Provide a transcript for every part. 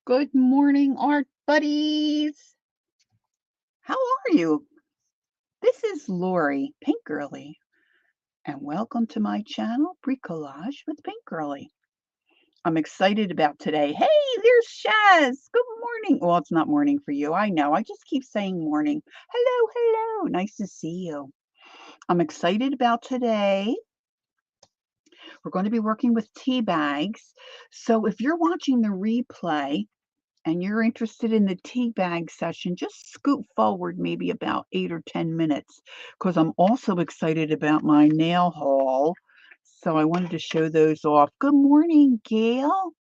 Good morning, art buddies. How are you? This is Lori, Paintgirlee, and welcome to my channel, Bricolage with Paintgirlee. I'm excited about today. Hey, there's Shaz. Good morning. Well, it's not morning for you. I know. I just keep saying morning. Hello, hello. Nice to see you. I'm excited about today. We're going to be working with tea bags. So if you're watching the replay, and you're interested in the tea bag session, just scoot forward maybe about 8 or 10 minutes because I'm also excited about my nail haul. So I wanted to show those off. Good morning, Gail.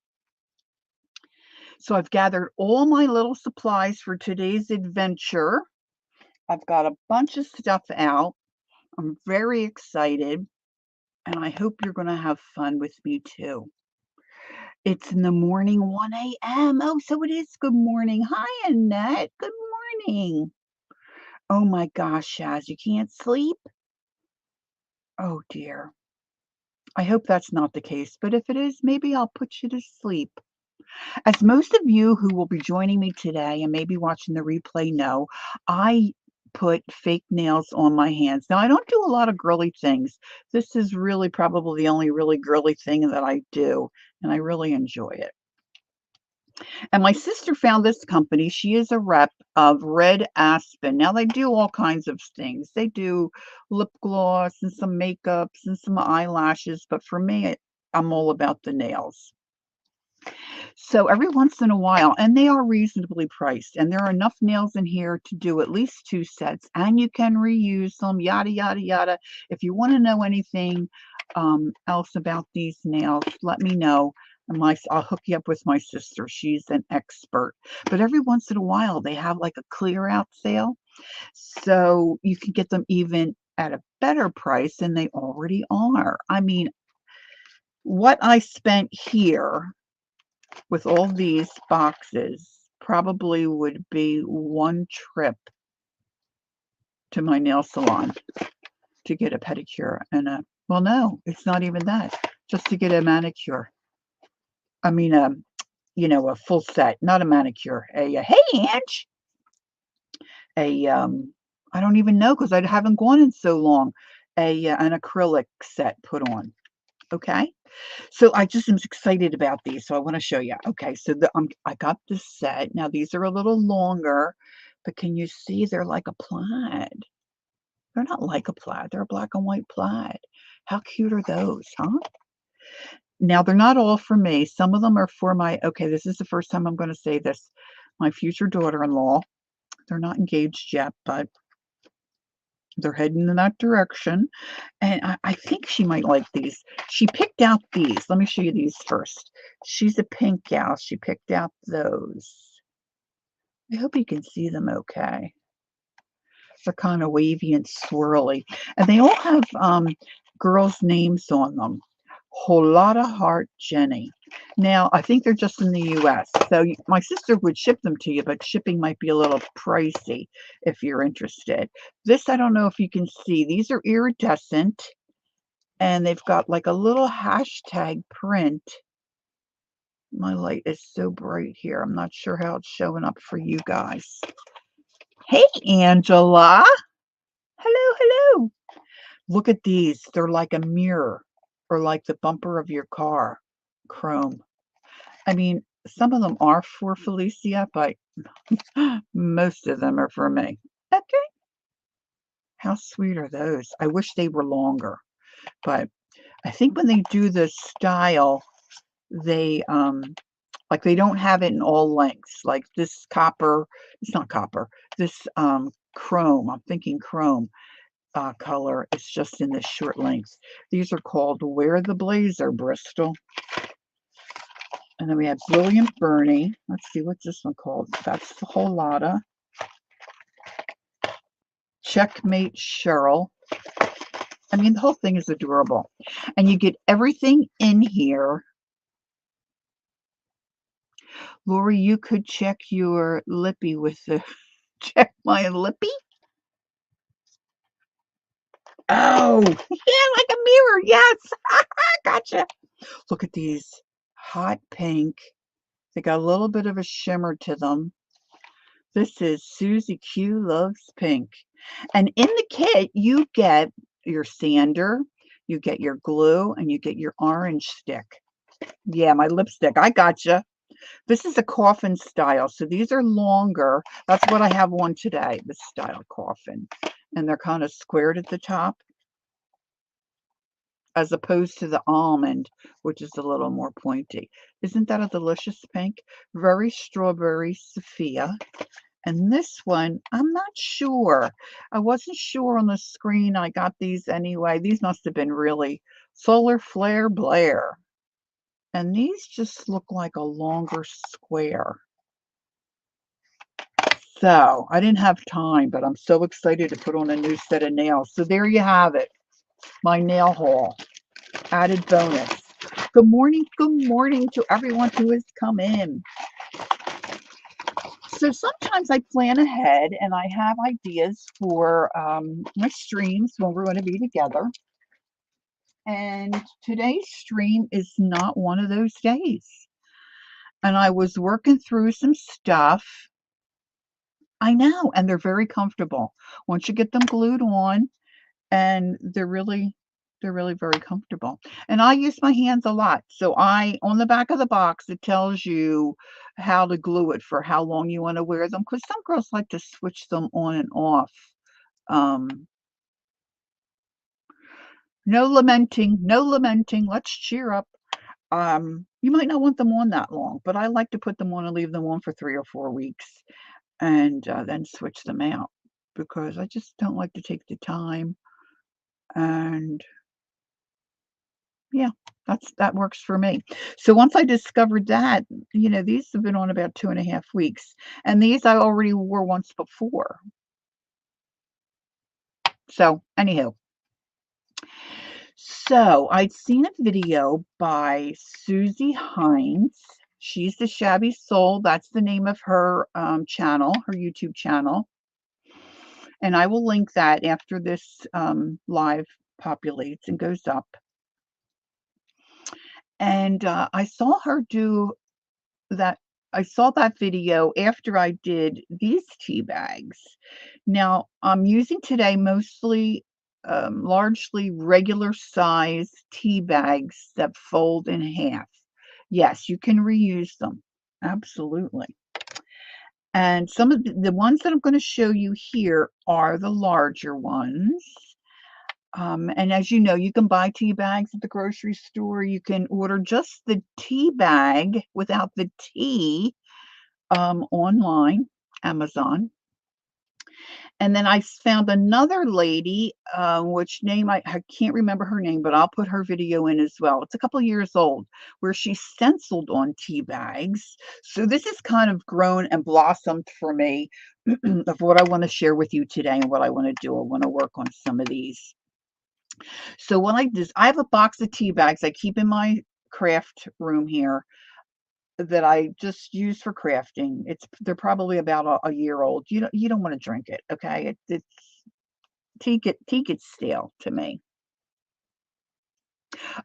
So I've gathered all my little supplies for today's adventure. I've got a bunch of stuff out. I'm very excited, and I hope you're going to have fun with me too. It's in the morning, 1 a.m. Oh, so it is good morning. Hi, Annette. Good morning. Oh my gosh, Shaz, you can't sleep? Oh dear. I hope that's not the case, but if it is, maybe I'll put you to sleep. As most of you who will be joining me today and maybe watching the replay know, I put fake nails on my hands. Now, I don't do a lot of girly things. This is really probably the only really girly thing that I do, and I really enjoy it. And my sister found this company. She is a rep of Red Aspen. Now, they do all kinds of things. They do lip gloss and some makeups and some eyelashes. But for me, I'm all about the nails. So every once in a while, and they are reasonably priced, and there are enough nails in here to do at least 2 sets, and you can reuse them, yada, yada, yada. If you want to know anything else about these nails, let me know. I'll hook you up with my sister. She's an expert. But every once in a while, they have like a clear out sale. So you can get them even at a better price than they already are. I mean, what I spent here with all these boxes probably would be one trip to my nail salon to get a pedicure and well, no, it's not even that. Just to get a manicure. I mean, a full set, not a manicure. Hey, Ange. I don't even know because I haven't gone in so long. An acrylic set put on. Okay. So I just am excited about these. So I want to show you. Okay. So I got this set. Now these are a little longer, but can you see they're like a plaid? They're not like a plaid. They're a black and white plaid. How cute are those, huh? Now they're not all for me. Some of them are for okay, this is the first time I'm going to say this, my future daughter-in-law. They're not engaged yet, but they're heading in that direction. And I think she might like these. She picked out these. Let me show you these first. She's a pink gal. She picked out those. I hope you can see them okay. They're kind of wavy and swirly. And they all have girls' names on them. Whole lot of heart, Jenny. Now, I think they're just in the U.S. So my sister would ship them to you, but shipping might be a little pricey if you're interested. This, I don't know if you can see. These are iridescent, and they've got like a little hashtag print. My light is so bright here. I'm not sure how it's showing up for you guys. Hey, Angela. Hello, hello. Look at these. They're like a mirror or like the bumper of your car. Chrome. I mean, some of them are for Felicia, but most of them are for me. Okay. How sweet are those? I wish they were longer, but I think when they do the style, they like they don't have it in all lengths. Like this copper, it's not copper. This chrome, I'm thinking chrome color, it's just in this short length. These are called Wear the Blazer, Bristol. And then we have Brilliant Bernie. Let's see, what's this one called? That's the whole lotta. Checkmate Cheryl. I mean, the whole thing is adorable. And you get everything in here. Lori, you could check your lippy with the check my lippy. Oh, yeah, like a mirror. Yes. Gotcha. Look at these. Hot pink. They got a little bit of a shimmer to them. This is Suzy Q Loves Pink. And in the kit, you get your sander, you get your glue, and you get your orange stick. Yeah, my lipstick. I gotcha. This is a coffin style, so these are longer. That's what I have on today, this style coffin. And they're kind of squared at the top, as opposed to the almond, which is a little more pointy. Isn't that a delicious pink? Very strawberry Sophia. And this one, I'm not sure. I wasn't sure on the screen. I got these anyway. These must have been really Solar Flare Blair. And these just look like a longer square. So I didn't have time, but I'm so excited to put on a new set of nails. So there you have it. My nail haul. Added bonus. Good morning to everyone who has come in. So sometimes I plan ahead and I have ideas for my streams when we're going to be together. And today's stream is not one of those days. And I was working through some stuff. I know, and they're very comfortable. Once you get them glued on, and they're really very comfortable. And I use my hands a lot. So on the back of the box, it tells you how to glue it for how long you want to wear them, because some girls like to switch them on and off. No lamenting, no lamenting. Let's cheer up. You might not want them on that long, but I like to put them on and leave them on for 3 or 4 weeks and then switch them out, because I just don't like to take the time. And yeah, that works for me. So once I discovered that, these have been on about 2.5 weeks, and these I already wore once before. So anywho, so I'd seen a video by Suzy Heinz. She's the Shabby Soul. That's the name of her channel, her YouTube channel. And I will link that after this live populates and goes up. And I saw her do that. I saw that video after I did these tea bags. Now I'm using today mostly largely regular size tea bags that fold in half. Yes, you can reuse them. Absolutely. And some of the ones that I'm going to show you here are the larger ones. And as you know, you can buy tea bags at the grocery store. You can order just the tea bag without the tea online, Amazon. And then I found another lady, which name I can't remember her name, but I'll put her video in as well. It's a couple years old, where she stenciled on tea bags. So this has kind of grown and blossomed for me of what I want to share with you today and what I want to do. I want to work on some of these. So what I do is I have a box of tea bags I keep in my craft room here that I just use for crafting. They're probably about a year old. You don't want to drink it, okay? It's tea gets stale to me.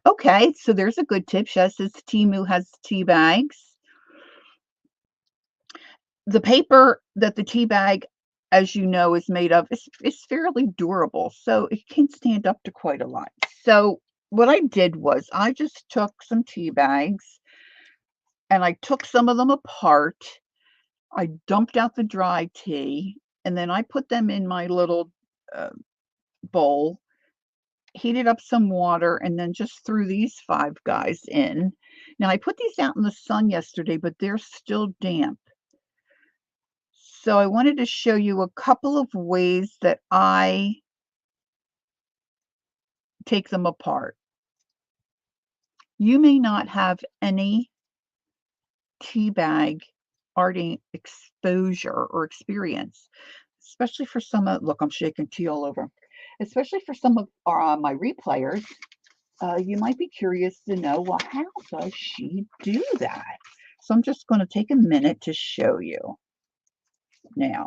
Okay, so there's a good tip. She says Timu has tea bags. The paper that the tea bag, as you know, is made of is fairly durable, so it can stand up to quite a lot. So what I did was I just took some tea bags and I took some of them apart. I dumped out the dry tea, and then I put them in my little bowl, heated up some water, and then just threw these 5 guys in. Now, I put these out in the sun yesterday, but they're still damp. So I wanted to show you a couple of ways that I take them apart. You may not have any tea bag arting exposure or experience, especially for some of, look, I'm shaking tea all over, especially for some of my replayers. You might be curious to know, well, how does she do that? So I'm just going to take a minute to show you. Now,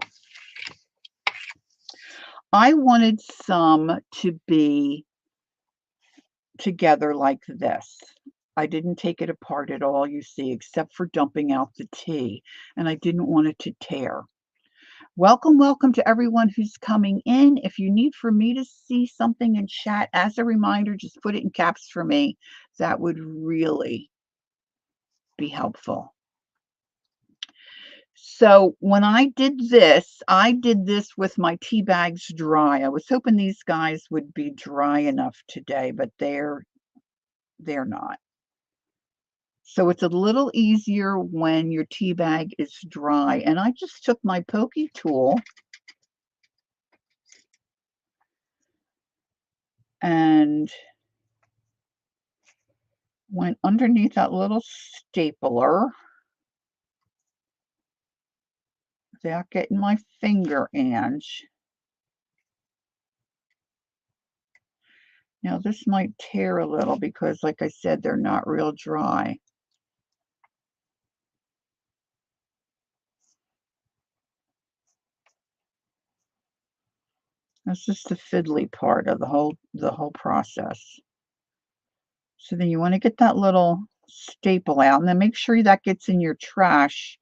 I wanted some to be together like this. I didn't take it apart at all, you see, except for dumping out the tea, and I didn't want it to tear. Welcome, welcome to everyone who's coming in. If you need for me to see something in chat, as a reminder, just put it in caps for me. That would really be helpful. So when I did this with my tea bags dry. I was hoping these guys would be dry enough today, but they're not. So it's a little easier when your tea bag is dry. And I just took my pokey tool and went underneath that little stapler without getting my finger in. Now this might tear a little because, like I said, they're not real dry. That's just the fiddly part of the whole process. So then you want to get that little staple out, and then make sure that gets in your trash.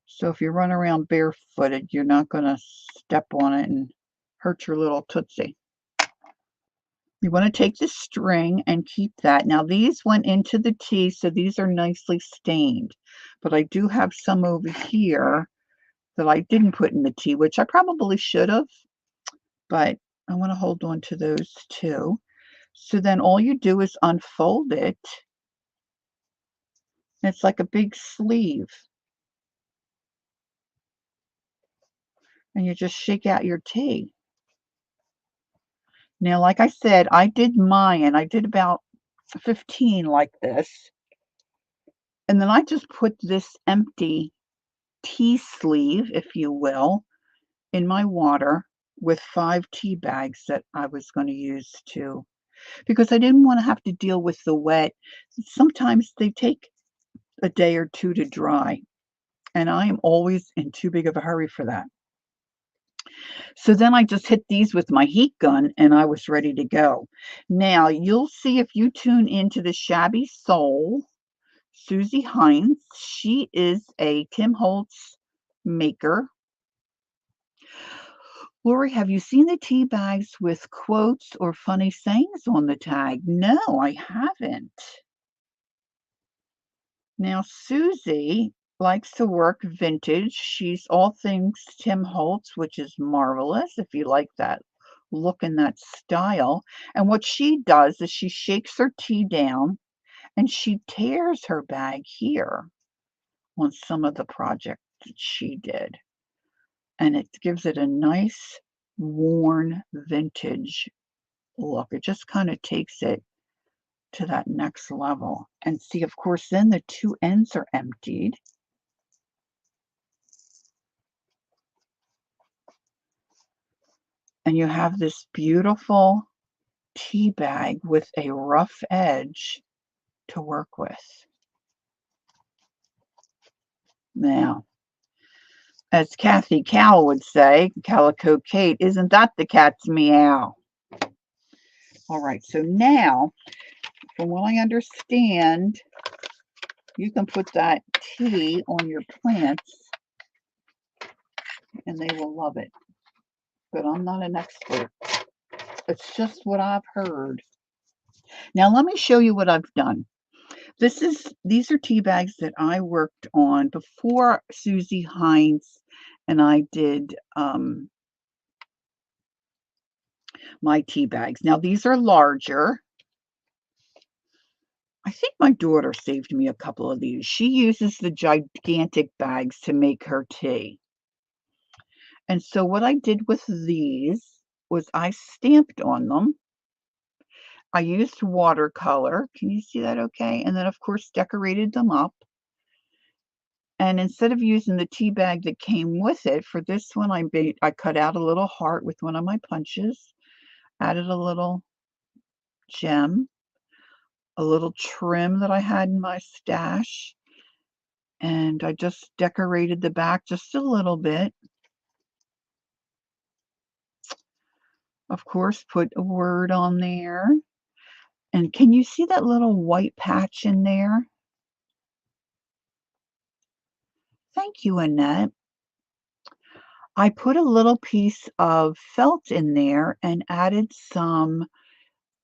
So if you run around barefooted, you're not going to step on it and hurt your little tootsie. You want to take the string and keep that. Now these went into the tea, so these are nicely stained. But I do have some over here that I didn't put in the tea, which I probably should have. But I want to hold on to those too. So then all you do is unfold it. It's like a big sleeve. And you just shake out your tea. Now, like I said, I did mine. I did about 15 like this. And then I just put this empty tea sleeve, if you will, in my water with 5 tea bags that I was going to use too. Because I didn't want to have to deal with the wet. Sometimes they take a day or two to dry. And I am always in too big of a hurry for that. So then I just hit these with my heat gun and I was ready to go. Now you'll see if you tune into the Shabby Soul, Suzy Heinz. She is a Tim Holtz maker. Lori, have you seen the tea bags with quotes or funny sayings on the tag? No, I haven't. Now, Suzy likes to work vintage. She's all things Tim Holtz, which is marvelous if you like that look and that style. And what she does is she shakes her tea down and she tears her bag here on some of the projects that she did. And it gives it a nice, worn, vintage look. It just kind of takes it to that next level. And see, of course, then the two ends are emptied. And you have this beautiful tea bag with a rough edge to work with. Now, as Kathy Cal would say, Calico Kate, isn't that the cat's meow? All right, so now, from what I understand, you can put that tea on your plants and they will love it. But I'm not an expert. It's just what I've heard. Now let me show you what I've done. These are tea bags that I worked on before Suzy Heinz and I did my tea bags. Now these are larger. I think my daughter saved me a couple of these. She uses the gigantic bags to make her tea. And so what I did with these was I stamped on them. I used watercolor. Can you see that okay? And then, of course, decorated them up. And instead of using the tea bag that came with it, for this one, I cut out a little heart with one of my punches, added a little gem, a little trim that I had in my stash, and I just decorated the back just a little bit. Of course, put a word on there. And can you see that little white patch in there? Thank you, Annette. I put a little piece of felt in there and added some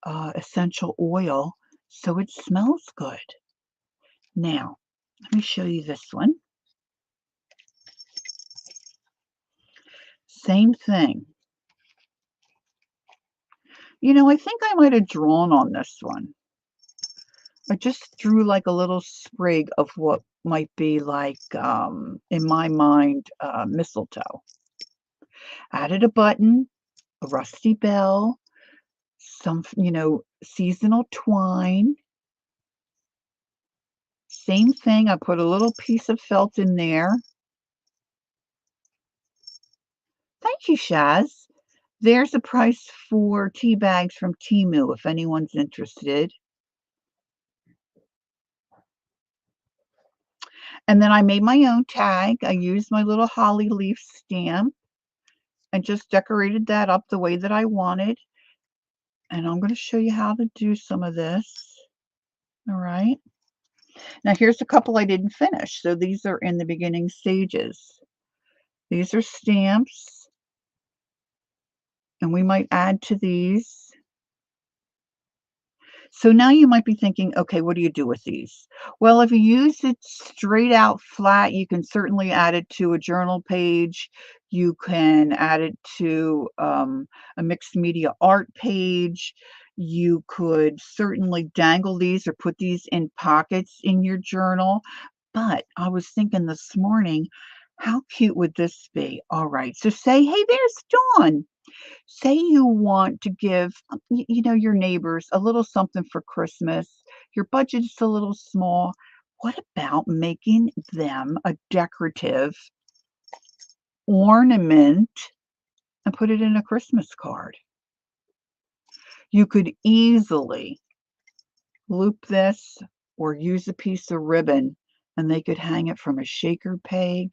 essential oil so it smells good. Now, let me show you this one. Same thing. You know, I think I might have drawn on this one. I just threw like a little sprig of what might be like, in my mind, mistletoe. Added a button, a rusty bell, some, seasonal twine. Same thing, I put a little piece of felt in there. Thank you, Shaz. There's a price for tea bags from Temu if anyone's interested. And then I made my own tag. I used my little holly leaf stamp and just decorated that up the way that I wanted. And I'm going to show you how to do some of this. All right. Now here's a couple I didn't finish. So these are in the beginning stages. These are stamps. And we might add to these. So now you might be thinking, okay, what do you do with these? Well, if you use it straight out flat, you can certainly add it to a journal page. You can add it to a mixed media art page. You could certainly dangle these or put these in pockets in your journal. But I was thinking this morning, how cute would this be? All right, so say, hey, there's Dawn. Say you want to give, your neighbors a little something for Christmas. Your budget is a little small. What about making them a decorative ornament and put it in a Christmas card? You could easily loop this or use a piece of ribbon and they could hang it from a shaker peg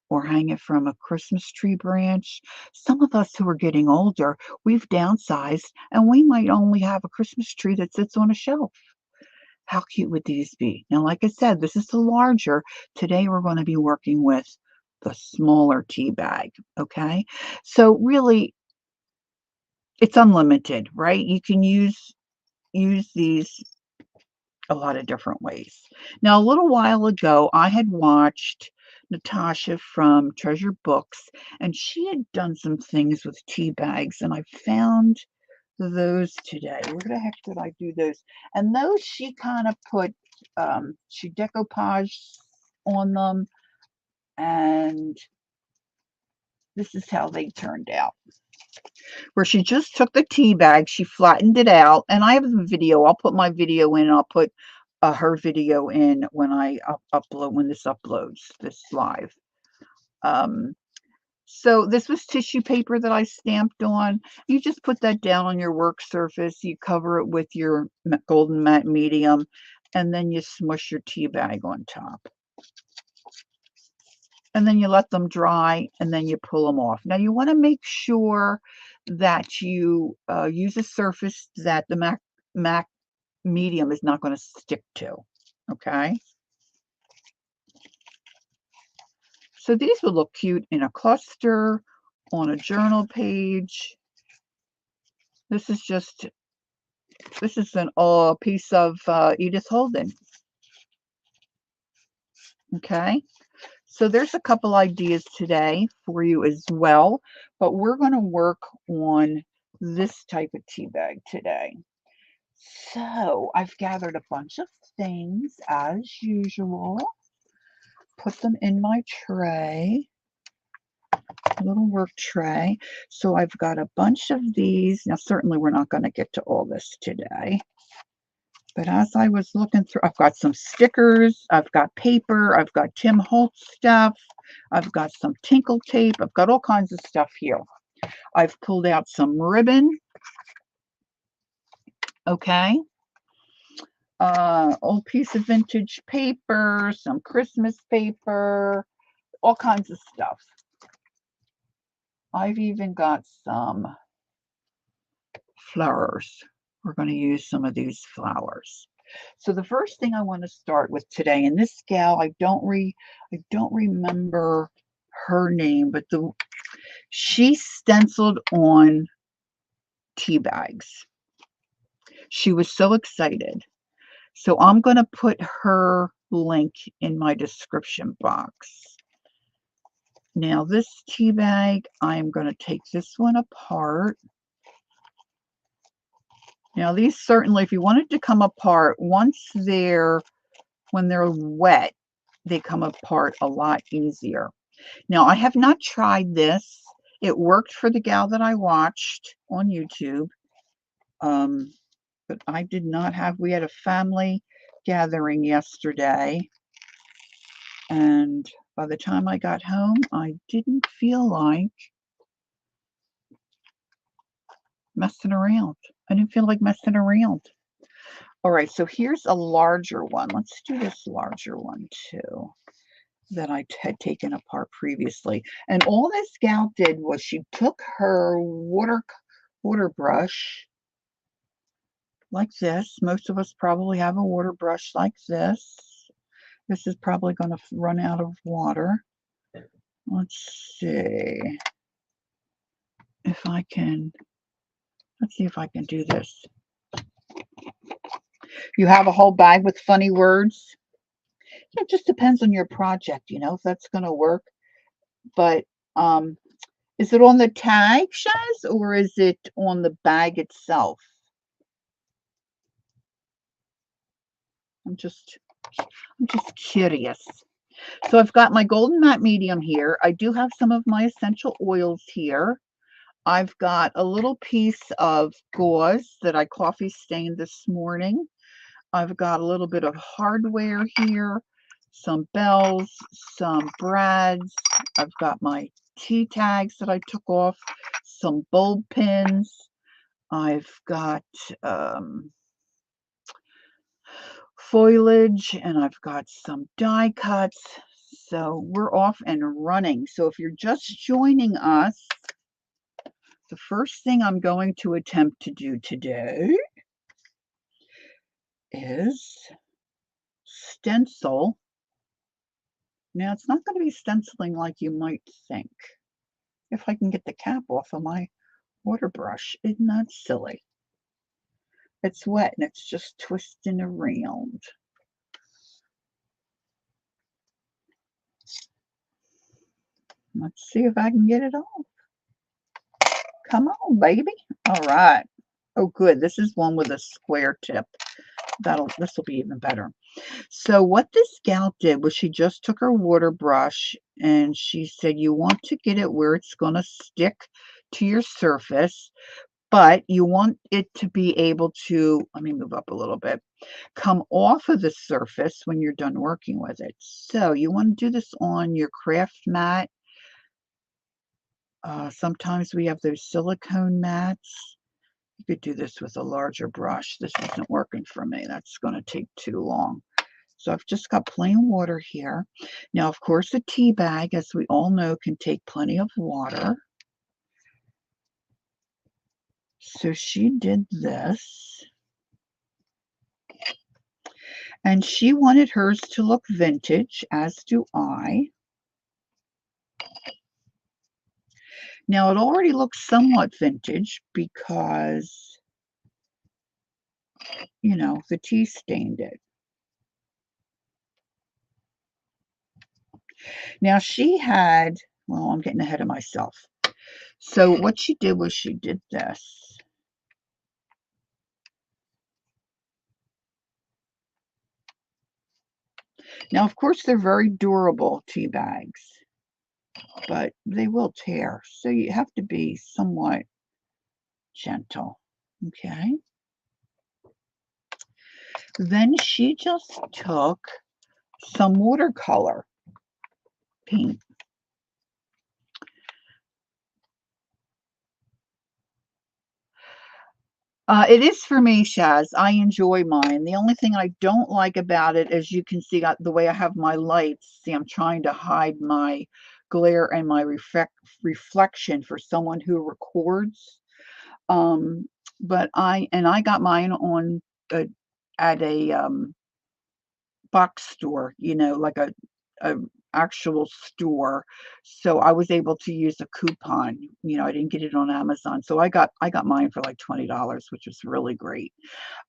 or hang it from a Christmas tree branch. Some of us who are getting older, we've downsized and we might only have a Christmas tree that sits on a shelf. How cute would these be? Now, like I said, this is the larger. Today we're going to be working with the smaller tea bag, okay? So really, it's unlimited, right? You can use these a lot of different ways. Now, a little while ago, I had watched Natasha from Treasure Books, and she had done some things with tea bags, and I found those today. Where the heck did I do those? And those she kind of put, she decoupage on them, and this is how they turned out. Where she just took the tea bag, she flattened it out, and I have a video. I'll put my video in. I'll put her video in when I when this uploads this live. So this was tissue paper that I stamped on. You just put that down on your work surface. You cover it with your golden matte medium, and then you smush your tea bag on top. And then you let them dry, and then you pull them off. Now you want to make sure that you use a surface that the MAC medium is not going to stick to, okay? So these would look cute in a cluster, on a journal page. This is an piece of Edith Holden, okay? So there's a couple ideas today for you as well, but we're going to work on this type of tea bag today. So I've gathered a bunch of things as usual, put them in my tray, little work tray. So I've got a bunch of these. Now, certainly we're not going to get to all this today. But as I was looking through, I've got some stickers, I've got paper, I've got Tim Holtz stuff, I've got some tinkle tape, I've got all kinds of stuff here. I've pulled out some ribbon, okay, old piece of vintage paper, some Christmas paper, all kinds of stuff. I've even got some flowers. we're going to use some of these flowers. So the first thing I want to start with today, and this gal, I don't remember her name, but she stenciled on tea bags. She was so excited. So I'm going to put her link in my description box. Now this tea bag, I'm going to take this one apart. Now these certainly, if you wanted to come apart, when they're wet, they come apart a lot easier. Now I have not tried this. It worked for the gal that I watched on YouTube. But I did not have, we had a family gathering yesterday. And by the time I got home, I didn't feel like messing around. I didn't feel like messing around. All right, so here's a larger one. Let's do this larger one too that I had taken apart previously. And all this gal did was she took her water brush like this. Most of us probably have a water brush like this. This is probably going to run out of water. Let's see if I can. Let's see if I can do this. You have a whole bag with funny words. It just depends on your project, you know, if that's going to work. But is it on the tag, Shaz, or is it on the bag itself? I'm just curious. So I've got my golden matte medium here. I do have some of my essential oils here. I've got a little piece of gauze that I coffee stained this morning. I've got a little bit of hardware here, some bells, some brads. I've got my tea tags that I took off, some bulb pins. I've got foliage, and I've got some die cuts. So we're off and running. So if you're just joining us, the first thing I'm going to attempt to do today is stencil. Now it's not going to be stenciling like you might think. If I can get the cap off of my water brush, isn't that silly? It's wet and it's just twisting around. Let's see if I can get it off. Come on, baby. All right. Oh, good. This is one with a square tip. This will be even better. So what this gal did was she just took her water brush and she said, you want to get it where it's going to stick to your surface, but you want it to be able to, let me move up a little bit, come off of the surface when you're done working with it. So you want to do this on your craft mat. Sometimes we have those silicone mats. You could do this with a larger brush. This isn't working for me. That's going to take too long. So I've just got plain water here. Now, of course, a tea bag, as we all know, can take plenty of water. So she did this. And she wanted hers to look vintage, as do I. Now, it already looks somewhat vintage because, you know, the tea stained it. Now, she had, well, I'm getting ahead of myself. So what she did was she did this. Now, of course, they're very durable tea bags, but they will tear. So you have to be somewhat gentle. Okay. Then she just took some watercolor paint. It is for me, Shaz. I enjoy mine. The only thing I don't like about it, as you can see, the way I have my lights, see, I'm trying to hide my glare and my reflection for someone who records. but I got mine on at a box store, you know, like a actual store. So I was able to use a coupon. You know, I didn't get it on Amazon. So I got mine for like $20, which was really great.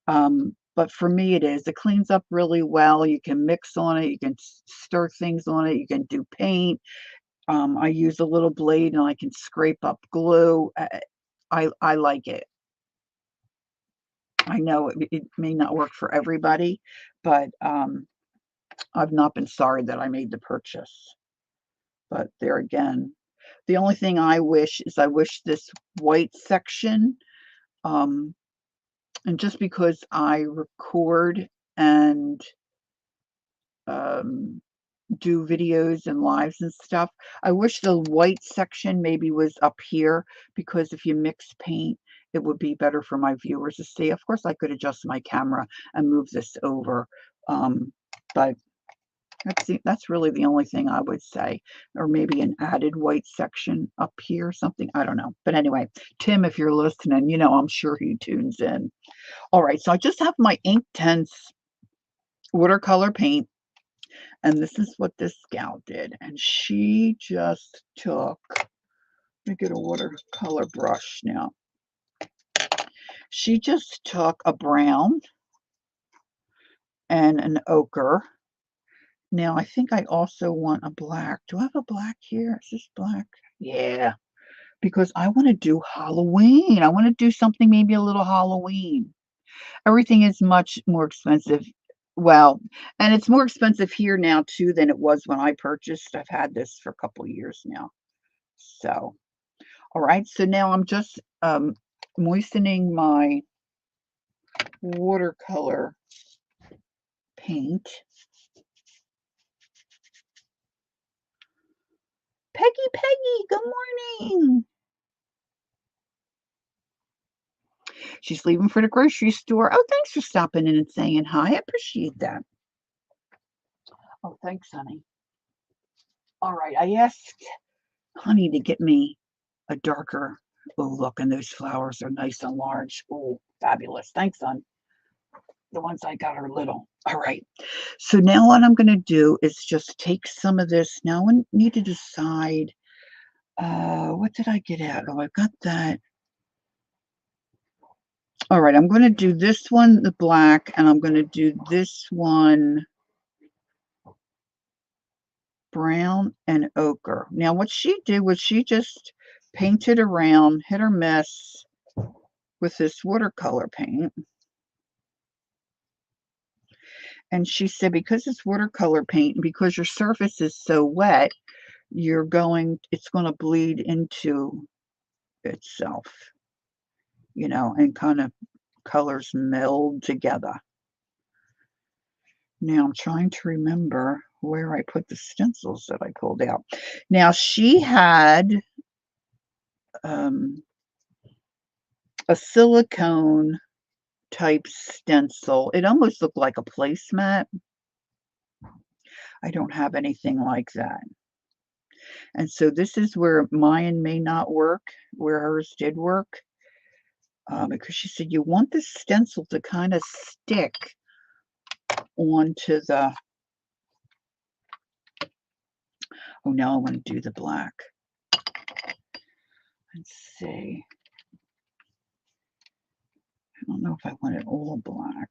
But for me, it is. It cleans up really well. You can mix on it. You can stir things on it. You can do paint. I use a little blade and I can scrape up glue. I like it. I know it may not work for everybody, but I've not been sorry that I made the purchase. But there again, the only thing I wish is I wish this white section, um, and just because I record and um, do videos and lives and stuff, I wish the white section maybe was up here, because if you mix paint, it would be better for my viewers to see. Of course, I could adjust my camera and move this over, but that's really the only thing I would say, or maybe an added white section up here or something. I don't know. But anyway, Tim, if you're listening, you know, I'm sure he tunes in. All right, so I just have my Inktense watercolor paint, and this is what this gal did. And she just took, let me get a watercolor brush now. She just took a brown and an ochre. Now, I think I also want a black. Do I have a black here? Is this black? Yeah, because I want to do Halloween. I want to do something maybe a little Halloween. Everything is much more expensive. Well, and it's more expensive here now too than it was when I purchased. I've had this for a couple of years now. So, all right. So now I'm just moistening my watercolor paint. Peggy, good morning. She's leaving for the grocery store. Oh, thanks for stopping in and saying hi. I appreciate that. Oh, thanks, honey. All right, I asked Honey to get me a darker. Oh, look, and those flowers are nice and large. Oh, fabulous. Thanks, hon. The ones I got are little. All right. So now what I'm going to do is just take some of this. Now I need to decide, what did I get out? Oh, I've got that. All right, I'm going to do this one, the black, and I'm going to do this one, brown and ochre. Now, what she did was she just painted around, hit or miss with this watercolor paint. And she said, because it's watercolor paint, because your surface is so wet, it's going to bleed into itself, you know, and kind of colors meld together. Now I'm trying to remember where I put the stencils that I pulled out. Now she had a silicone type stencil. It almost looked like a placemat. I don't have anything like that. And so this is where mine may not work, where hers did work. Because she said you want the stencil to kind of stick onto the, oh, now I want to do the black. Let's see. I don't know if I want it all black.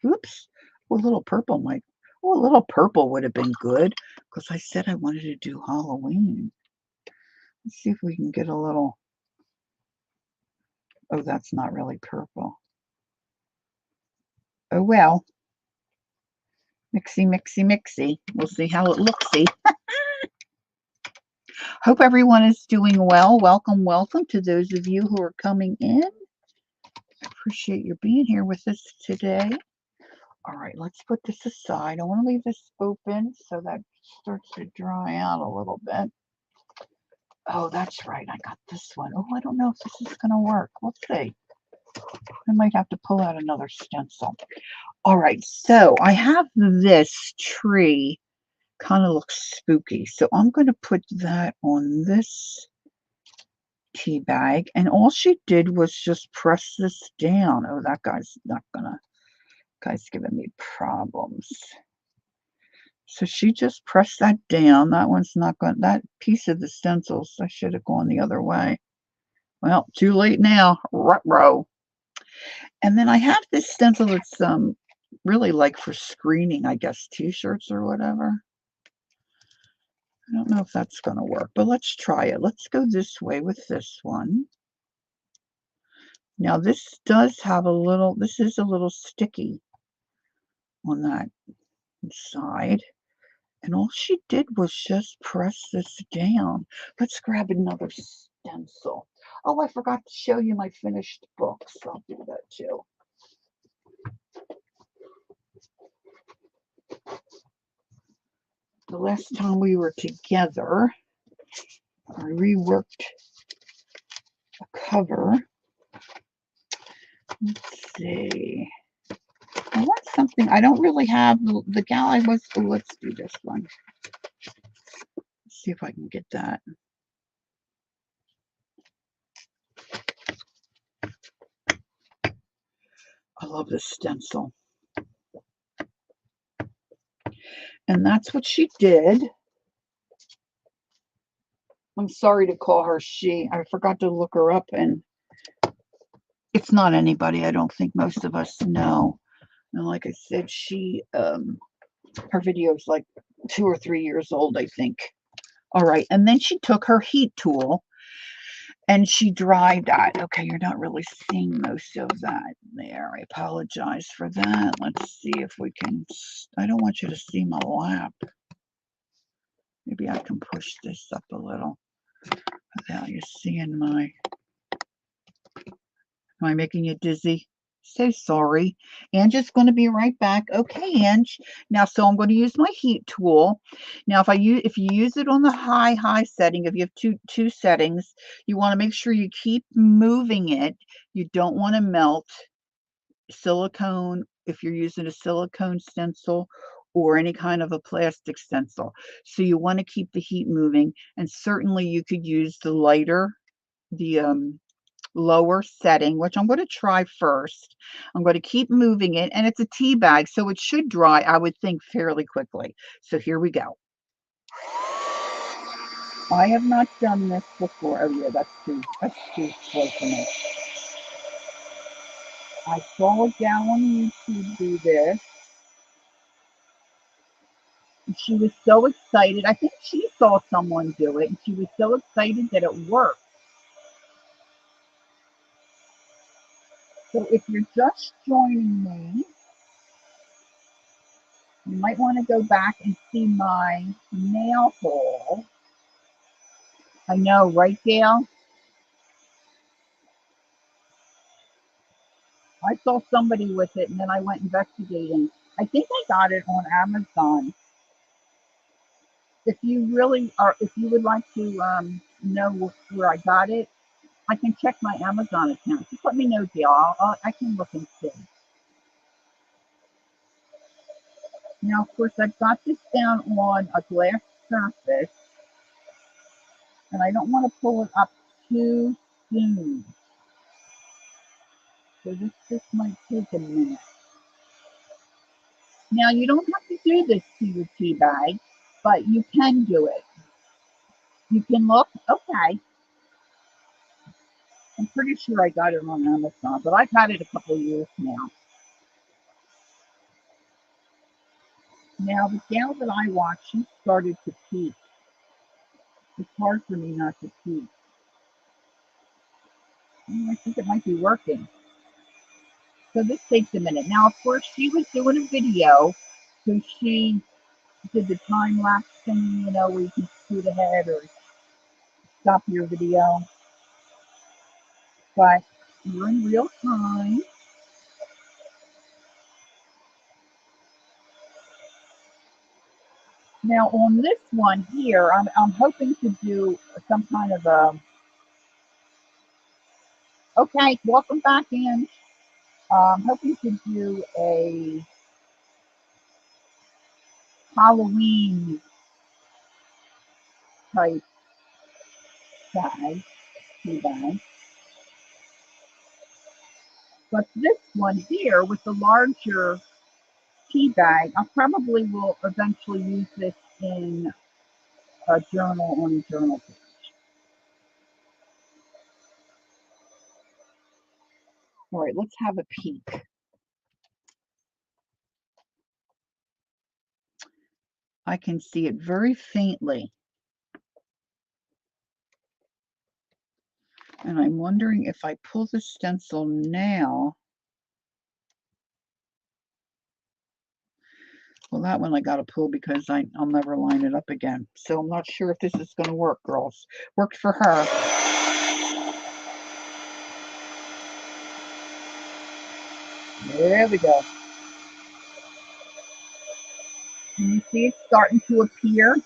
Oops. Oh, a little purple might. Oh, a little purple would have been good, because I said I wanted to do Halloween. Let's see if we can get a little. Oh, that's not really purple. Oh, well. Mixy, mixy, mixy. We'll see how it looks-y. Hope everyone is doing well. Welcome, welcome to those of you who are coming in. I appreciate you being here with us today. All right, let's put this aside. I want to leave this open so that starts to dry out a little bit. Oh, that's right. I got this one. Oh, I don't know if this is going to work. Let's see. I might have to pull out another stencil. All right, so I have this tree. Kind of looks spooky. So I'm going to put that on this tea bag, and all she did was just press this down. Oh, that guy's not gonna, guy's giving me problems. So she just pressed that down. That one's not going, that piece of the stencils, I should have gone the other way. Well, too late now. Ruh-roh. And then I have this stencil that's really like for screening, I guess, t-shirts or whatever. I don't know if that's going to work, but let's try it. Let's go this way with this one. Now this does have a little, this is a little sticky on that side. And all she did was just press this down. Let's grab another stencil. Oh, I forgot to show you my finished books. I'll do that too. The last time we were together, I reworked a cover. Let's see. I want something. I don't really have the gal I was. Oh, let's do this one. Let's see if I can get that. I love this stencil. And that's what she did. I'm sorry to call her she. I forgot to look her up, and it's not anybody I don't think most of us know. And like I said, she, her video is like 2 or 3 years old, I think. All right, and then she took her heat tool and she dried that. Okay, you're not really seeing most of that there. I apologize for that. Let's see if we can, I don't want you to see my lap. Maybe I can push this up a little without you seeing my, am I making you dizzy? So sorry. Angie's going to be right back. Okay, Ange. Now, so I'm going to use my heat tool. Now, if you use it on the high setting, if you have two settings, you want to make sure you keep moving it. You don't want to melt silicone if you're using a silicone stencil or any kind of a plastic stencil. So you want to keep the heat moving, and certainly you could use the lighter, the lower setting, which I'm going to try first. I'm going to keep moving it, and it's a tea bag, so it should dry, I would think, fairly quickly. So here we go. I have not done this before. Oh yeah, that's too slow for me. I saw a gal on YouTube do this, and she was so excited. I think she saw someone do it, and she was so excited that it worked. So if you're just joining me, you might want to go back and see my nail haul. I know, right, Gail? I saw somebody with it, and then I went investigating. I think I got it on Amazon. If you really are, if you would like to know where I got it, I can check my Amazon account. Just let me know, Gail. I can look and see. Now, of course, I've got this down on a glass surface, and I don't want to pull it up too soon. So this might take a minute. Now, you don't have to do this to your tea bag, but you can do it. You can look, okay. I'm pretty sure I got it on Amazon, but I've had it a couple of years now. Now, the gal that I watch, she started to peak. It's hard for me not to peak. I think it might be working. So this takes a minute. Now, of course, she was doing a video, so she did the time-lapse thing, you know, where you can scoot ahead or stop your video. But you're in real time. Now, on this one here, I'm hoping to do some kind of a... Okay, welcome back in. I'm hoping to do a Halloween type bag. tea bag. But this one here with the larger tea bag, I probably will eventually use this in a journal on a journal page. All right, let's have a peek. I can see it very faintly. And I'm wondering if I pull the stencil now. Well, that one I got to pull because I'll never line it up again. So I'm not sure if this is going to work, girls. Worked for her. There we go. Can you see it starting to appear?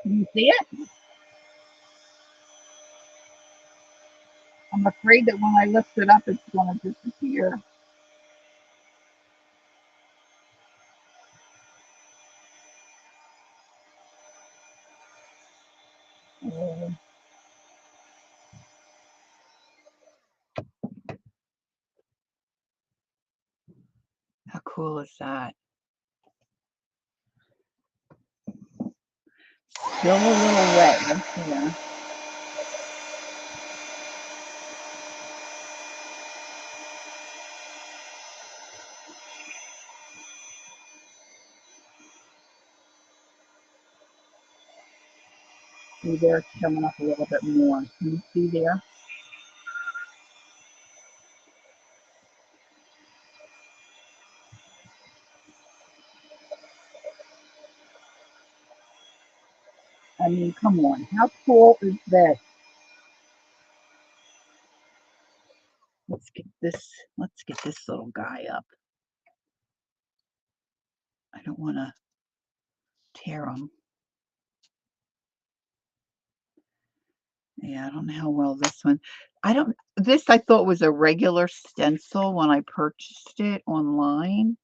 Can you see it? I'm afraid that when I lift it up, it's going to disappear. How cool is that? Still a little wet right here. See there, it's coming up a little bit more. Can you see there? I mean, come on. How cool is this? Let's get this little guy up. I don't want to tear him. Yeah, I don't know how well this one. This I thought was a regular stencil when I purchased it online.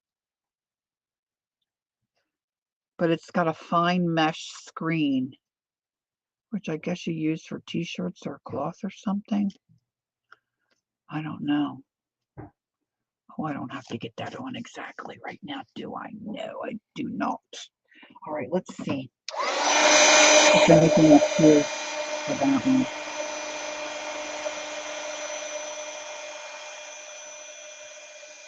But it's got a fine mesh screen, which I guess you use for t-shirts or cloth or something. I don't know. Oh, I don't have to get that on exactly right now, do I? No, I do not. All right, let's see if anything else here for that one.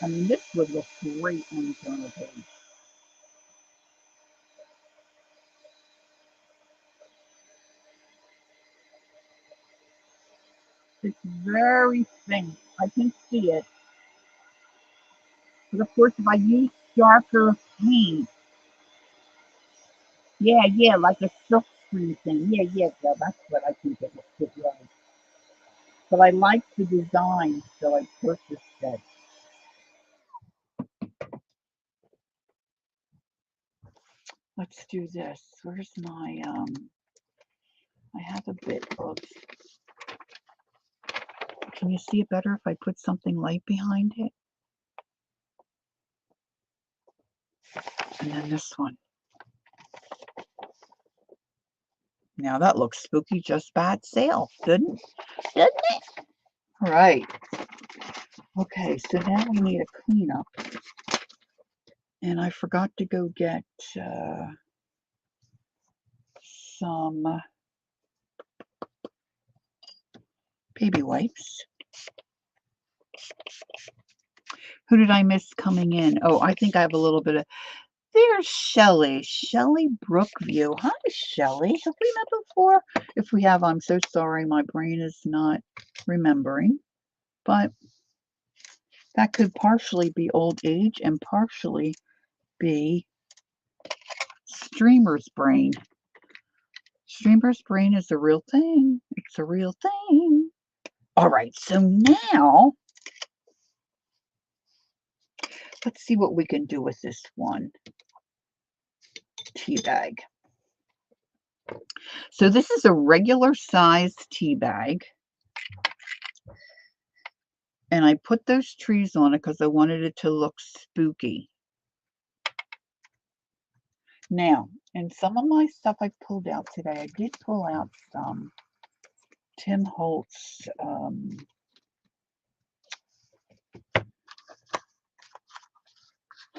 I mean, this would look great on the journal page. It's very faint. I can see it. But of course, if I use darker paint, yeah, like a silk screen thing. Yeah, that's what I think it was. But I like the design, so I purchased it. Let's do this. Where's my, I have a bit of, can you see it better if I put something light behind it? And then this one. Now that looks spooky, just bad sale, didn't it? All right. Okay, so now we need a cleanup. And I forgot to go get some baby wipes. Who did I miss coming in? Oh, I think I have a little bit of, there's Shelly. Shelly Brookview. Hi, Shelly. Have we met before? If we have, I'm so sorry. My brain is not remembering. But that could partially be old age and partially be streamer's brain. Streamer's brain is a real thing. It's a real thing. All right, so now let's see what we can do with this one tea bag. So this is a regular size tea bag. And I put those trees on it because I wanted it to look spooky. Now, in some of my stuff I pulled out today, I did pull out some Tim Holtz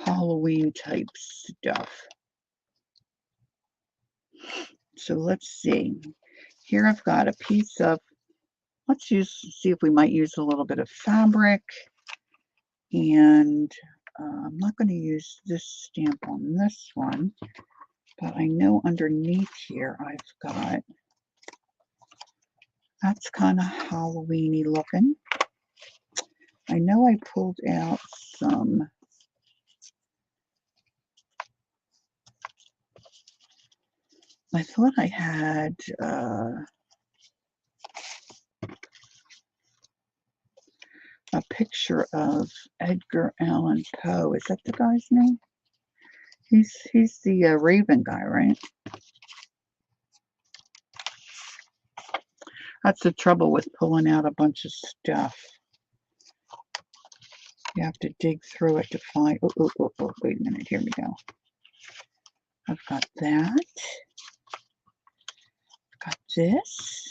Halloween type stuff. So let's see. Here I've got a piece of, let's see if we might use a little bit of fabric. And I'm not going to use this stamp on this one, but I know underneath here I've got, that's kind of Halloween-y looking. I know I pulled out some I thought I had a picture of Edgar Allan Poe. Is that the guy's name? He's the Raven guy, right? That's the trouble with pulling out a bunch of stuff. You have to dig through it to find. Oh, wait a minute. Here we go. I've got that. I've got this.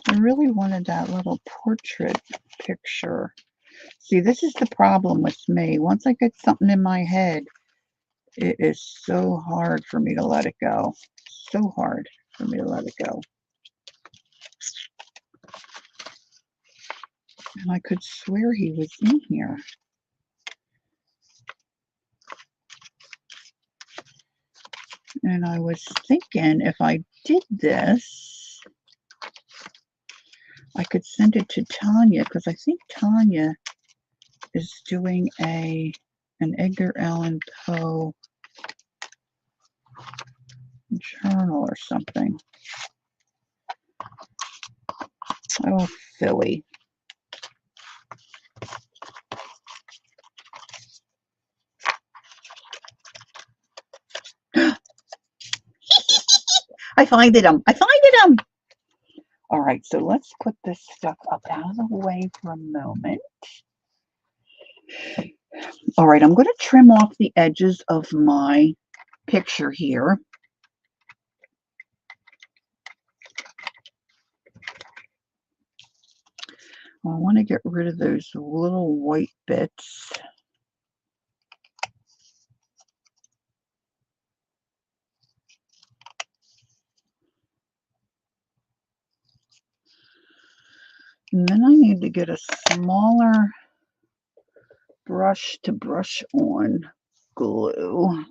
I really wanted that little portrait picture. See, this is the problem with me. Once I get something in my head, it is so hard for me to let it go. So hard for me to let it go. And I could swear he was in here. And I was thinking if I did this, I could send it to Tanya, because I think Tanya is doing an Edgar Allan Poe journal or something. Oh, Philly. I finded him. I finded him. All right, so let's put this stuff up out of the way for a moment. All right, I'm going to trim off the edges of my picture here. I want to get rid of those little white bits. And then I need to get a smaller brush to brush on glue.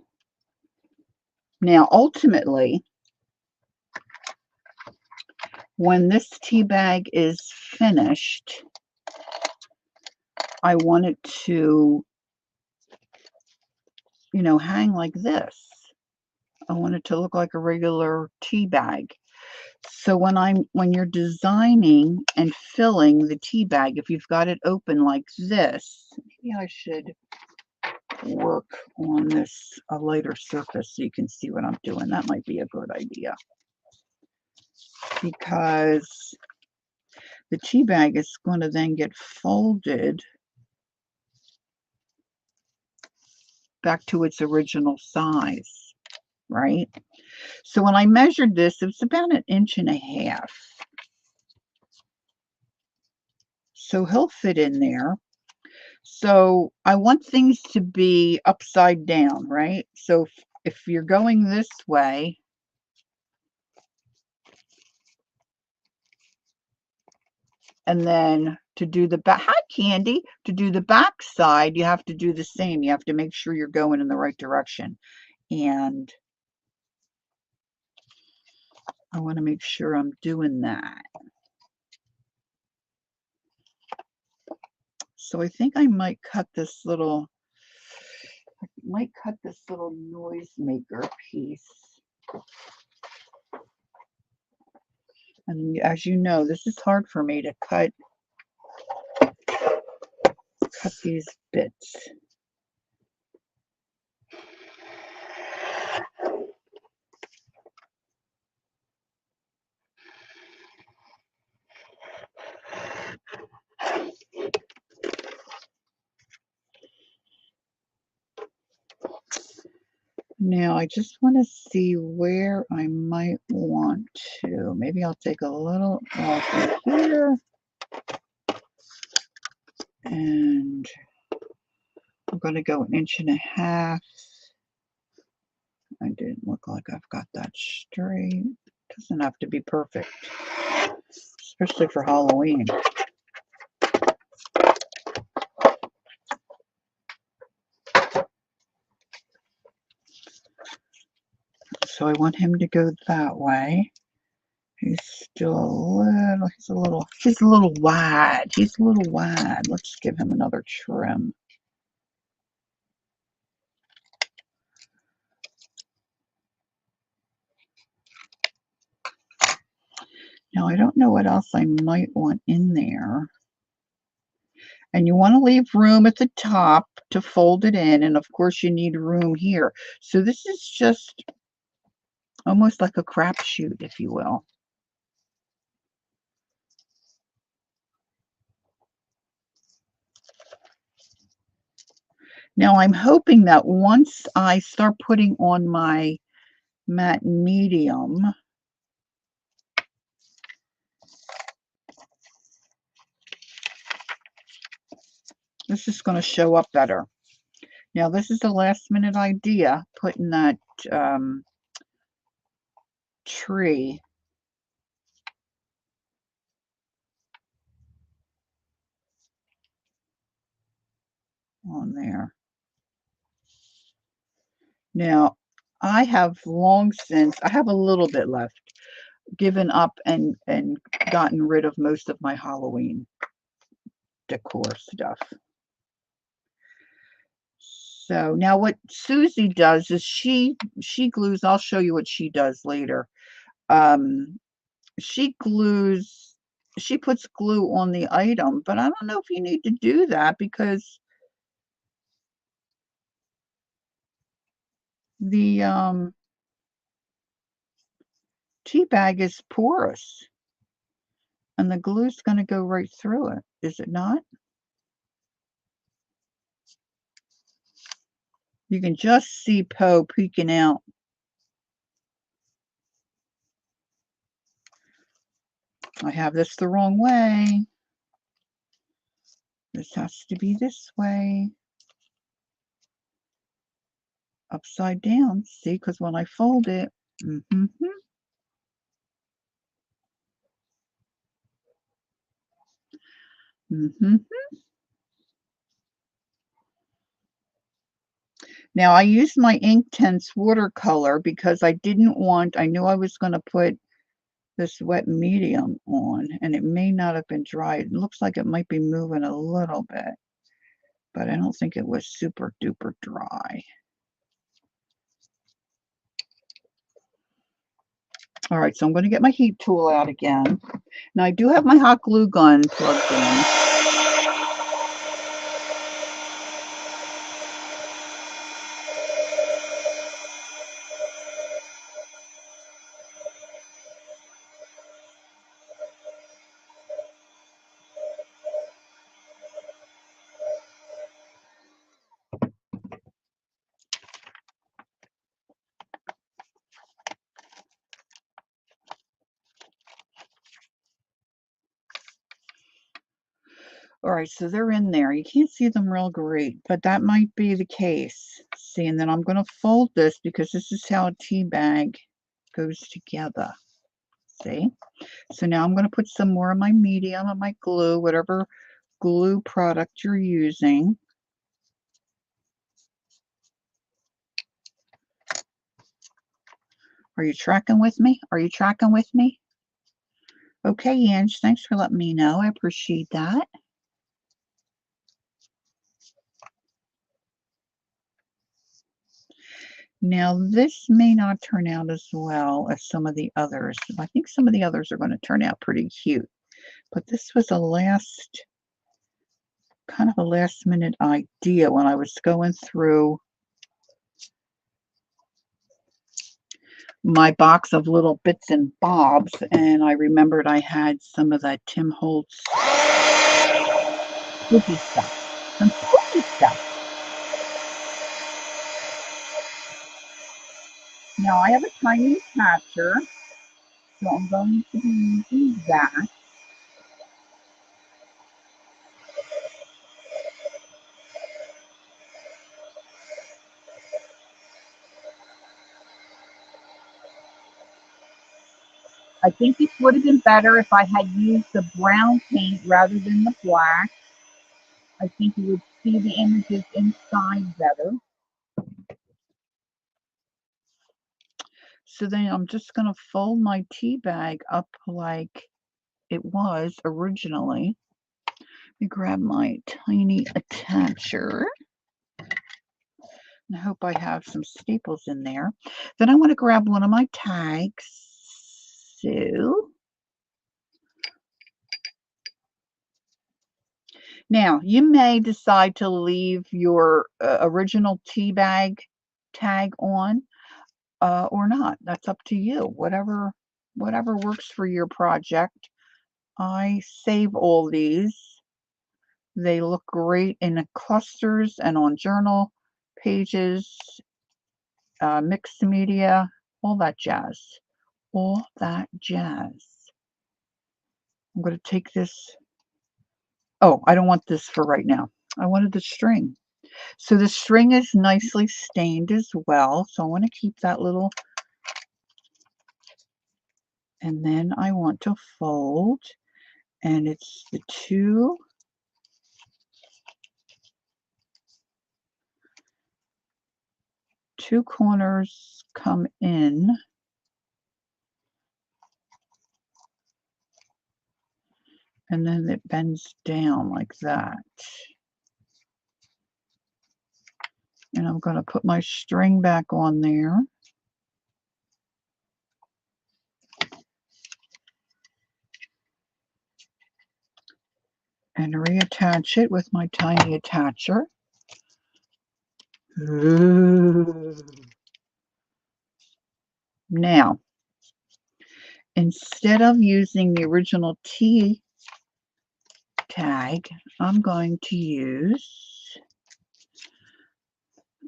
Now, ultimately, when this tea bag is finished, I want it to, you know, hang like this. I want it to look like a regular tea bag. So when you're designing and filling the tea bag, if you've got it open like this, maybe I should work on this a lighter surface so you can see what I'm doing. That might be a good idea, because the tea bag is going to then get folded back to its original size, right? So when I measured this, it was about 1.5 inches. So he'll fit in there. So I want things to be upside down, right? So if you're going this way, and then to do the back, hi Candy, to do the back side, you have to do the same. You have to make sure you're going in the right direction. And I want to make sure I'm doing that. So I think I might cut this little noise maker piece. And as you know, this is hard for me to cut these bits. Now I just want to see where I might want to. Maybe I'll take a little off of here. And I'm going to go 1.5 inches. I didn't look like I've got that straight. Doesn't have to be perfect, especially for Halloween. So I want him to go that way. He's still he's a little wide. He's a little wide. Let's give him another trim. Now I don't know what else I might want in there. And you want to leave room at the top to fold it in, and of course you need room here. So this is just almost like a crapshoot, if you will. Now I'm hoping that once I start putting on my matte medium, this is going to show up better. Now this is a last minute idea, putting that tree on there. Now I have long since, I have a little bit left, given up and gotten rid of most of my Halloween decor stuff. So now what Suzy does is she glues, I'll show you what she does later. She puts glue on the item, but I don't know if you need to do that because the tea bag is porous and the glue's going to go right through it, is it not? You can just see Poe peeking out. I have this the wrong way. This has to be this way. Upside down, see, because when I fold it, Now I used my Inktense watercolor because I didn't want, I knew I was going to put this wet medium on and it may not have been dry. It looks like it might be moving a little bit, but I don't think it was super duper dry. All right, so I'm going to get my heat tool out again. Now I do have my hot glue gun plugged in. All right, so they're in there. You can't see them real great, but that might be the case. See, and then I'm going to fold this because this is how a tea bag goes together. See? So now I'm going to put some more of my medium and my glue, whatever glue product you're using. Are you tracking with me? Are you tracking with me? Okay, Ange, thanks for letting me know. I appreciate that. Now, this may not turn out as well as some of the others. I think some of the others are going to turn out pretty cute. But this was kind of a last minute idea when I was going through my box of little bits and bobs, and I remembered I had some of that Tim Holtz spooky stuff. Some spooky stuff. Now I have a tiny attacher, so I'm going to be using that. I think this would have been better if I had used the brown paint rather than the black. I think you would see the images inside better. So then I'm just going to fold my tea bag up like it was originally. Let me grab my tiny attacher. I hope I have some staples in there. Then I want to grab one of my tags. So now you may decide to leave your original tea bag tag on or not. That's up to you. Whatever works for your project. I save all these. They look great in clusters and on journal pages, mixed media, all that jazz. All that jazz. I'm going to take this. Oh, I don't want this for right now. I wanted the string. So the string is nicely stained as well. So I want to keep that little. And then I want to fold. And it's the two corners come in. And then it bends down like that. And I'm going to put my string back on there. And reattach it with my tiny attacher. Ooh. Now, instead of using the original tea tag, I'm going to use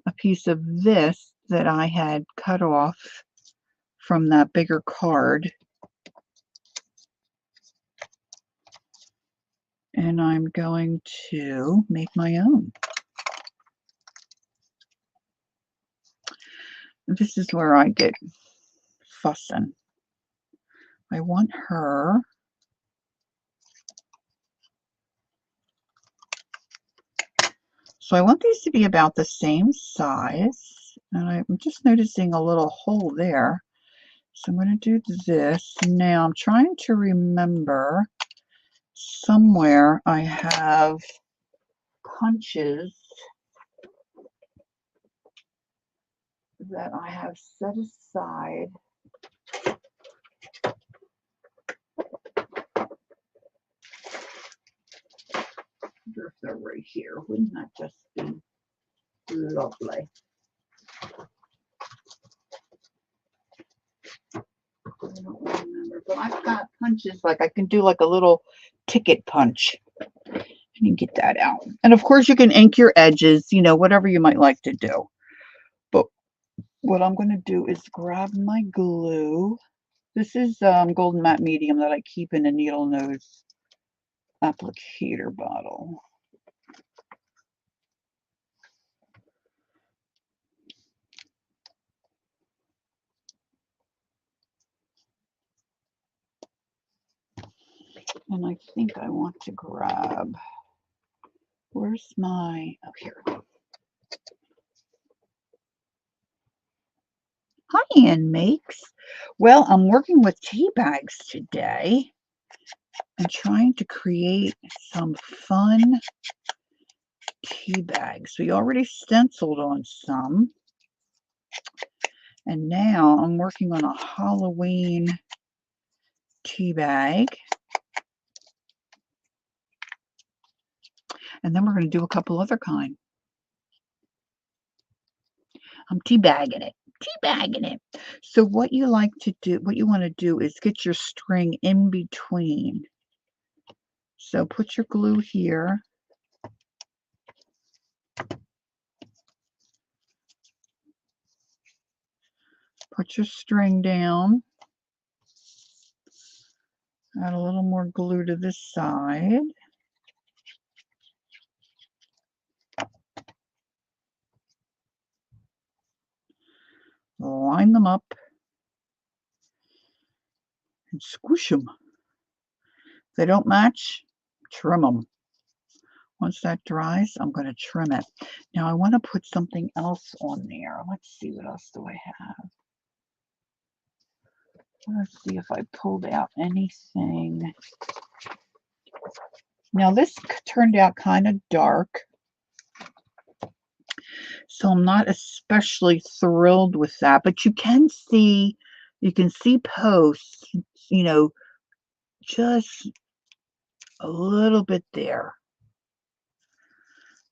a piece of this that I had cut off from that bigger card. And I'm going to make my own. This is where I get fussing. I want her. So I want these to be about the same size. And I'm just noticing a little hole there. So I'm going to do this. Now I'm trying to remember, somewhere I have punches that I have set aside. I wonder if they're right here. Wouldn't that just be lovely? I don't remember, but I've got punches, like I can do like a little ticket punch. I can get that out. And of course you can ink your edges, you know, whatever you might like to do. But what I'm going to do is grab my glue. This is Golden Matte Medium that I keep in a needle nose applicator bottle. And I think I want to grab, where's my, oh, here. Hi, Ann Makes. Well, I'm working with tea bags today and trying to create some fun tea bags. We already stenciled on some. And now I'm working on a Halloween tea bag. And then we're going to do a couple other kind. I'm teabagging it. Teabagging it. So what you like to do, what you want to do is get your string in between. So put your glue here. Put your string down. Add a little more glue to this side. Line them up and squish them. If they don't match, trim them. Once that dries, I'm going to trim it. Now I want to put something else on there. Let's see, what else do I have? Let's see if I pulled out anything. Now this turned out kind of dark, so I'm not especially thrilled with that, but you can see posts, you know, just a little bit there.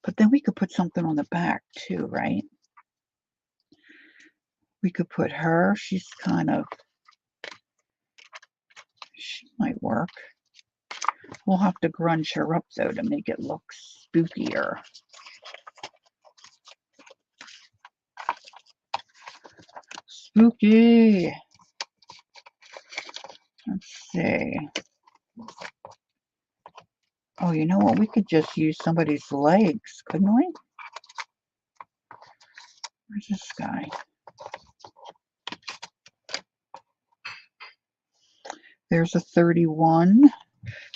But then we could put something on the back too, right? We could put her. She might work. We'll have to grunge her up though to make it look spookier. Spooky. Let's see. Oh, you know what? We could just use somebody's legs, couldn't we? Where's this guy? There's a 31.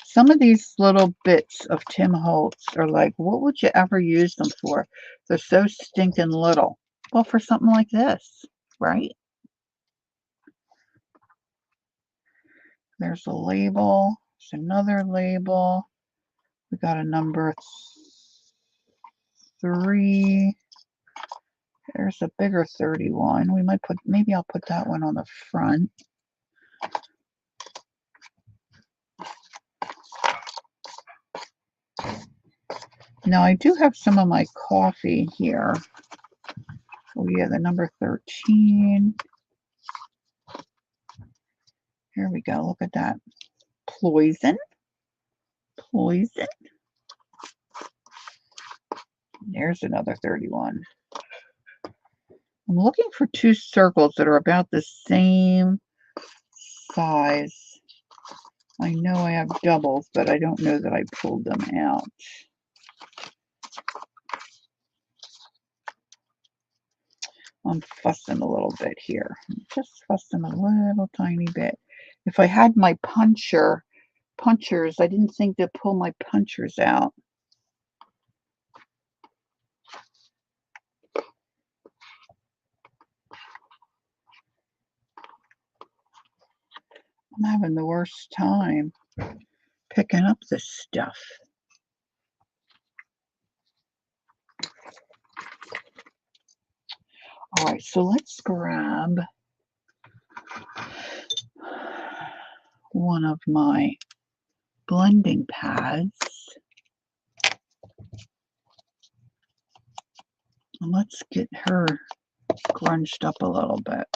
Some of these little bits of Tim Holtz are like, what would you ever use them for? They're so stinking little. Well, for something like this, right? There's a label. There's another label. We got a number 3. There's a bigger 31. We might put, maybe I'll put that one on the front. Now I do have some of my coffee here. Oh yeah, the number 13. Here we go. Look at that. Poison. Poison. There's another 31. I'm looking for 2 circles that are about the same size. I know I have doubles, but I don't know that I pulled them out. I'm fussing a little bit here. I'm just fussing a little tiny bit. If I had my punchers, I didn't think to pull my punchers out. I'm having the worst time picking up this stuff. All right, so let's grab one of my blending pads. And let's get her grunged up a little bit.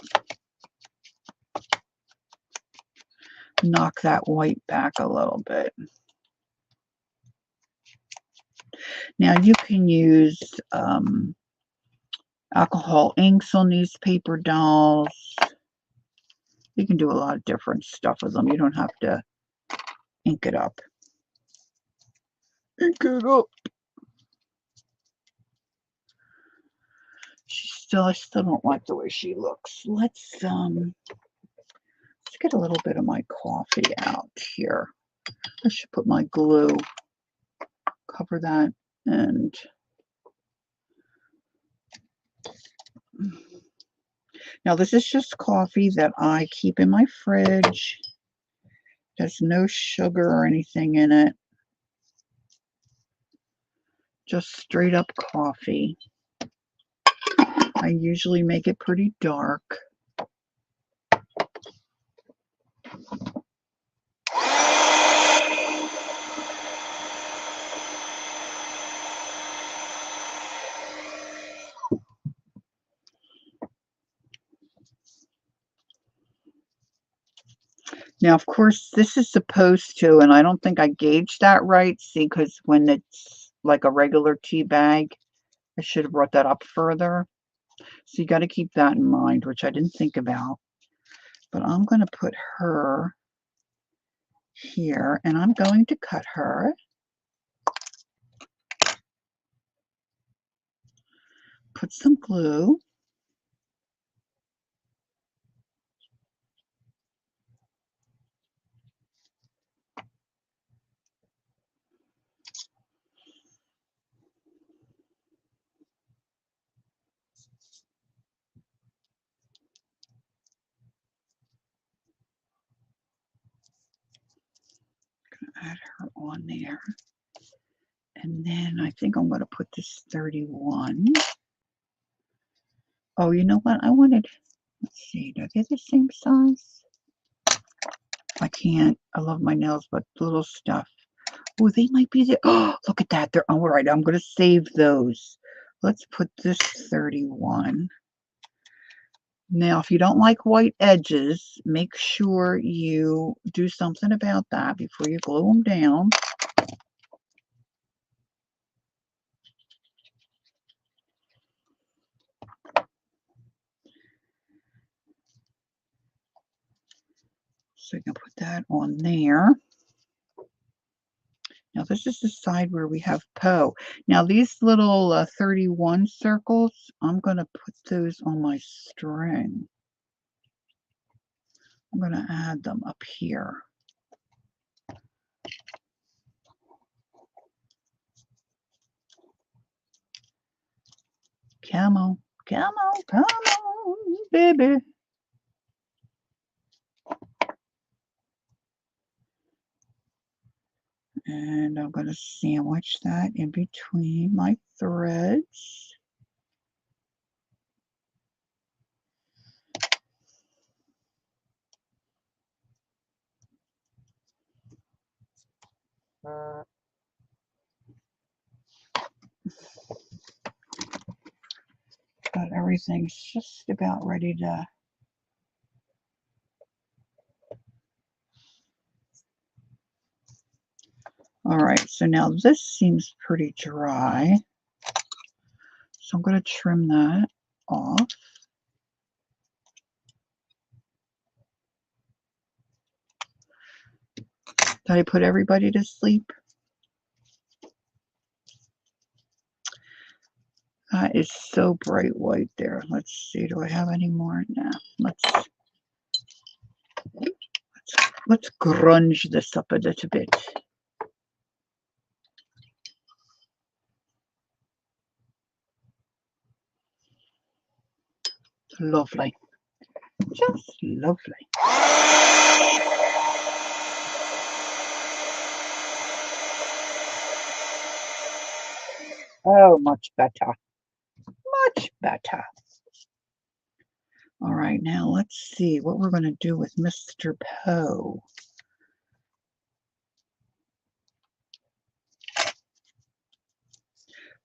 Knock that white back a little bit. Now you can use alcohol inks on these paper dolls. You can do a lot of different stuff with them. You don't have to ink it up. Ink it up. I still don't like the way she looks. Let's get a little bit of my coffee out here. I should put my glue, cover that, and now this is just coffee that I keep in my fridge. There's no sugar or anything in it. Just straight up coffee. I usually make it pretty dark. Now, of course, this is supposed to, and I don't think I gauged that right. See, because when it's like a regular tea bag, I should have brought that up further. So you got to keep that in mind, which I didn't think about. But I'm going to put her here, and I'm going to cut her. Put some glue. Add her on there. And then I think I'm going to put this 31. Oh, you know what? I wanted, let's see, are they the same size? I can't. I love my nails, but little stuff. Oh, they might be there. Oh, look at that. They're all right. I'm going to save those. Let's put this 31. Now, if you don't like white edges, make sure you do something about that before you glue them down. So you can put that on there. Now this is the side where we have Poe. Now these little 31 circles, I'm going to put those on my string. I'm going to add them up here. Come on, come on, come on, baby. And I'm going to sandwich that in between my threads. But everything's just about ready to. All right, so now this seems pretty dry. So I'm going to trim that off. Did I put everybody to sleep? That is so bright white there. Let's see, do I have any more? No. Let's grunge this up a little bit. Lovely. Just lovely. Oh, much better. Much better. All right, now let's see what we're going to do with Mr. Poe.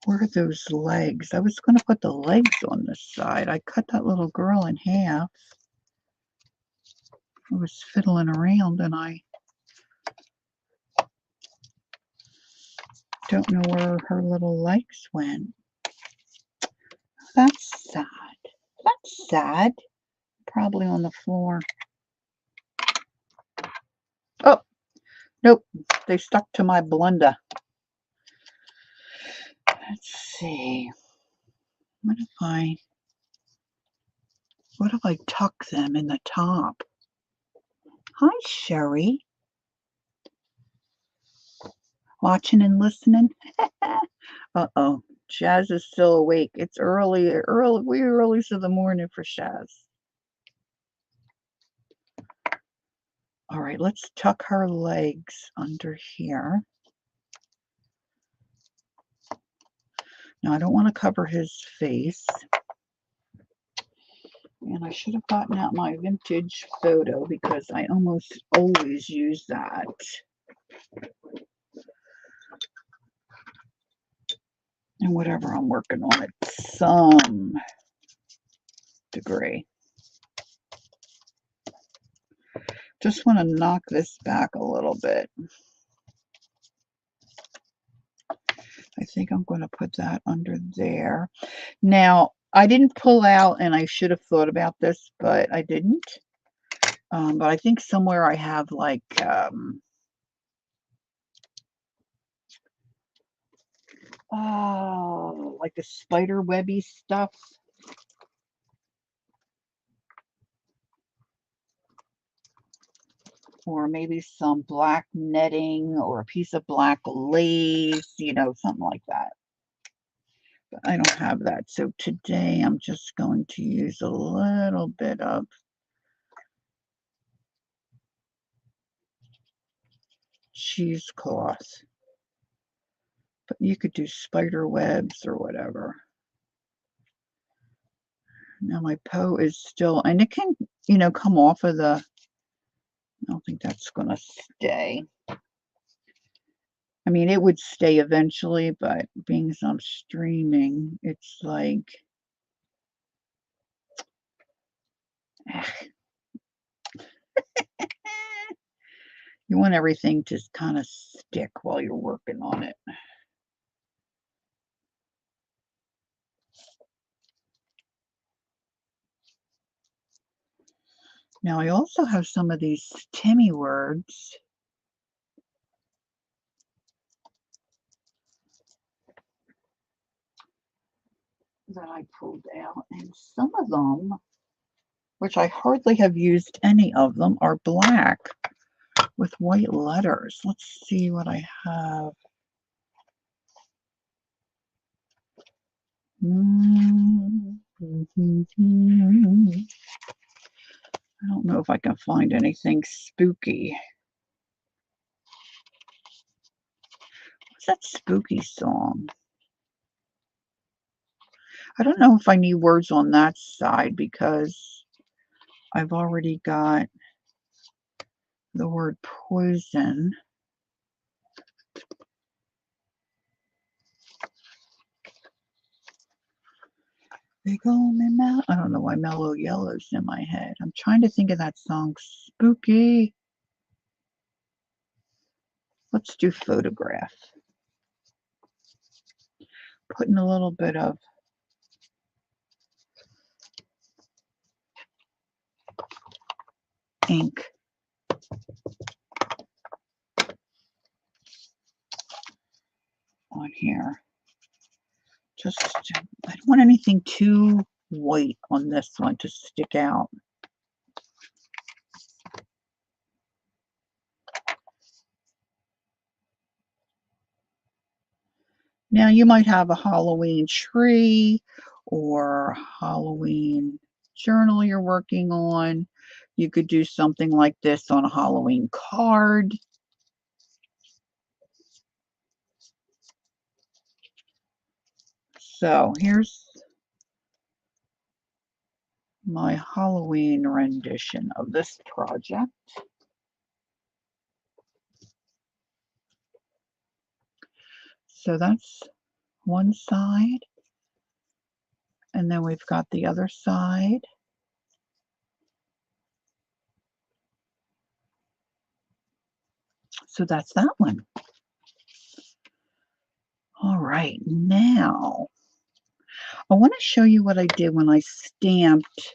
Where are those legs? I was going to put the legs on this side. I cut that little girl in half. I was fiddling around and I don't know where her little legs went. That's sad. That's sad. Probably on the floor. Oh, nope. They stuck to my blender. Let's see. What if I tuck them in the top? Hi, Sherry. Watching and listening. Uh-oh. Shaz is still awake. It's early of the morning for Shaz. All right, let's tuck her legs under here. Now, I don't want to cover his face. And I should have gotten out my vintage photo because I almost always use that. And whatever I'm working on at some degree. Just want to knock this back a little bit. I think I'm going to put that under there. Now, I didn't pull out, and I should have thought about this, but I didn't. But I think somewhere I have like oh, like the spider webby stuff. Or maybe some black netting or a piece of black lace, you know, something like that. But I don't have that. So today I'm just going to use a little bit of cheesecloth. But you could do spider webs or whatever. Now my Poe is still, and it can, you know, come off of the, I don't think that's going to stay. I mean, it would stay eventually, but being as I'm streaming, it's like, you want everything to kind of stick while you're working on it. Now, I also have some of these Timmy words that I pulled out, and some of them, which I hardly have used any of them, are black with white letters. Let's see what I have. I don't know if I can find anything spooky. What's that spooky song? I don't know if I need words on that side because I've already got the word poison. Big old mellow. I don't know why Mellow Yellow's in my head. I'm trying to think of that song. Spooky. Let's do photograph. Putting a little bit of ink on here. Just, I don't want anything too white on this one to stick out. Now you might have a Halloween tree or Halloween journal you're working on. You could do something like this on a Halloween card. So here's my Halloween rendition of this project. So that's one side, and then we've got the other side. So that's that one. All right, now I want to show you what I did when I stamped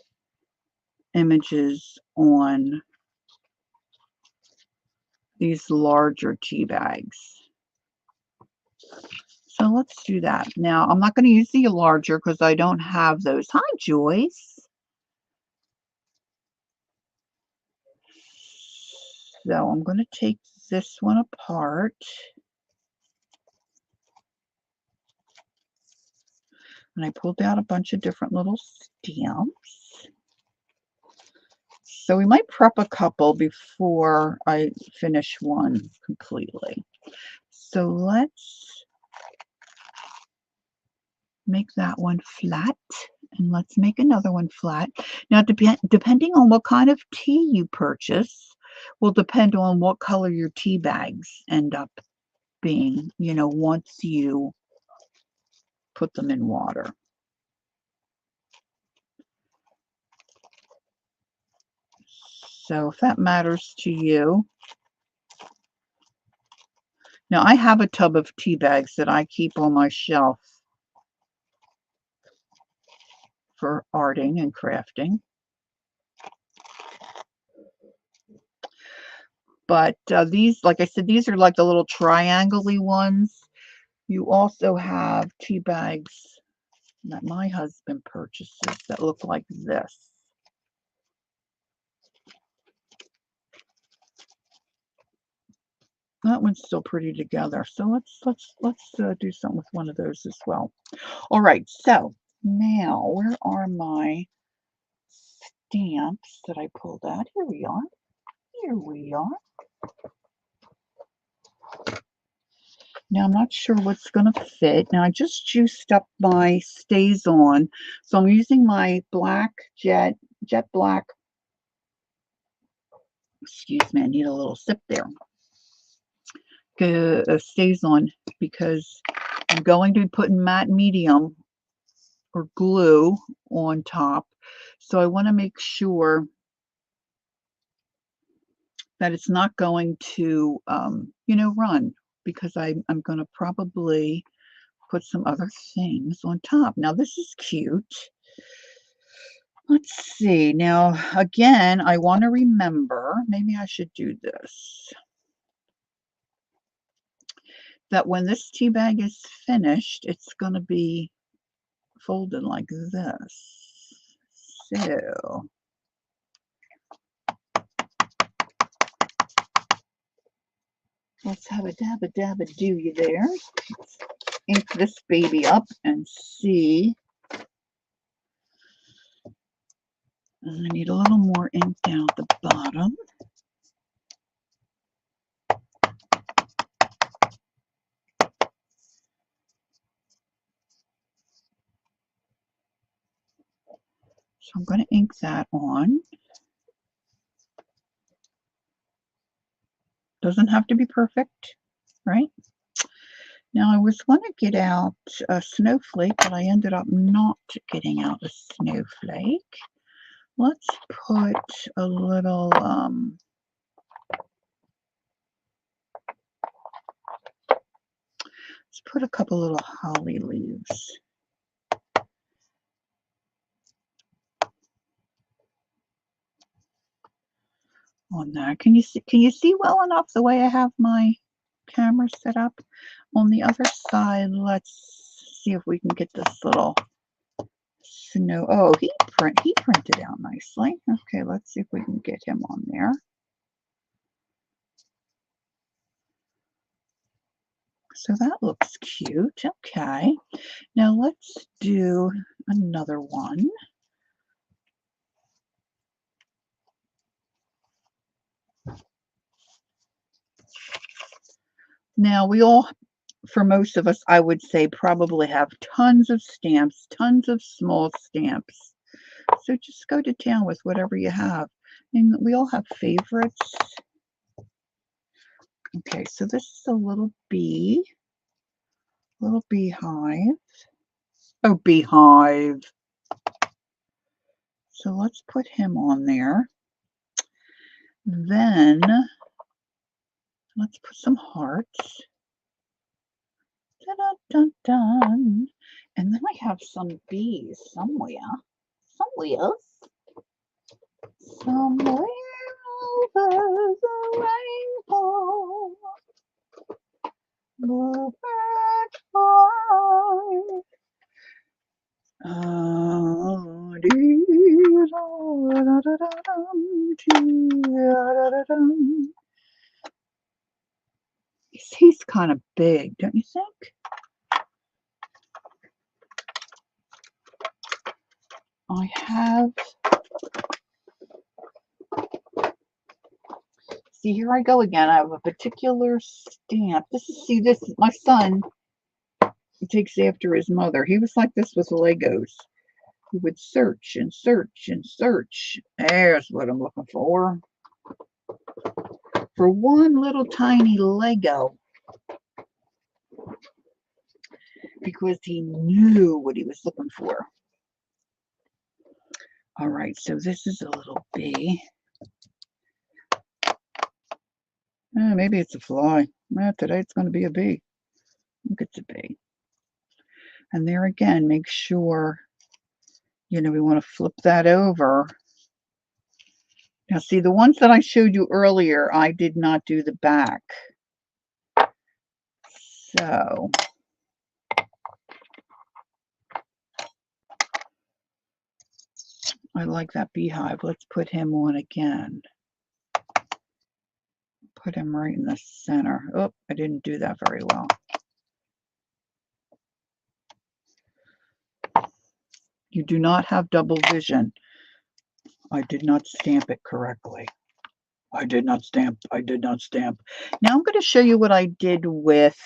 images on these larger tea bags. So let's do that. Now, I'm not going to use the larger because I don't have those. Hi, Joyce. So I'm going to take this one apart. And I pulled out a bunch of different little stamps. So we might prep a couple before I finish one completely. So let's make that one flat, and let's make another one flat. Now, depending on what kind of tea you purchase will depend on what color your tea bags end up being, you know, once you put them in water. So if that matters to you. Now, I have a tub of tea bags that I keep on my shelf. for arting and crafting. But these, like I said, these are like the little triangle-y ones. You also have tea bags that my husband purchases that look like this. That one's still pretty together. So let's do something with one of those as well. All right. So now, where are my stamps that I pulled out? Here we are. Here we are. Now, I'm not sure what's going to fit. Now, I just juiced up my StazOn. So I'm using my black jet black. Excuse me, I need a little sip there. StazOn, because I'm going to be putting matte medium or glue on top. So I want to make sure that it's not going to, run, because I'm going to probably put some other things on top. Now, this is cute. Let's see. Now, again, I want to remember, maybe I should do this, that when this tea bag is finished, it's going to be folded like this. So, let's have a do you there. Let's ink this baby up and see. And I need a little more ink down at the bottom. So I'm going to ink that on. Doesn't have to be perfect, right? Now, I was going to get out a snowflake, but I ended up not getting out a snowflake. Let's put a little, let's put a couple little holly leaves on there. Can you see well enough the way I have my camera set up? On the other side, let's see if we can get this little snow. Oh, he printed out nicely. Okay, let's see if we can get him on there. So that looks cute. Okay, now let's do another one. Now, we all, for most of us, I would say, probably have tons of stamps, tons of small stamps. So just go to town with whatever you have. And we all have favorites. Okay, so this is a little bee. Little beehive. Oh, beehive. So let's put him on there. Then let's put some hearts. Dun-dun-dun-dun. And then I have some bees somewhere. Somewhere over the rainbow. Bluebird fly. He's kind of big, don't you think? I have, see, here I go again. I have a particular stamp. This is my son. He takes after his mother. He was like this with Legos. He would search and search and search. There's what I'm looking for. For one little tiny Lego. Because he knew what he was looking for. All right, so this is a little bee. Maybe it's a fly. Today it's going to be a bee. Look, it's a bee. And there again, make sure You know, we want to flip that over. Now, see, the ones that I showed you earlier, I did not do the back. So, I like that beehive. Let's put him on again. Put him right in the center. Oh, I didn't do that very well. You do not have double vision. I did not stamp it correctly. I did not stamp. I did not stamp. Now I'm going to show you what I did with,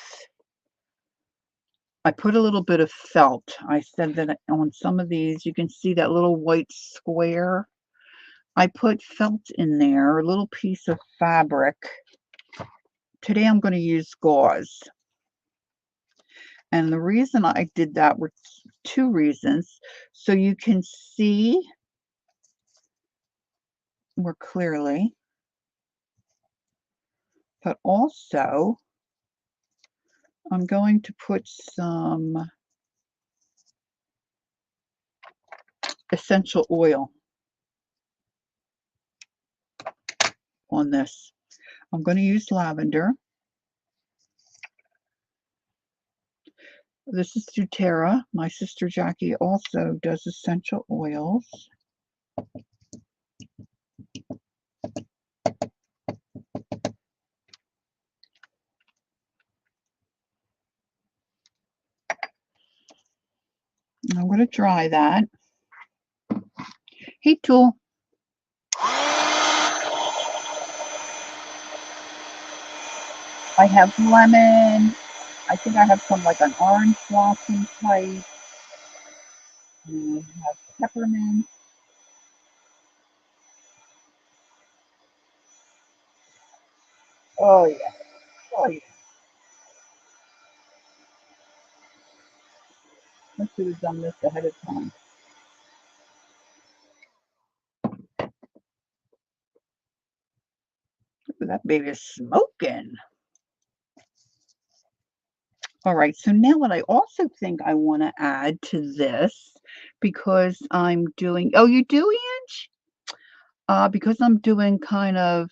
I put a little bit of felt. I said that on some of these, you can see that little white square. I put felt in there, a little piece of fabric. Today I'm going to use gauze. And the reason I did that were two reasons. So you can see more clearly, but also I'm going to put some essential oil on this. I'm going to use lavender. This is doTERRA. My sister Jackie also does essential oils. And I'm going to dry that. Heat tool. I have lemon. I think I have some like an orange blossom type. And I have peppermint. Oh yeah. Oh yeah. I should have done this ahead of time. Ooh, that baby is smoking. All right, so now what I also think I want to add to this, because I'm doing, oh, you do, Ange? Because I'm doing kind of,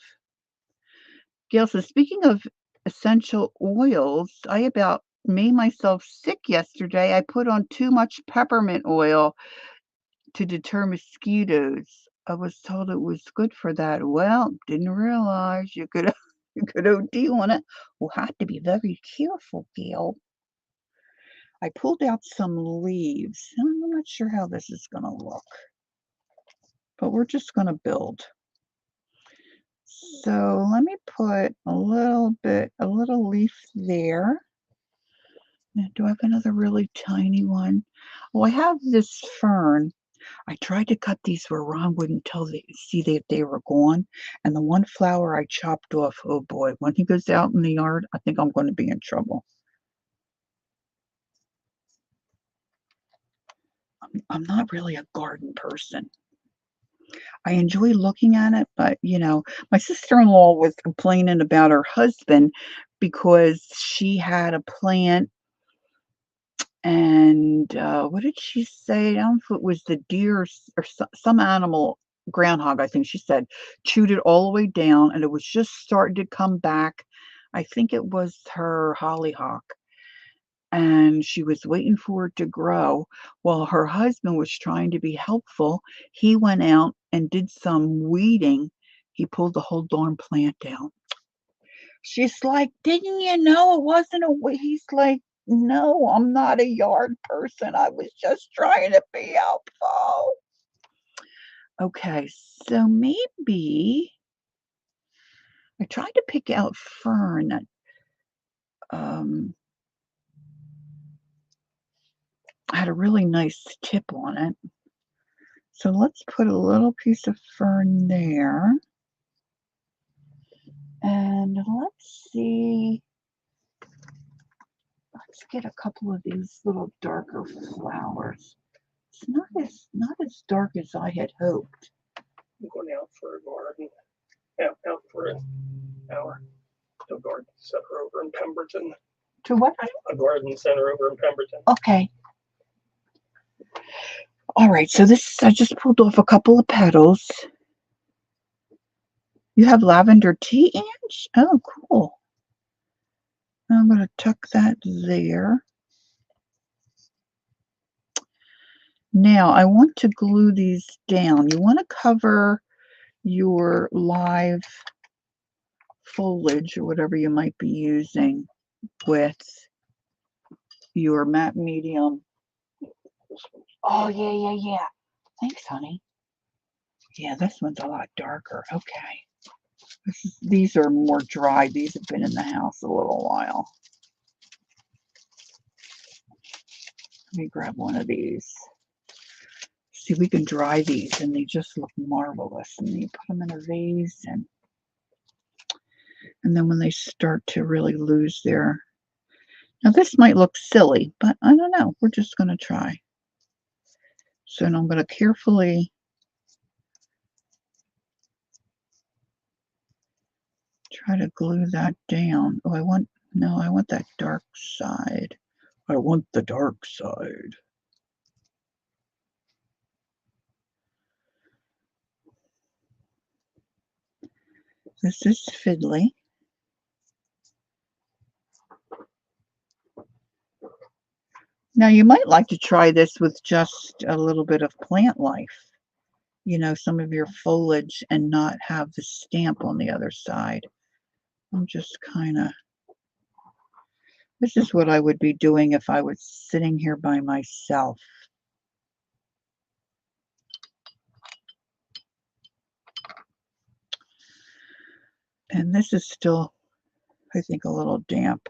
Gail says, speaking of essential oils, I about made myself sick yesterday. I put on too much peppermint oil to deter mosquitoes. I was told it was good for that. Well, didn't realize you could you could OD on it. We'll have to be very careful, Gail. I pulled out some leaves. I'm not sure how this is going to look, but we're just going to build. So let me put a little leaf there. Now, do I have another really tiny one? Oh, I have this fern. I tried to cut these where Ron wouldn't see that they were gone. And the one flower I chopped off, oh boy, when he goes out in the yard, I think I'm going to be in trouble. I'm not really a garden person. I enjoy looking at it, but you know, my sister-in-law was complaining about her husband because she had a plant, and what did she say? I don't know if it was the deer or some animal, groundhog, I think she said, chewed it all the way down, and it was just starting to come back. I think it was her hollyhock, and she was waiting for it to grow. While her husband was trying to be helpful, he went out and did some weeding. He pulled the whole darn plant down. She's like, didn't you know it wasn't a weed? He's like, no, I'm not a yard person. I was just trying to be helpful. Okay, so maybe I tried to pick out fern that had a really nice tip on it. So let's put a little piece of fern there. And let's see. Let's get a couple of these little darker flowers. It's not as dark as I had hoped. I'm going out for a garden. Out for an hour. A garden center over in Pemberton. To what? A garden center over in Pemberton. Okay. All right, so this, I just pulled off a couple of petals. You have lavender tea, Ange? Oh, cool. I'm going to tuck that there. Now, I want to glue these down. You want to cover your live foliage or whatever you might be using with your matte medium. Oh, yeah. Thanks, honey. Yeah, this one's a lot darker. Okay. These are more dry. These have been in the house a little while. Let me grab one of these. See, we can dry these and they just look marvelous. And you put them in a vase and then when they start to really lose their... Now this might look silly, but I don't know. We're just going to try. So now I'm going to carefully try to glue that down. Oh, I want that dark side. I want the dark side. This is fiddly. Now you might like to try this with just a little bit of plant life. You know, some of your foliage and not have the stamp on the other side. I'm just kind of... This is what I would be doing if I was sitting here by myself. And this is still, I think, a little damp.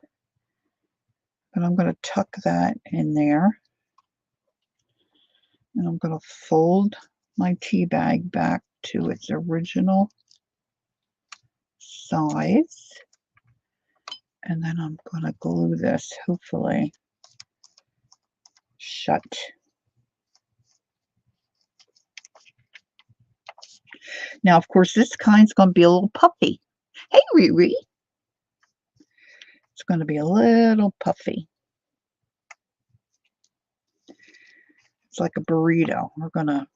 But I'm going to tuck that in there. And I'm going to fold my tea bag back to its original size. And then I'm going to glue this, hopefully, shut. Now, of course, this kind's going to be a little puffy. Hey, Riri. It's going to be a little puffy. It's like a burrito. We're going to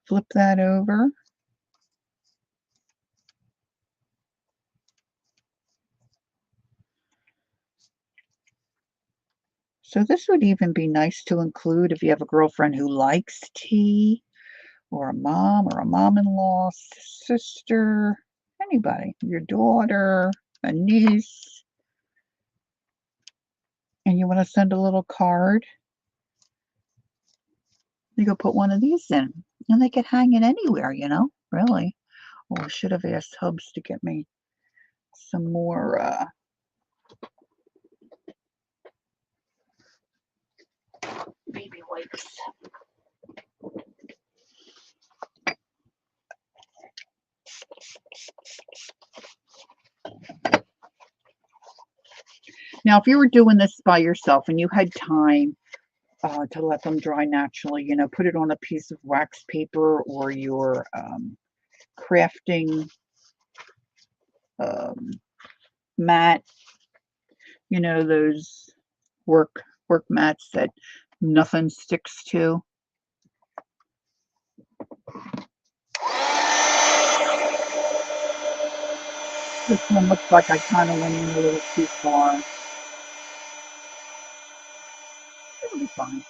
flip that over. So this would even be nice to include if you have a girlfriend who likes tea, or a mom-in-law, sister, anybody, your daughter, a niece, and you want to send a little card. You go put one of these in, and they could hang it anywhere, you know, really. Oh, I should have asked Hubs to get me some more baby wipes. Now, if you were doing this by yourself and you had time to let them dry naturally, you know, put it on a piece of wax paper or your crafting mat, you know, those work mats that nothing sticks to. This one looks like I kind of went in a little too far. It'll be fine.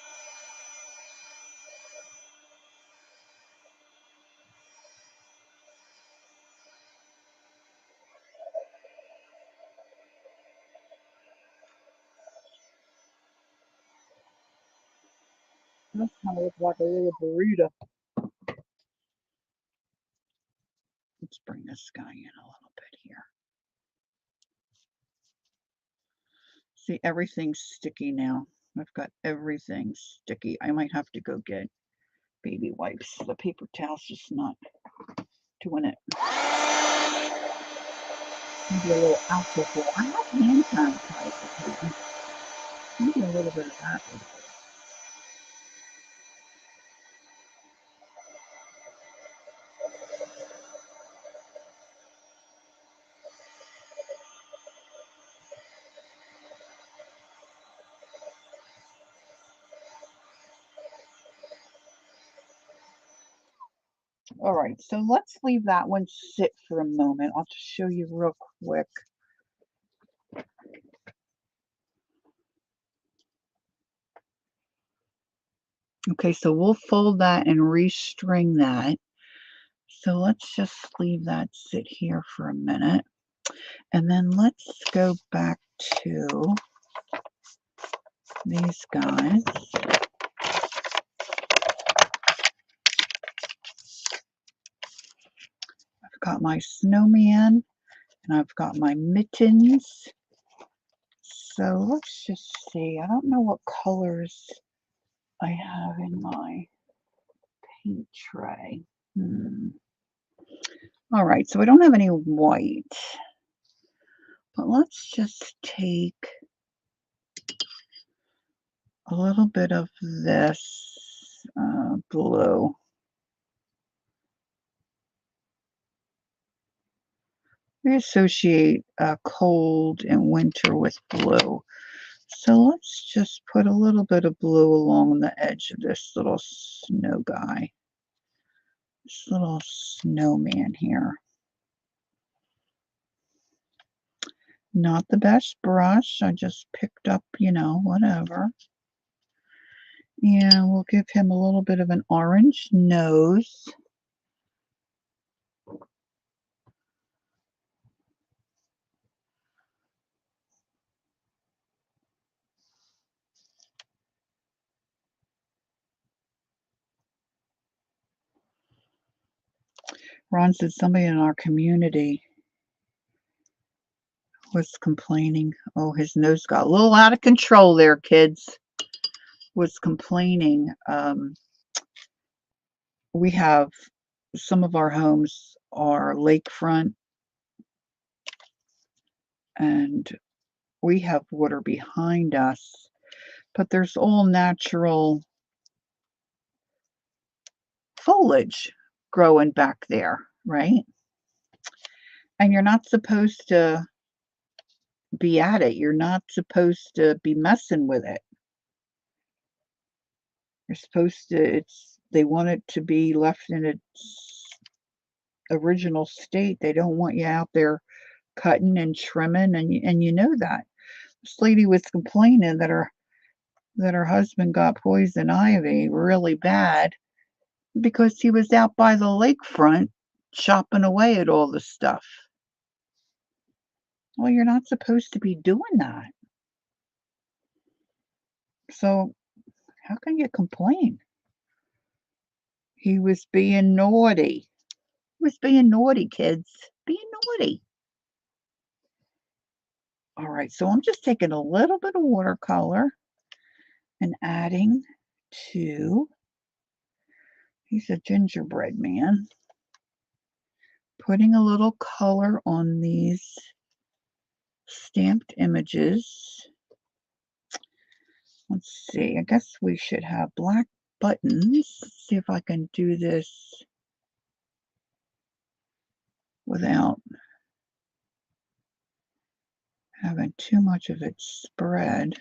This kind of looks like a little burrito. Let's bring this guy in a little bit here. See, everything's sticky now. I've got everything sticky. I might have to go get baby wipes. The paper towel's just not doing it. Maybe a little alcohol. I have hand sanitizer. Maybe a little bit of that. All right, so let's leave that one sit for a moment. I'll just show you real quick. Okay, so we'll fold that and restring that. So let's just leave that sit here for a minute. And then let's go back to these guys. I've got my snowman and I've got my mittens. So let's just see. I don't know what colors I have in my paint tray. All right, so I don't have any white, but let's just take a little bit of this blue. We associate cold and winter with blue. So let's just put a little bit of blue along the edge of this little snow guy. This little snowman here. Not the best brush. I just picked up, you know, whatever. And we'll give him a little bit of an orange nose. Ron said somebody in our community was complaining. Oh, his nose got a little out of control there, kids. Was complaining. We have some of our homes are lakefront, and we have water behind us, but there's all natural foliage growing back there, right? And you're not supposed to be at it. You're not supposed to be messing with it. You're supposed to, they want it to be left in its original state. They don't want you out there cutting and trimming, and you know that. This lady was complaining that her husband got poison ivy really bad because he was out by the lakefront chopping away at all the stuff. Well, you're not supposed to be doing that. So how can you complain? He was being naughty. He was being naughty, kids. Being naughty. All right, so I'm just taking a little bit of watercolor and adding to, he's a gingerbread man, putting a little color on these stamped images. Let's see, I guess we should have black buttons. Let's see if I can do this without having too much of it spread.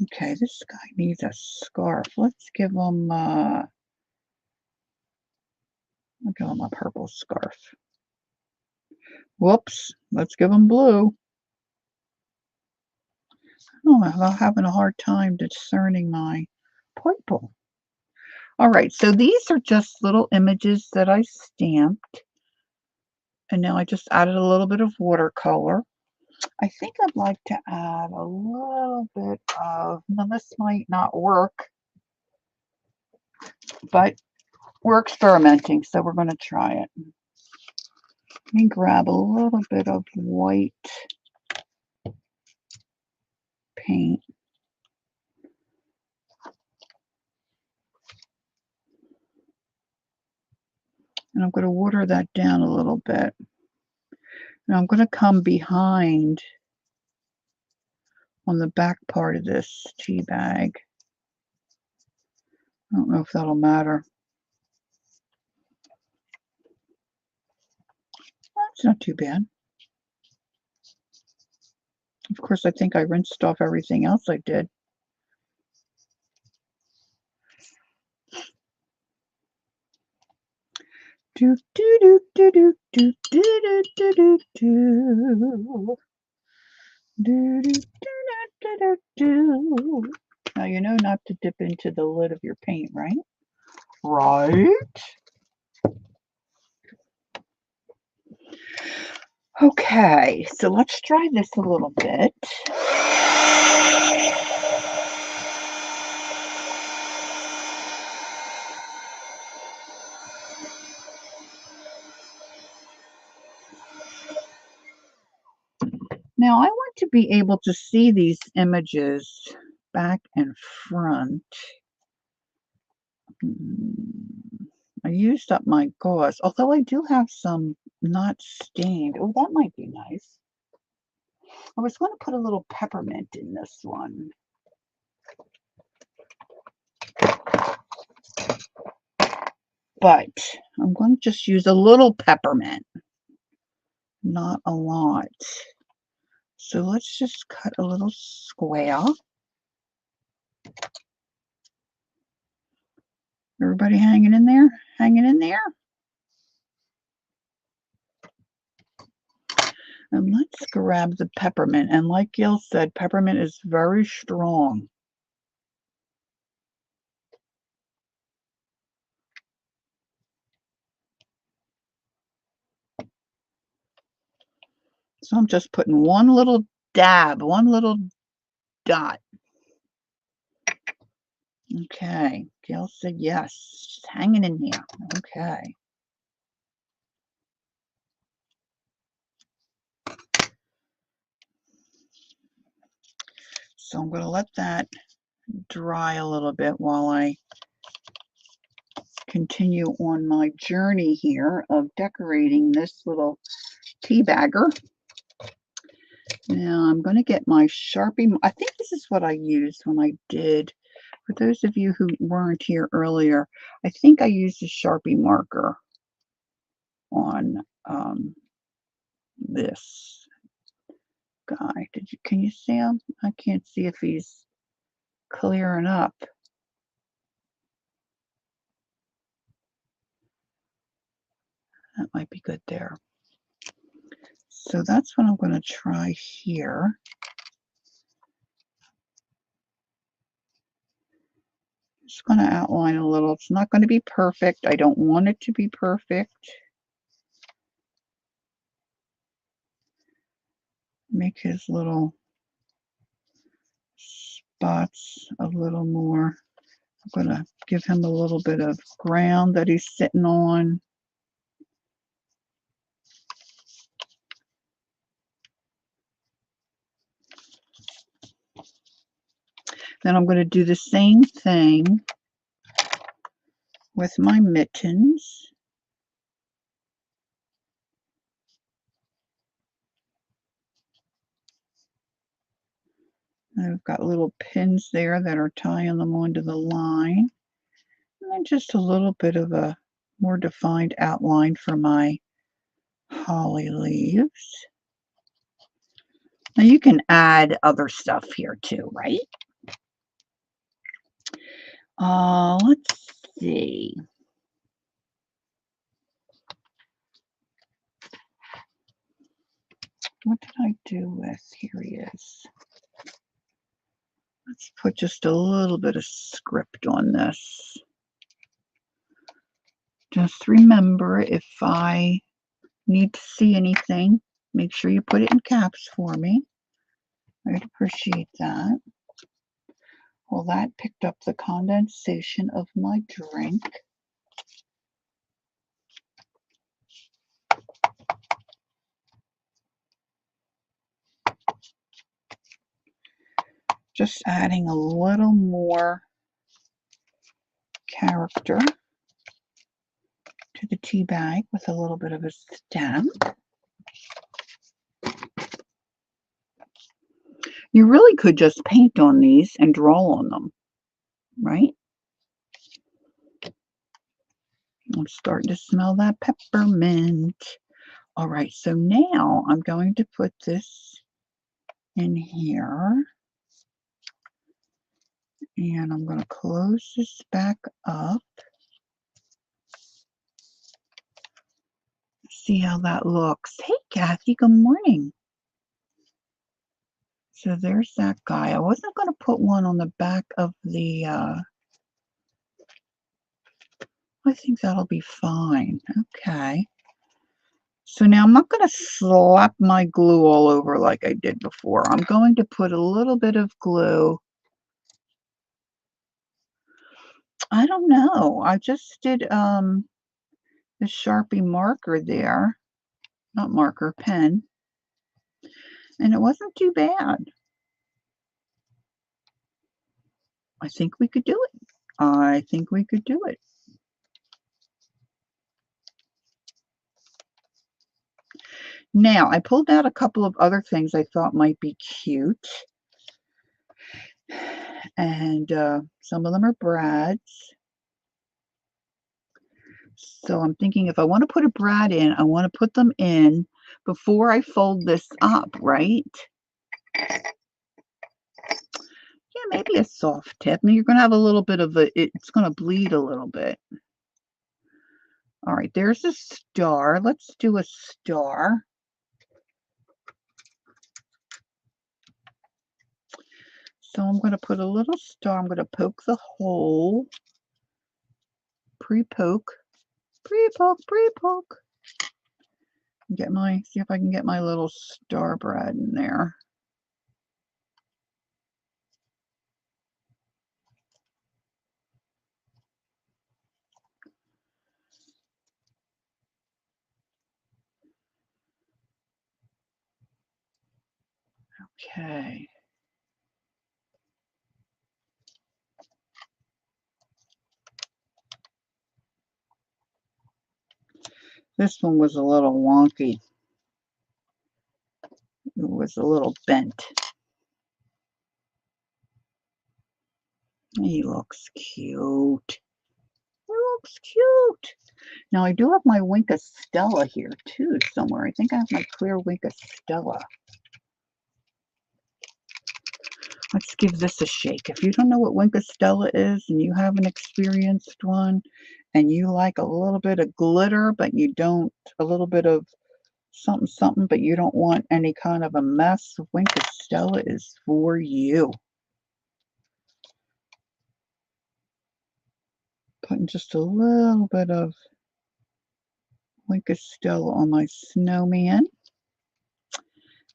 Okay, this guy needs a scarf. Let's give him I'll give him a purple scarf. Whoops, let's give him blue. Oh, I'm having a hard time discerning my purple. All right, so these are just little images that I stamped. And now I just added a little bit of watercolor. I think I'd like to add a little bit of, now this might not work, but we're experimenting, so we're going to try it. Let me grab a little bit of white paint. And I'm going to water that down a little bit. And I'm going to come behind on the back part of this tea bag. I don't know if that'll matter. That's not too bad. Of course, I think I rinsed off everything else I did. Do do do do do do do do do do do. Do, do, do, do, do, do. Now you know not to dip into the lid of your paint, right? Right. Okay, so let's try this a little bit. Now I want to be able to see these images back and front. I used up my gauze, although I do have some not stained. Oh, that might be nice. I was going to put a little peppermint in this one. But I'm going to just use a little peppermint, not a lot. So let's just cut a little square. Everybody hanging in there? Hanging in there? And let's grab the peppermint. And like Gail said, peppermint is very strong. So I'm just putting one little dab, one little dot. Okay, Gail said yes. She's hanging in here. Okay. So I'm going to let that dry a little bit while I continue on my journey here of decorating this little tea bagger. Now I'm going to get my Sharpie. I think this is what I used when I did. For those of you who weren't here earlier, I think I used a Sharpie marker on this guy. Can you see him? I can't see if he's clearing up. That might be good there. So that's what I'm going to try here. Just going to outline a little. It's not going to be perfect. I don't want it to be perfect. Make his little spots a little more. I'm going to give him a little bit of ground that he's sitting on. Then I'm going to do the same thing with my mittens. I've got little pins there that are tying them onto the line. And then just a little bit of a more defined outline for my holly leaves. Now you can add other stuff here too, right? Let's see. What did I do with? Here he is. Let's put just a little bit of script on this. Just remember, if I need to see anything, make sure you put it in caps for me. I'd appreciate that. Well, that picked up the condensation of my drink. Just adding a little more character to the tea bag with a little bit of a stem. You really could just paint on these and draw on them, right? I'm starting to smell that peppermint. All right, so now I'm going to put this in here. And I'm going to close this back up. See how that looks. Hey, Kathy, good morning. So there's that guy. I wasn't going to put one on the back of the, I think that'll be fine. Okay. So now I'm not going to slap my glue all over like I did before. I'm going to put a little bit of glue. I don't know. I just did the Sharpie marker there. Not marker, pen. And it wasn't too bad. I think we could do it. I think we could do it. Now, I pulled out a couple of other things I thought might be cute. And some of them are brads. So I'm thinking if I want to put a brad in, I want to put them in before I fold this up, right? Yeah, maybe a soft tip. Now you're going to have a little bit of it's going to bleed a little bit. All right, there's a star. Let's do a star. So I'm going to put a little star. I'm going to poke the hole. Pre-poke. Pre-poke, pre-poke. See if I can get my little star brad in there. Okay. This one was a little wonky. It was a little bent. He looks cute. He looks cute. Now I do have my Wink of Stella here too somewhere. I think I have my clear Wink of Stella. Let's give this a shake. If you don't know what Wink of Stella is and you haven't experienced one and you like a little bit of glitter but you don't, a little bit of something something but you don't want any kind of a mess, Wink of Stella is for you. Putting just a little bit of Wink of Stella on my snowman.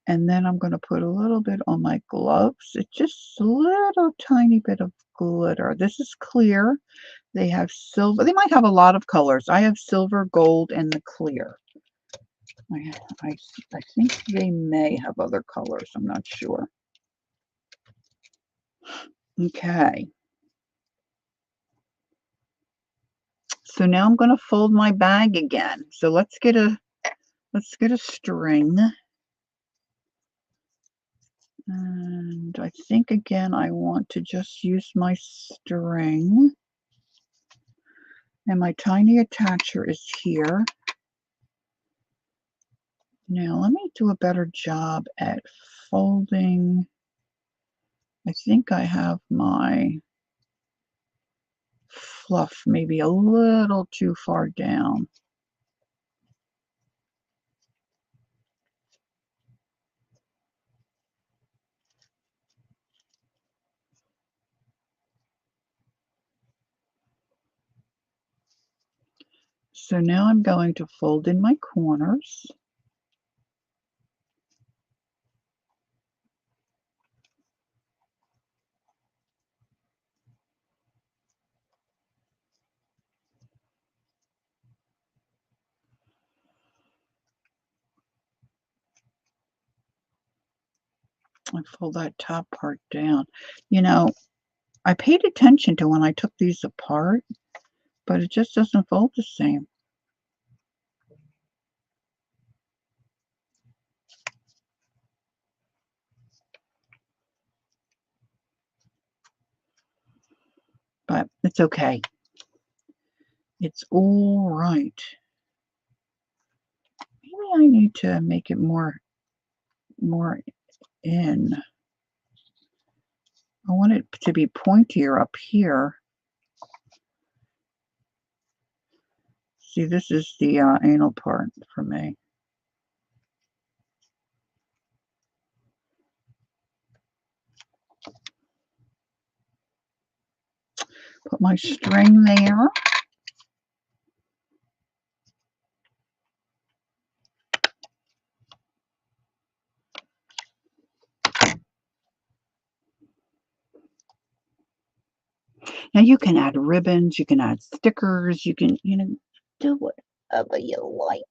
And then I'm going to put a little bit on my gloves. It's just a little tiny bit of glitter. This is clear. They have silver. They might have a lot of colors. I have silver, gold, and the clear. I think they may have other colors. I'm not sure. Okay. So now I'm going to fold my bag again. So let's get a string. And I think again I want to just use my string. And my tiny attacher is here. Now let me do a better job at folding. I think I have my fluff maybe a little too far down. So now I'm going to fold in my corners. I fold that top part down. You know, I paid attention to when I took these apart, but it just doesn't fold the same. But it's okay. It's all right. Maybe I need to make it more in. I want it to be pointier up here. See, this is the anal part for me. Put my string there. Now you can add ribbons, you can add stickers, you can, do whatever you like.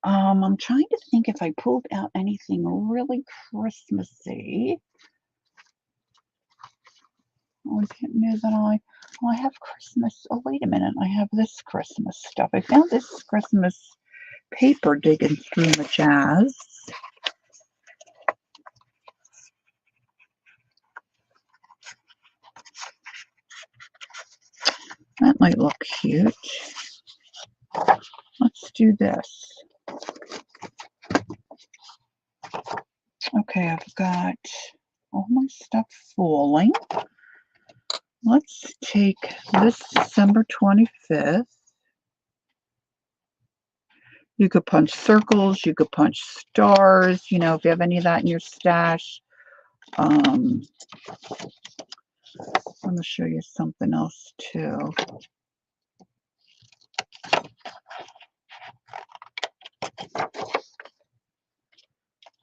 I'm trying to think if I pulled out anything really Christmassy. Oh, I didn't know that I have Christmas. Oh, wait a minute. I have this Christmas stuff. I found this Christmas paper digging through my jazz. That might look cute. Let's do this. Okay, I've got all my stuff falling. Let's take this December 25th. You could punch circles, you could punch stars, if you have any of that in your stash. I'm going to show you something else too.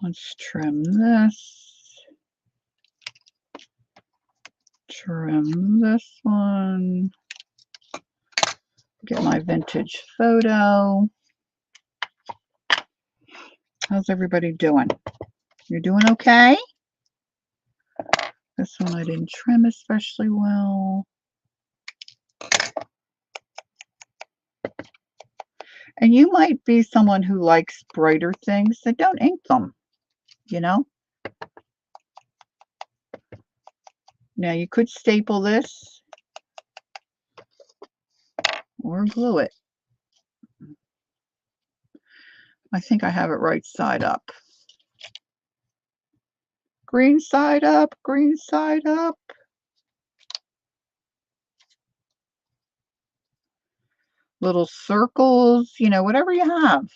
Let's trim this. Trim this one. Get my vintage photo. How's everybody doing? You're doing okay? This one I didn't trim especially well. And you might be someone who likes brighter things, so don't ink them, Now you could staple this or glue it. I think I have it right side up. Green side up, green side up. Little circles, whatever you have.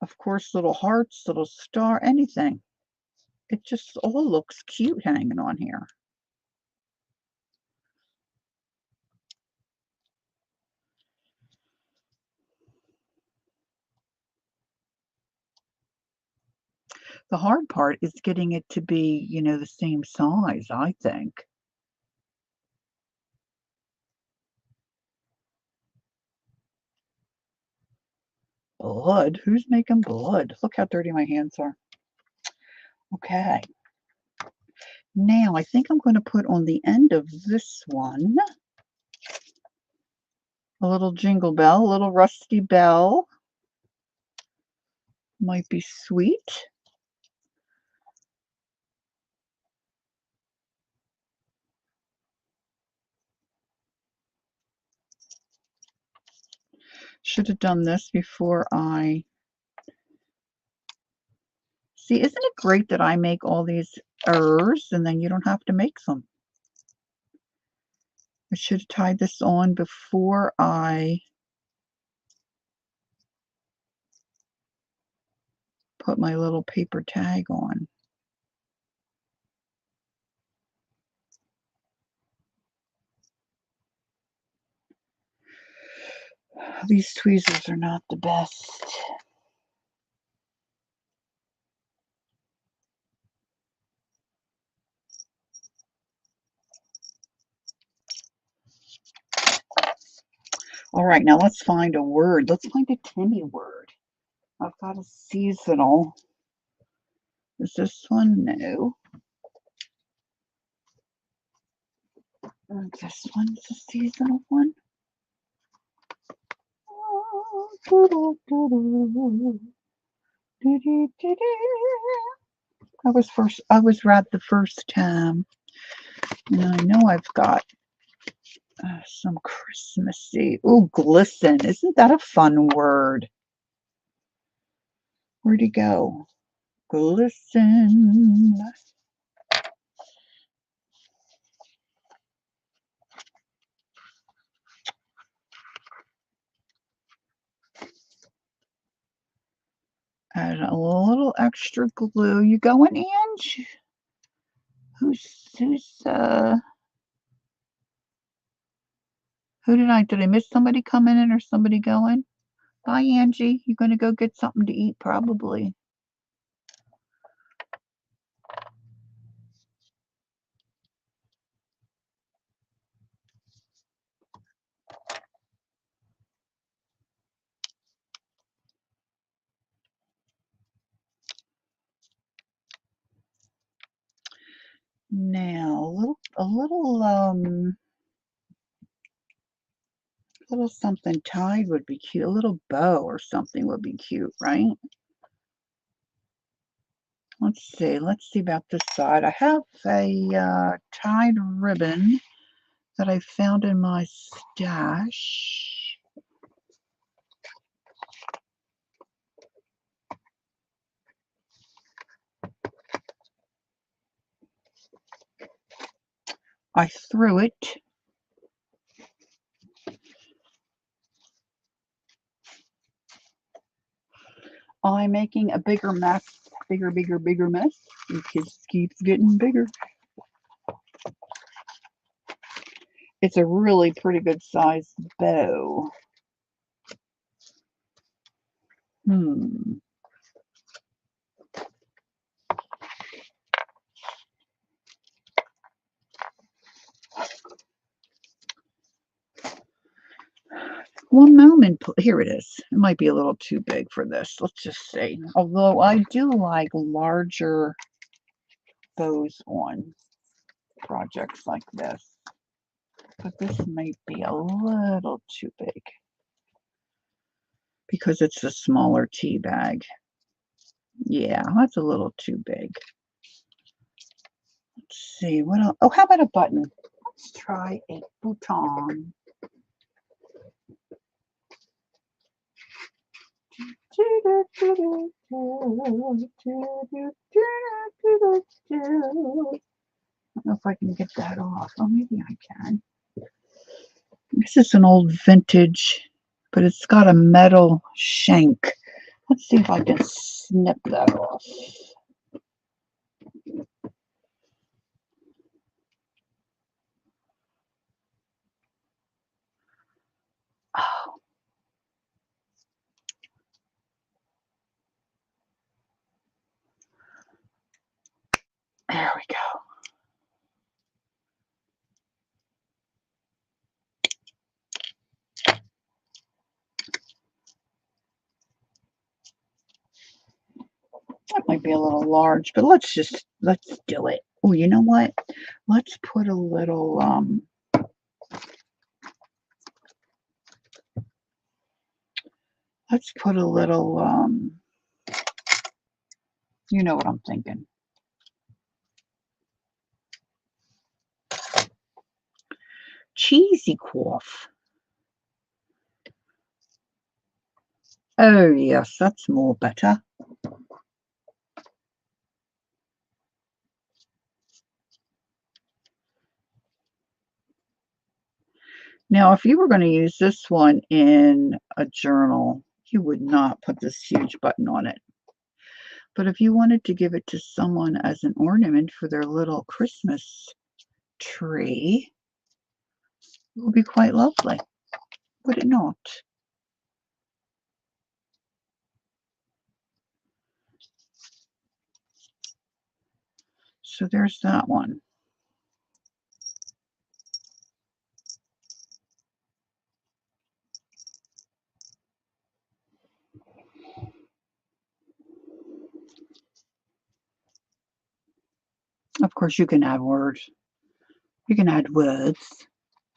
Of course, little hearts, little star, anything. It just all looks cute hanging on here. The hard part is getting it to be, the same size, I think. Blood? Who's making blood? Look how dirty my hands are. Okay. Now, I think I'm going to put on the end of this one a little jingle bell, a little rusty bell. Might be sweet. Should have done this before I... See, isn't it great that I make all these errors and then you don't have to make them? I should have tied this on before I put my little paper tag on. These tweezers are not the best. All right, now let's find a word. Let's find a Timmy word. I've got a seasonal. Is this one? No. This one's a seasonal one. I was read the first time. And I know I've got some Christmassy. Oh, glisten. Isn't that a fun word? Where'd he go? glisten. Add a little extra glue. You going, Ange? Who did I miss somebody coming in or somebody going? Bye, Angie. You're gonna go get something to eat, probably. Now, a little something tied would be cute. A little bow or something would be cute, right? Let's see about this side. I have a tied ribbon that I found in my stash. I threw it. I'm making a bigger mess. Bigger mess. It just keeps getting bigger. It's a really pretty good size bow. One moment. Here it is. It might be a little too big for this. Let's just see. Although I do like larger bows on projects like this. But this might be a little too big because it's a smaller tea bag. Yeah, that's a little too big. Let's see. What else? Oh, how about a button? Let's try a bouton. I don't know if I can get that off. Oh, maybe I can. This is an old vintage, but it's got a metal shank. Let's see if I can snip that off. Oh. There we go. That might be a little large, but let's do it. Oh, you know what? Let's put a little you know what I'm thinking. Cheesy cough. Oh yes, that's more better. Now, if you were going to use this one in a journal, you would not put this huge button on it. But if you wanted to give it to someone as an ornament for their little Christmas tree, it would be quite lovely, would it not? So there's that one. Of course, you can add words. You can add words.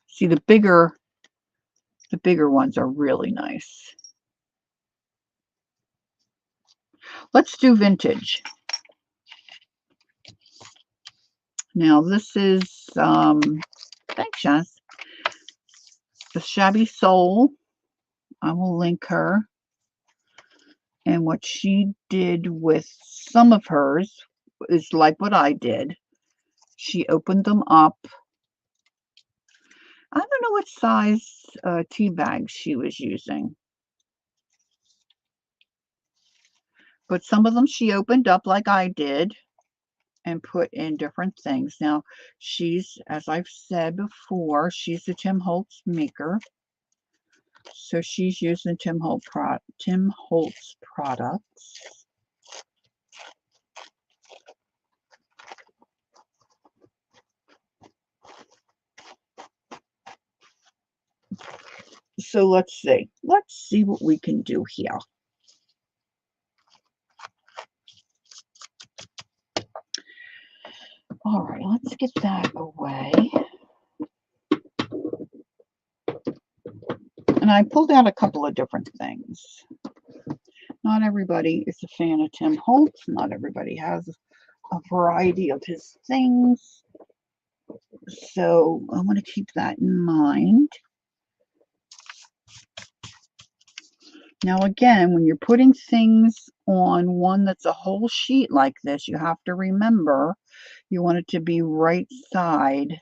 See, the bigger ones are really nice. Let's do vintage. Now, this is, thanks, Jess. The Shabby Soul. I will link her. And what she did with some of hers is like what I did. She opened them up. I don't know what size tea bag she was using, but some of them she opened up like I did and put in different things. Now, she's, as I've said before, she's a Tim Holtz maker. So she's using Tim Holtz products. So let's see. Let's see what we can do here. All right, let's get that away. And I pulled out a couple of different things. Not everybody is a fan of Tim Holtz. Not everybody has a variety of his things. So I want to keep that in mind. Now again, when you're putting things on one that's a whole sheet like this, you have to remember you want it to be right side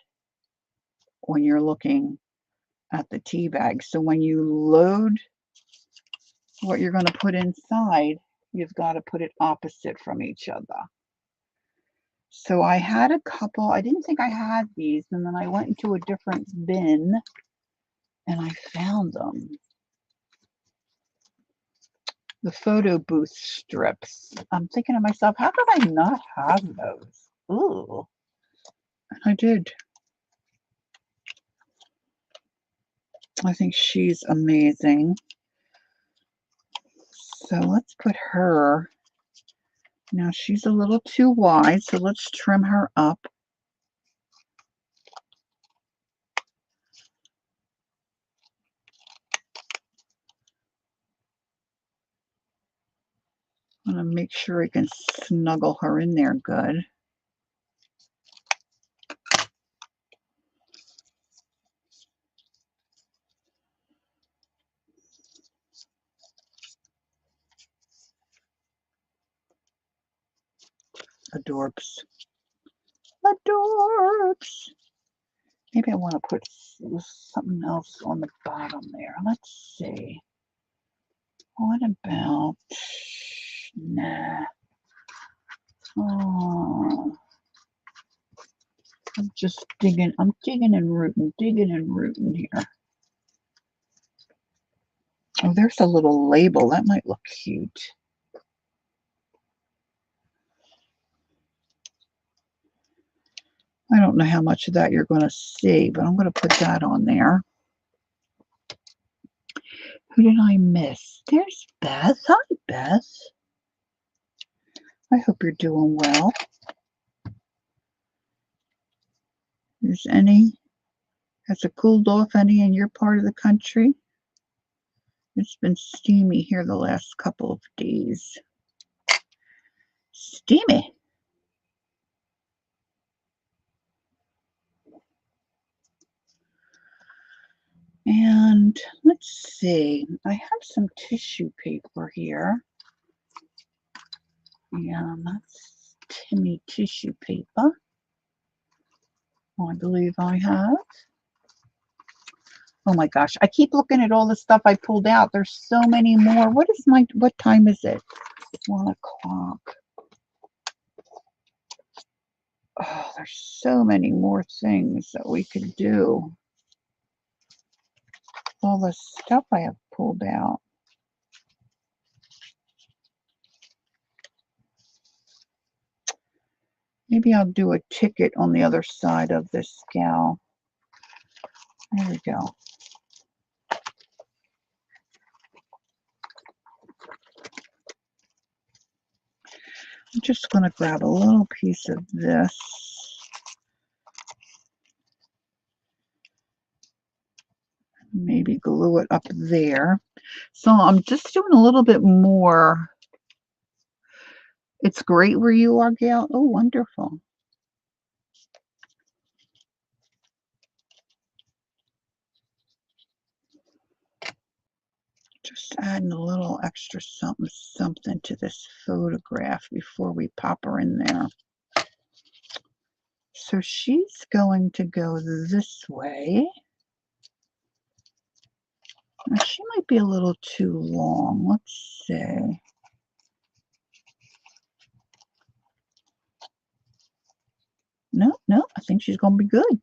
when you're looking at the tea bag. So when you load what you're going to put inside, you've got to put it opposite from each other. So I had a couple, I didn't think I had these, and then I went into a different bin and I found them. The photo booth strips. I'm thinking to myself, how could I not have those? Ooh, and I did. I think she's amazing. So let's put her. Now she's a little too wide, so let's trim her up. I'm going to make sure I can snuggle her in there good. Adorbs. Adorbs. Maybe I want to put something else on the bottom there. Let's see. What about... Nah. Oh. I'm just digging. I'm digging and rooting here. Oh, there's a little label. That might look cute. I don't know how much of that you're going to see, but I'm going to put that on there. Who did I miss? There's Beth. Hi, Beth. I hope you're doing well. Is any, has it cooled off any in your part of the country? It's been steamy here the last couple of days. Steamy. And let's see, I have some tissue paper here. Yeah, that's Timmy tissue paper. I believe I have. Oh my gosh, I keep looking at all the stuff I pulled out. There's so many more. What time is it? 1 o'clock. Oh, there's so many more things that we could do. All the stuff I have pulled out. Maybe I'll do a ticket on the other side of this gal. There we go. I'm just going to grab a little piece of this. Maybe glue it up there. So I'm just doing a little bit more. It's great where you are, Gail. Oh, wonderful. Just adding a little extra something to this photograph before we pop her in there. So she's going to go this way. Now she might be a little too long. Let's see. No, I think she's going to be good.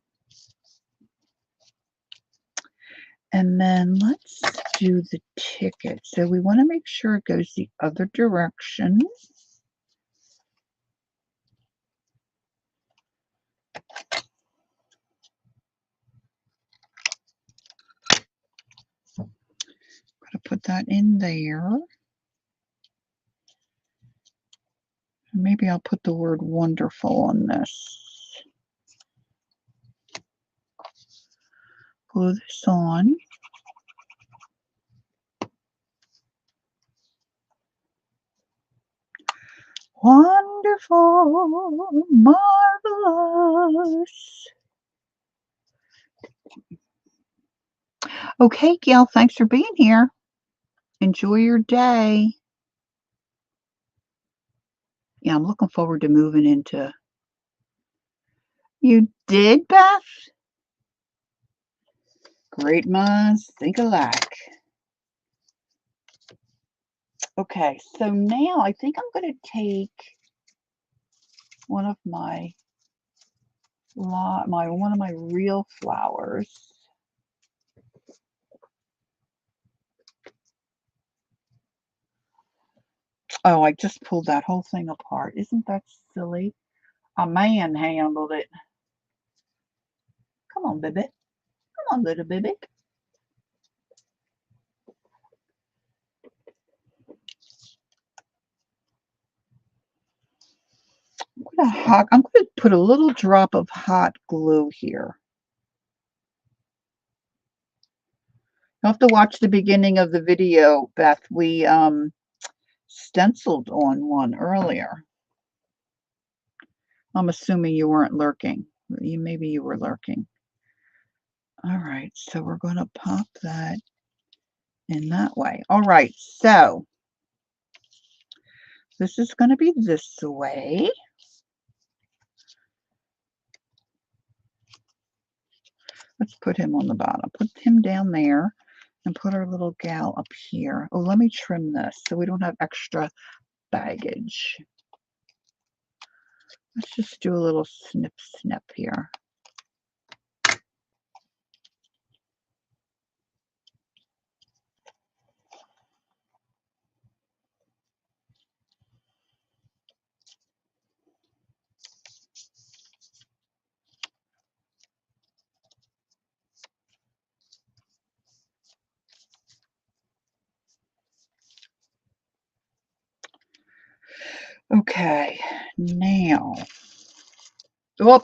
And then let's do the ticket. So we want to make sure it goes the other direction. Gotta put that in there. Maybe I'll put the word wonderful on this. Glue this on. Wonderful, marvelous. Okay, Gail, thanks for being here. Enjoy your day. Yeah, I'm looking forward to moving into. You did, Beth? Great minds think alike. Okay, so now I think I'm going to take one of my real flowers. Oh, I just pulled that whole thing apart. Isn't that silly? A man handled it. Come on, baby. Come on, little baby. I'm going to put a little drop of hot glue here. You'll have to watch the beginning of the video, Beth. We stenciled on one earlier. I'm assuming you weren't lurking. Maybe you were lurking. All right, so we're going to pop that in that way. All right, so this is going to be this way. Let's put him on the bottom. Put him down there and put our little gal up here. Oh, let me trim this so we don't have extra baggage. Let's just do a little snip here. Okay, now, oh,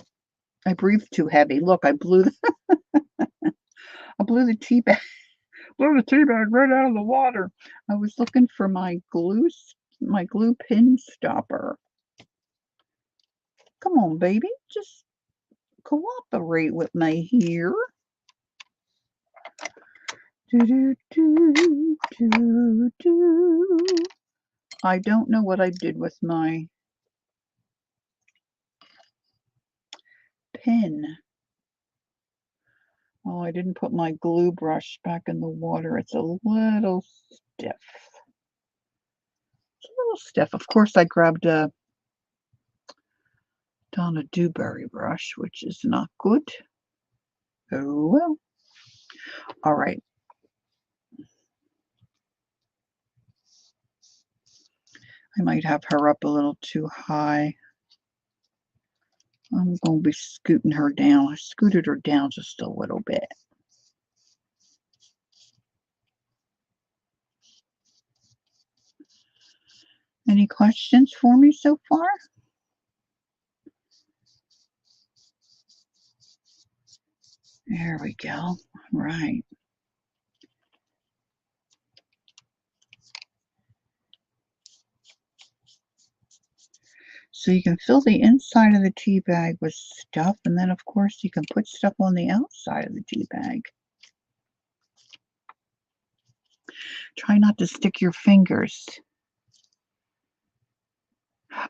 I breathed too heavy. Look, I blew the tea bag. Blew the tea bag right out of the water. I was looking for my glue pin stopper. Come on, baby, just cooperate with me here. Do, do, do, do, do. I don't know what I did with my pin. Oh, I didn't put my glue brush back in the water. It's a little stiff. It's a little stiff. Of course, I grabbed a Donna Dewberry brush, which is not good. Oh well. All right. I might have her up a little too high. I'm going to be scooting her down. I scooted her down just a little bit. Any questions for me so far? There we go. All right. So you can fill the inside of the tea bag with stuff, and then of course you can put stuff on the outside of the tea bag. Try not to stick your fingers.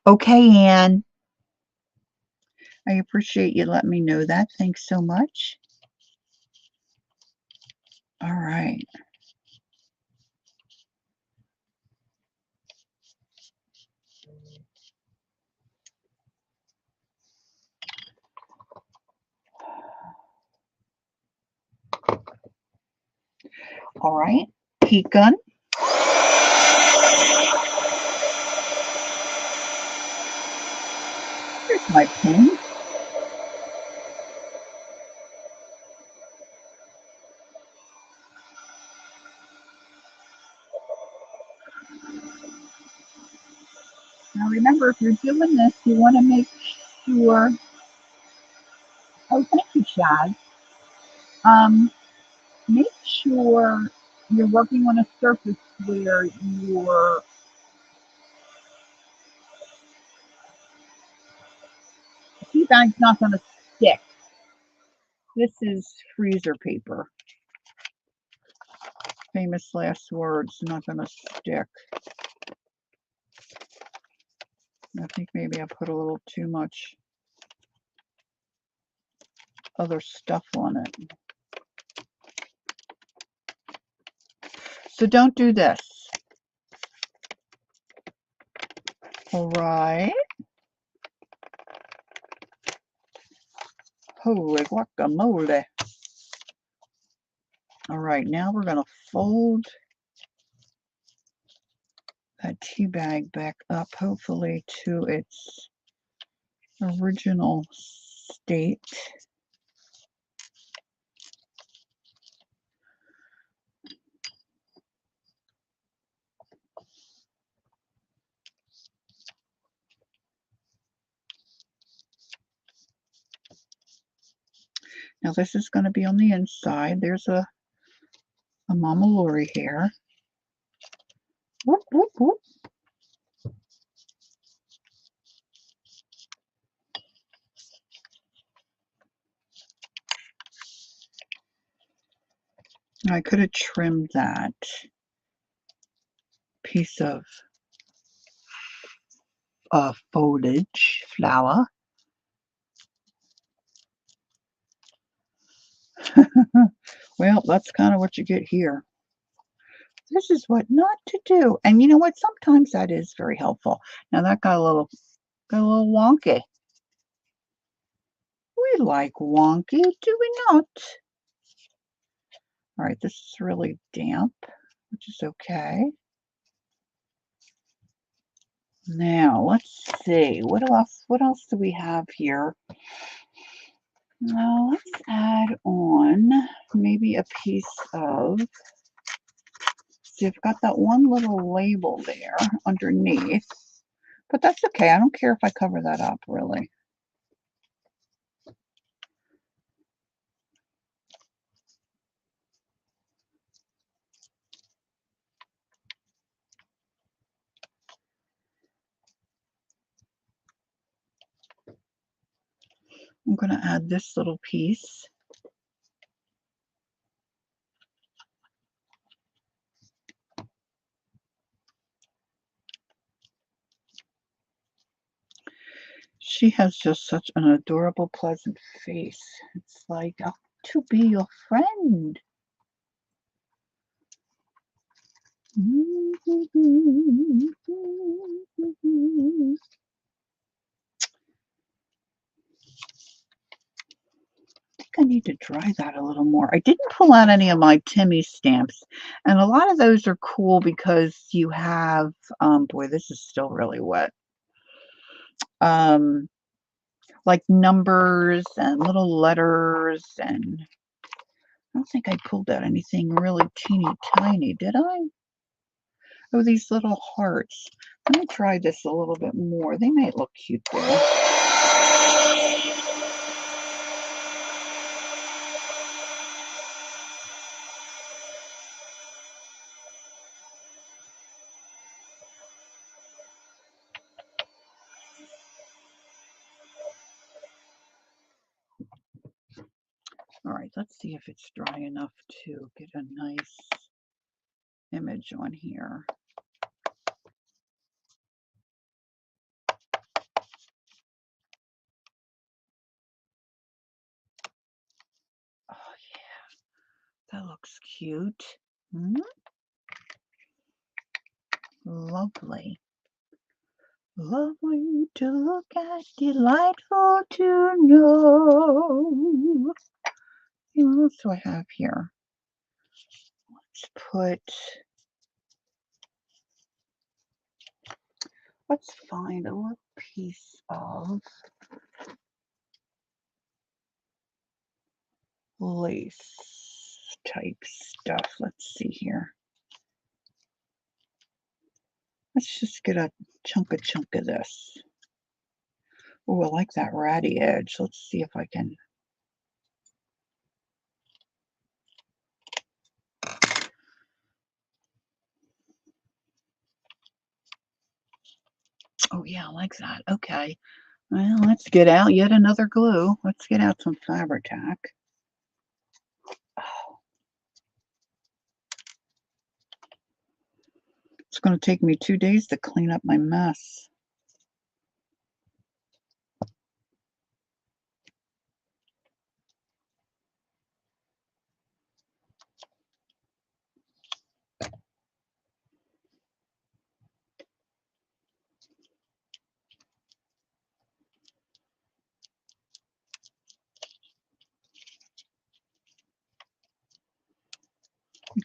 Okay, Anne. I appreciate you letting me know that. Thanks so much. All right. All right. Heat gun. Here's my pen. Now remember, if you're doing this, you want to make sure. Oh, thank you, Shad. Make sure you're working on a surface where your tea bag's not going to stick. This is freezer paper. Famous last words, not going to stick. I think maybe I put a little too much other stuff on it. So don't do this. All right. Holy guacamole. All right, now we're going to fold that tea bag back up, hopefully to its original state. Now this is going to be on the inside. There's a Mama Lori here. Whoop, whoop, whoop. I could have trimmed that piece of foliage, flower. Well, that's kind of what you get here. This is what not to do. And you know what? Sometimes that is very helpful. Now that got a little wonky. We like wonky, do we not? All right, this is really damp, which is okay. Now, let's see. What else do we have here? Now, let's add on maybe a piece of, see, I've got that one little label there underneath, but that's okay. I don't care if I cover that up, really. I'm going to add this little piece. She has just such an adorable, pleasant face. It's like, I want to be your friend. I need to dry that a little more. I didn't pull out any of my Timmy stamps, and a lot of those are cool because you have, boy, this is still really wet. Like numbers and little letters, and I don't think I pulled out anything really teeny tiny, did I? Oh, these little hearts. Let me try this a little bit more. They might look cute there. All right, let's see if it's dry enough to get a nice image on here. Oh yeah, that looks cute. Hmm? Lovely. Lovely to look at, delightful to know. What else do I have here? Let's find a little piece of lace type stuff. Let's see here. Let's just get a chunk of this. Oh, I like that ratty edge. Let's see if I can. Oh yeah, I like that. Okay. Well, let's get out yet another glue. Let's get out some fabric tack. Oh. It's going to take me 2 days to clean up my mess.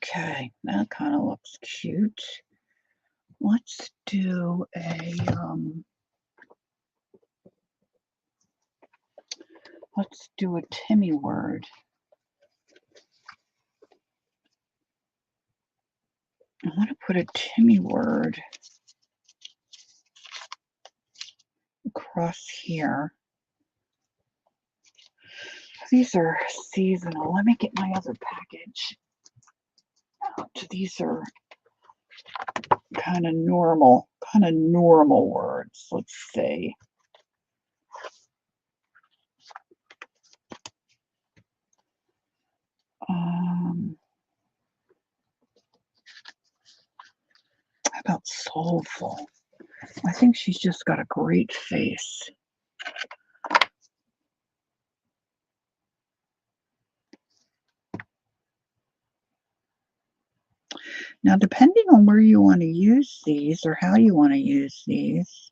Okay, that kind of looks cute. Let's do a Timmy word. I want to put a Timmy word across here. These are seasonal. Let me get my other package. These are kind of normal words. Let's see. How about soulful? I think she's just got a great face. Now, depending on where you want to use these or how you want to use these,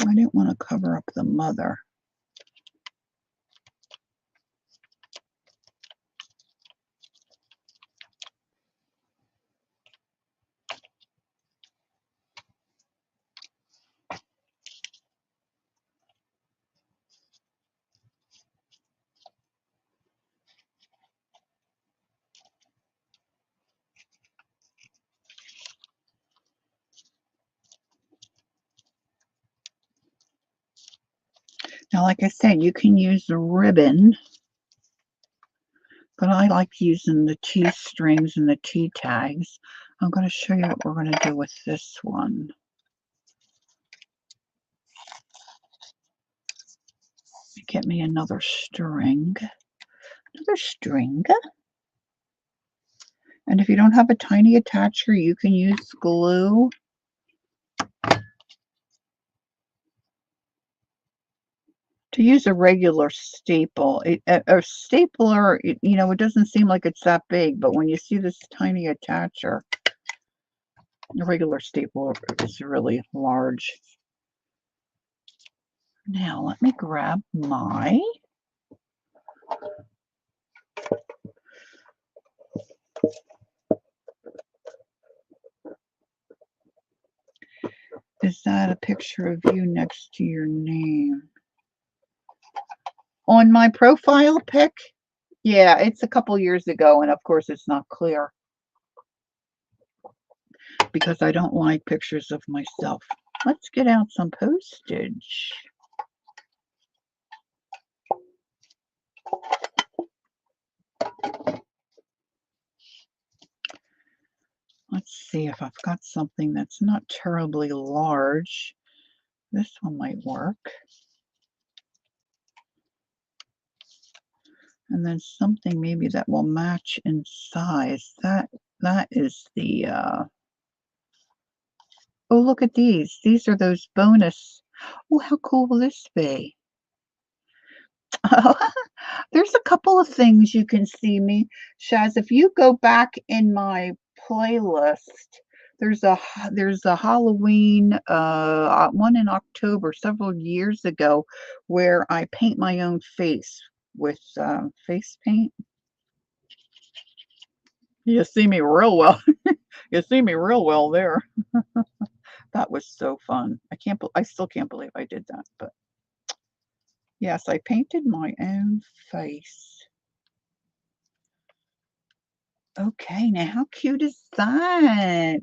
I didn't want to cover up the mother. Now, like I said, you can use the ribbon, but I like using the T strings and the T tags. I'm going to show you what we're going to do with this one. Get me another string. And if you don't have a tiny attacher, you can use glue. To use a regular staple, a stapler, you know, it doesn't seem like it's that big, but when you see this tiny attacher, a regular stapler is really large. Now, let me grab my Is that a picture of you next to your name? On my profile pic? Yeah, it's a couple years ago, and of course it's not clear because I don't like pictures of myself. Let's get out some postage. Let's see if I've got something that's not terribly large. This one might work. And then something maybe that will match in size. That is the oh, look at these. These are those bonus. Oh, how cool will this be? There's a couple of things you can see me. Shaz, if you go back in my playlist, there's a Halloween one in October several years ago where I paint my own face with face paint. You see me real well. You see me real well there. That was so fun. I still can't believe I did that, but yes, I painted my own face. Okay, now how cute is that?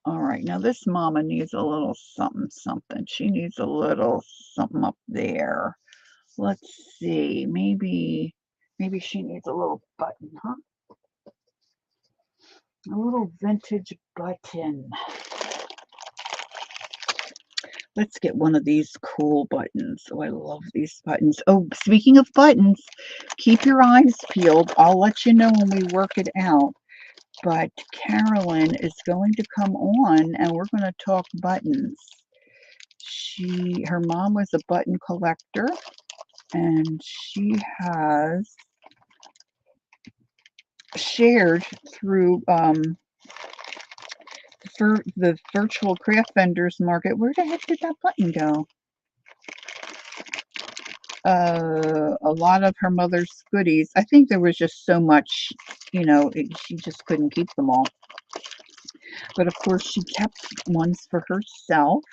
All right, now this mama needs a little something, something. She needs a little something up there. Let's see, maybe she needs a little button, huh? A little vintage button. Let's get one of these cool buttons. Oh, I love these buttons. Oh, speaking of buttons, keep your eyes peeled. I'll let you know when we work it out. But Carolyn is going to come on and we're going to talk buttons. Her mom was a button collector and she has shared through for the virtual craft vendors market. Where the heck did that button go? A lot of her mother's goodies. I think there was just so much, she just couldn't keep them all. But of course, she kept ones for herself.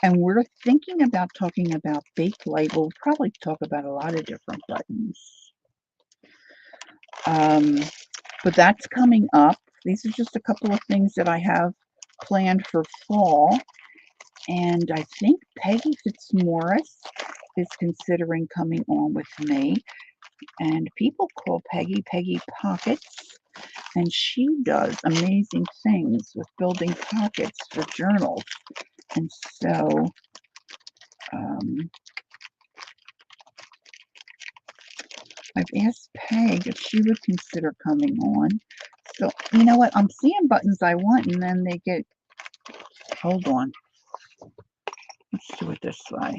And we're thinking about talking about Bakelite. We'll probably talk about a lot of different buttons. But that's coming up. These are just a couple of things that I have planned for fall. And I think Peggy Fitzmaurice is considering coming on with me. And people call Peggy Peggy Pockets. And she does amazing things with building pockets for journals. And so I've asked Peg if she would consider coming on. So, you know what? I'm seeing buttons I want, and then they get... Hold on. Let's do it this way.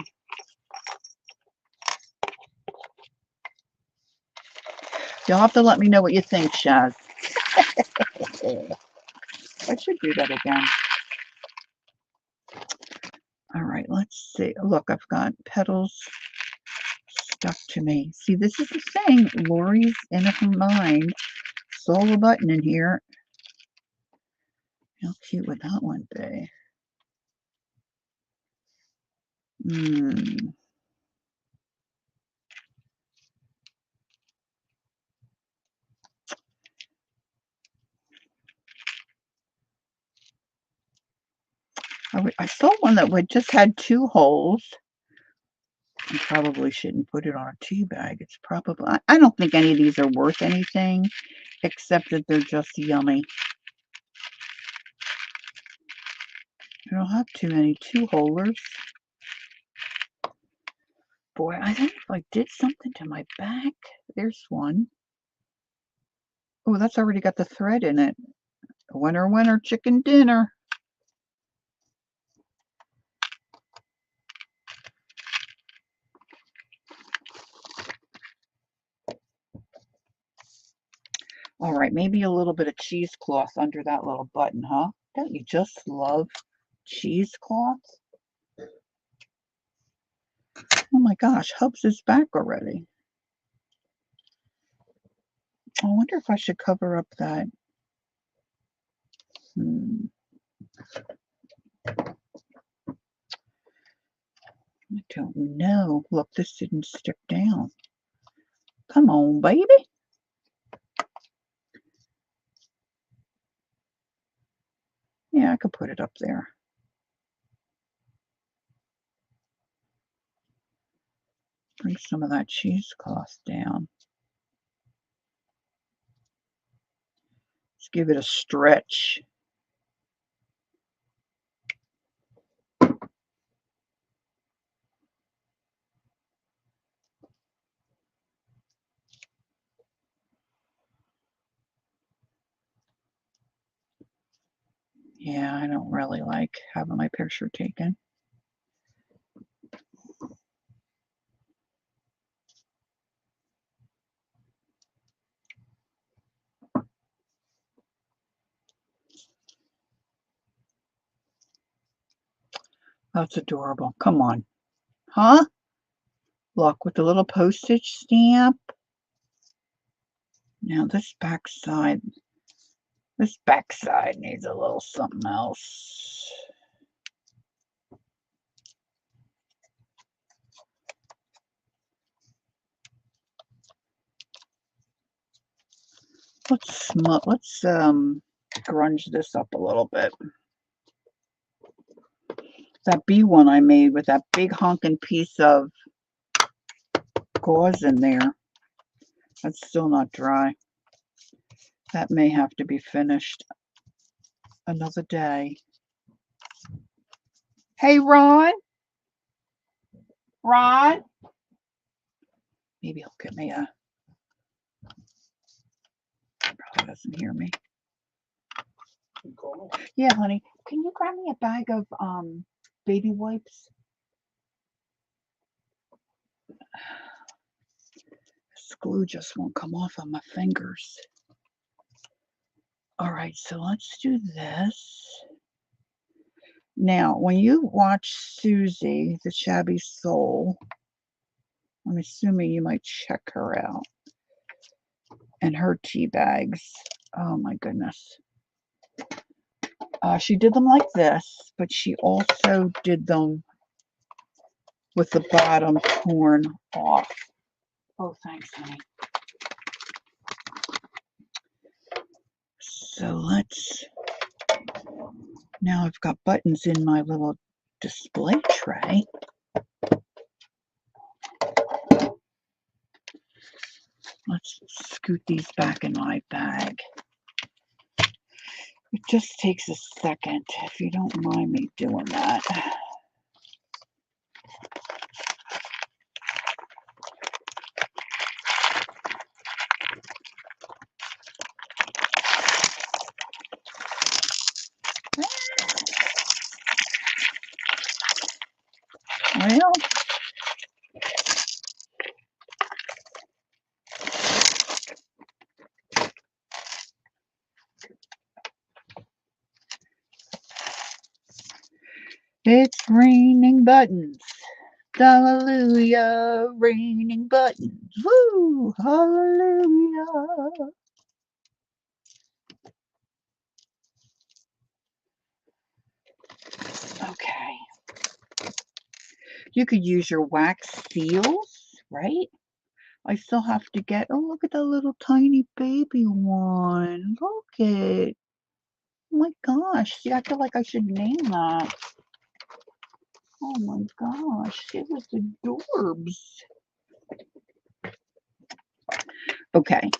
You'll have to let me know what you think, Shaz. I should do that again. All right, let's see. Look, I've got petals stuck to me. See, this is the thing. Lori's in her mind saw a button in here. How cute would that one be? I saw one that would just had 2 holes. I probably shouldn't put it on a tea bag. It's probably... I don't think any of these are worth anything, except that they're just yummy. I don't have too many 2-holers. Boy, I think if I did something to my back... There's one. Oh, that's already got the thread in it. Winner, winner, chicken dinner. All right, maybe a little bit of cheesecloth under that little button, huh? Don't you just love cheesecloth? Oh my gosh, Hubs is back already. I wonder if I should cover up that. I don't know. Look, this didn't stick down. Come on, baby. Yeah, I could put it up there. Bring some of that cheesecloth down. Let's give it a stretch. Yeah, I don't really like having my picture taken. That's adorable. Come on. Huh? Look, with the little postage stamp. Now this backside needs a little something else. Let's grunge this up a little bit. That bee one I made with that big honking piece of gauze in there. That's still not dry. That may have to be finished another day. Hey, Ron? Ron? Maybe he'll get me a... Probably doesn't hear me. Yeah, honey. Can you grab me a bag of baby wipes? This glue just won't come off on my fingers. All right, so let's do this. Now, when you watch Suzy, the Shabby Soul, I'm assuming you might check her out. And her tea bags. Oh my goodness. She did them like this, but she also did them with the bottom torn off. Oh, thanks, honey. So let's... Now I've got buttons in my little display tray. Let's scoot these back in my bag. It just takes a second, if you don't mind me doing that. Well, it's raining buttons. Hallelujah, raining buttons. Woo, hallelujah. Okay. You could use your wax seals, right? I still have to get, oh, look at the little tiny baby one. Look it. Oh my gosh. See, I feel like I should name that. Oh my gosh. It was adorbs. Okay.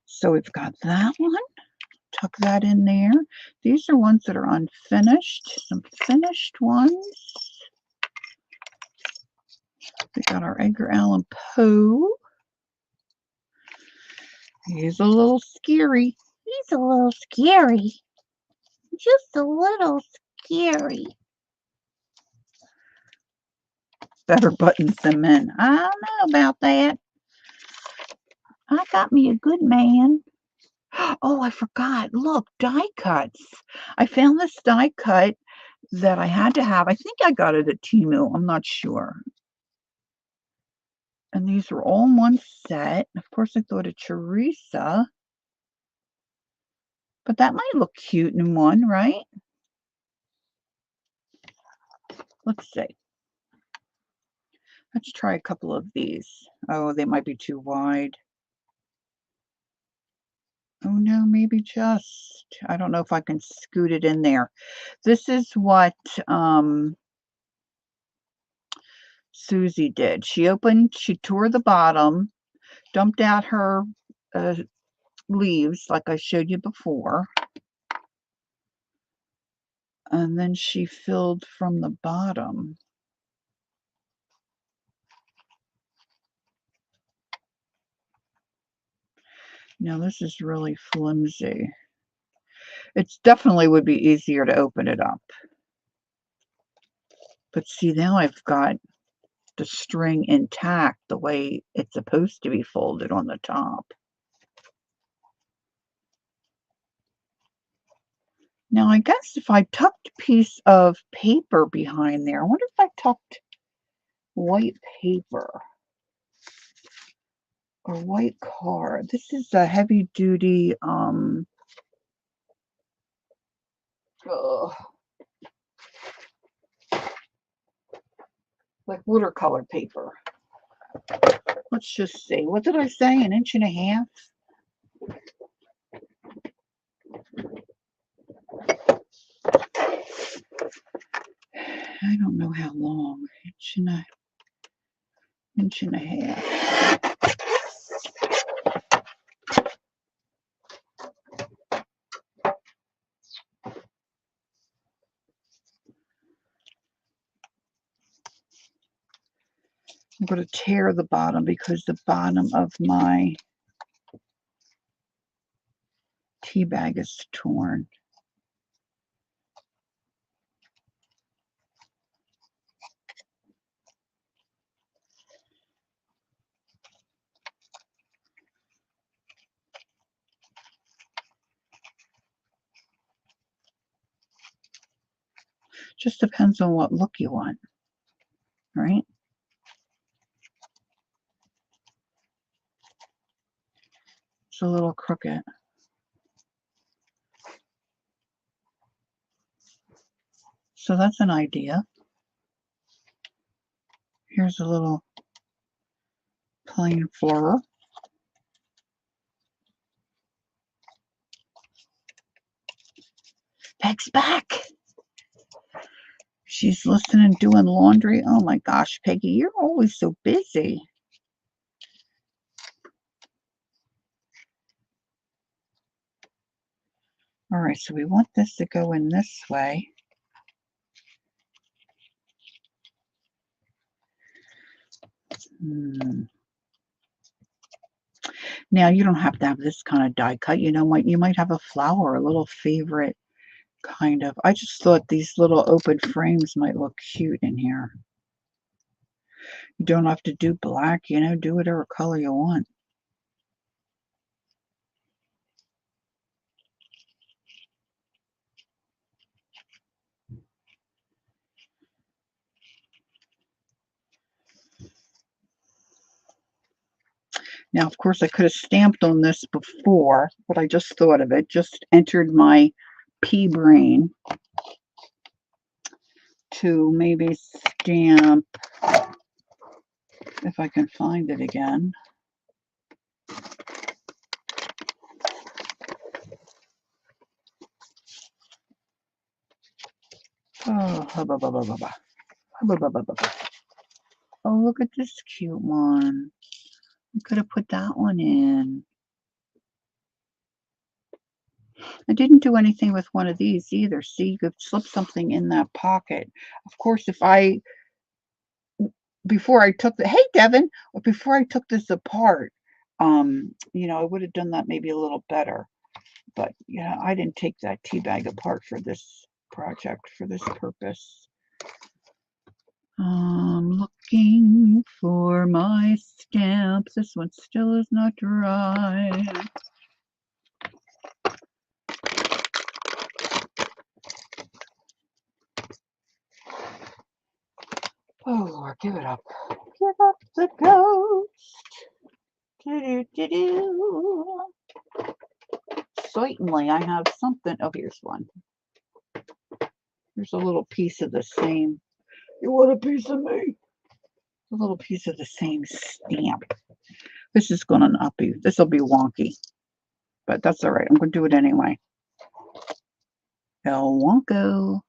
So we've got that one. Tuck that in there. These are ones that are unfinished. Some finished ones. We got our Edgar Allan Poe. He's a little scary. He's a little scary. Just a little scary. Better buttons them in. I don't know about that. I got me a good man. Oh, I forgot. Look, die cuts. I found this die cut that I had to have. I think I got it at Temu. I'm not sure. And these were all in one set. Of course, I thought of Teresa. But that might look cute in one, right? Let's see. Let's try a couple of these. Oh, they might be too wide. Oh no, maybe just. I don't know if I can scoot it in there. This is what Suzy did. She tore the bottom, dumped out her leaves like I showed you before. And then she filled from the bottom. Now this is really flimsy. It's definitely would be easier to open it up. But see, now I've got the string intact the way it's supposed to be folded on the top. Now, I guess if I tucked a piece of paper behind there, I wonder if I tucked white paper or white card. This is a heavy duty, like watercolor paper. Let's just see. What did I say? 1.5 inches? I don't know how long. 1.5 inches. I'm going to tear the bottom because the bottom of my tea bag is torn. Just depends on what look you want, right? It's a little crooked. So that's an idea. Here's a little plain floral. Peg's back. She's listening, doing laundry. Oh my gosh, Peggy, you're always so busy. All right, so we want this to go in this way. Now you don't have to have this kind of die cut. You know, you might have a flower, a little favorite kind of. I just thought these little open frames might look cute in here. You don't have to do black, you know, do whatever color you want. Now, of course, I could have stamped on this before, but I just thought of it. Just entered my pea brain to maybe stamp, if I can find it again. Oh, hubba, bubba, bubba. Hubba, bubba, bubba. Oh, look at this cute one. I could have put that one in. I didn't do anything with one of these either. See, you could slip something in that pocket. Of course, if I, before I took the, hey, Devin, before I took this apart, you know, I would have done that maybe a little better. But, yeah, I didn't take that tea bag apart for this project, for this purpose. Looking for my stamps. This one still is not dry. Oh, Lord, give it up. Give up the ghost. Do-do-do-do. Certainly, I have something. Oh, here's one. Here's a little piece of the same. You want a piece of me? A little piece of the same stamp. This is going to not be, this will be wonky. But that's all right. I'm going to do it anyway. El Wonko.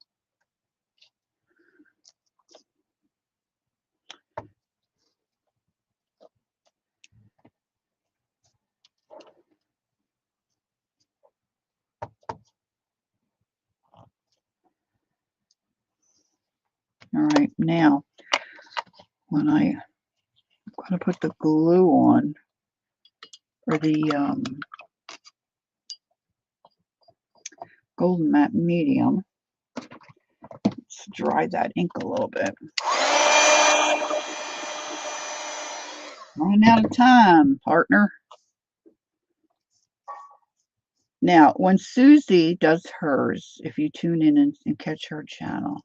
All right, now when I'm going to put the glue on, or the golden matte medium. Let's dry that ink a little bit. Running out of time, partner. Now, when Suzy does hers, if you tune in and catch her channel,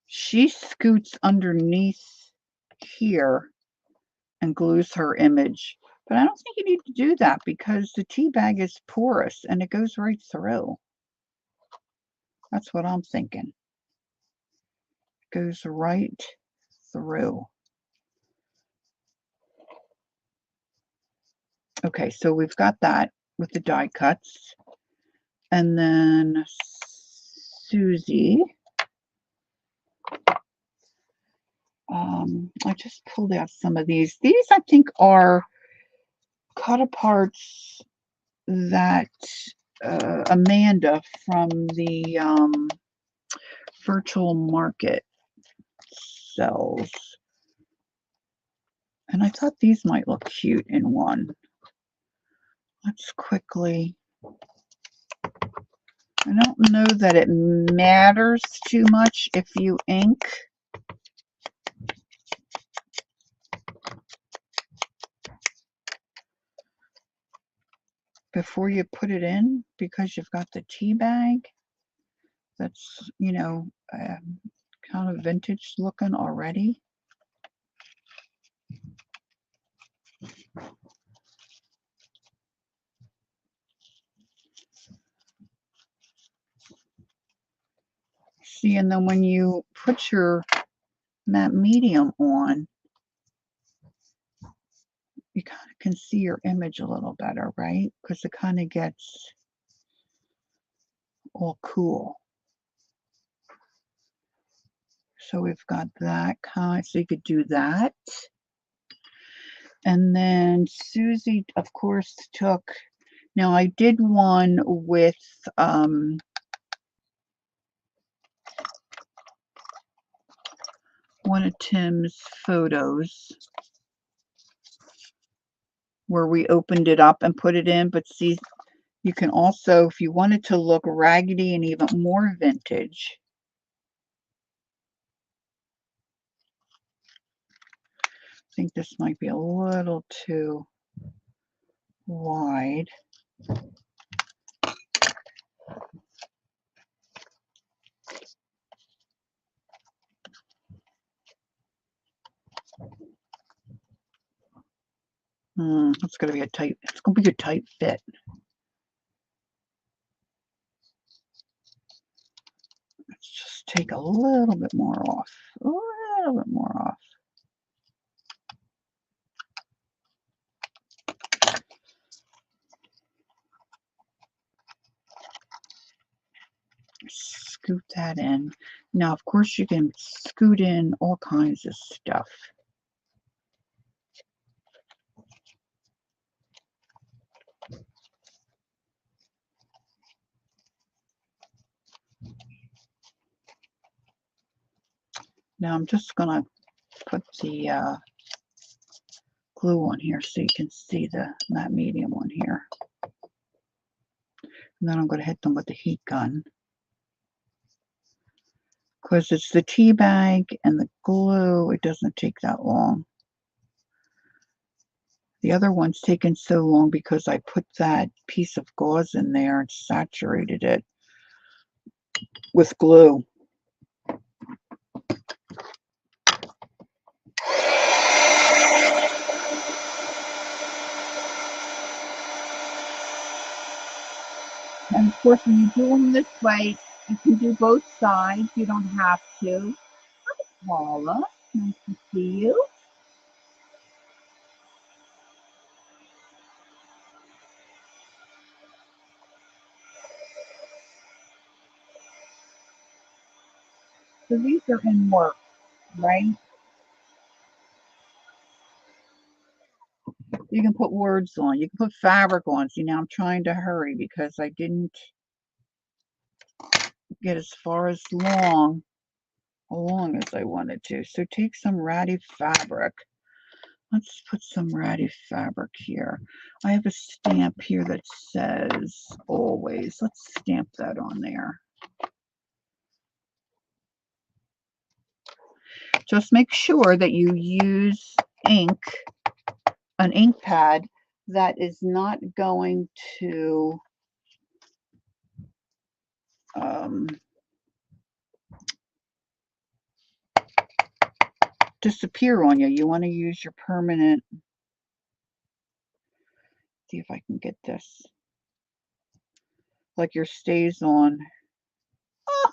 she scoots underneath here and glues her image. But I don't think you need to do that because the tea bag is porous and it goes right through. That's what I'm thinking. It goes right through. Okay, so we've got that with the die cuts. And then Suzy. I just pulled out some of these. These, I think, are cut aparts that Amanda from the virtual market sells. And I thought these might look cute in one. Let's quickly. I don't know that it matters too much if you ink. Before you put it in, because you've got the tea bag that's, you know, kind of vintage looking already. See, and then when you put your matte medium on, you kind of can see your image a little better, right? Because it kind of gets all cool. So we've got that kind, so you could do that. And then Suzy, of course, took, now I did one with one of Tim's photos where we opened it up and put it in, but see, you can also, if you wanted to look raggedy and even more vintage, I think this might be a little too wide. It's gonna be a tight, it's gonna be a tight fit. Let's just take a little bit more off. A little bit more off. Scoot that in. Now, of course, you can scoot in all kinds of stuff. Now, I'm just going to put the glue on here so you can see the matte medium on here. And then I'm going to hit them with the heat gun. Because it's the tea bag and the glue, it doesn't take that long. The other one's taken so long because I put that piece of gauze in there and saturated it with glue. And of course, when you do them this way, you can do both sides. You don't have to. Hi, Paula. Nice to see you. So these are in work, right? You can put words on. You can put fabric on. See, now I'm trying to hurry because I didn't get as far as along as I wanted to. So take some ratty fabric. Let's put some ratty fabric here. I have a stamp here that says always. Let's stamp that on there. Just make sure that you use ink, an ink pad that is not going to disappear on you. You want to use your permanent. See if I can get this. Like your stays on. Oh,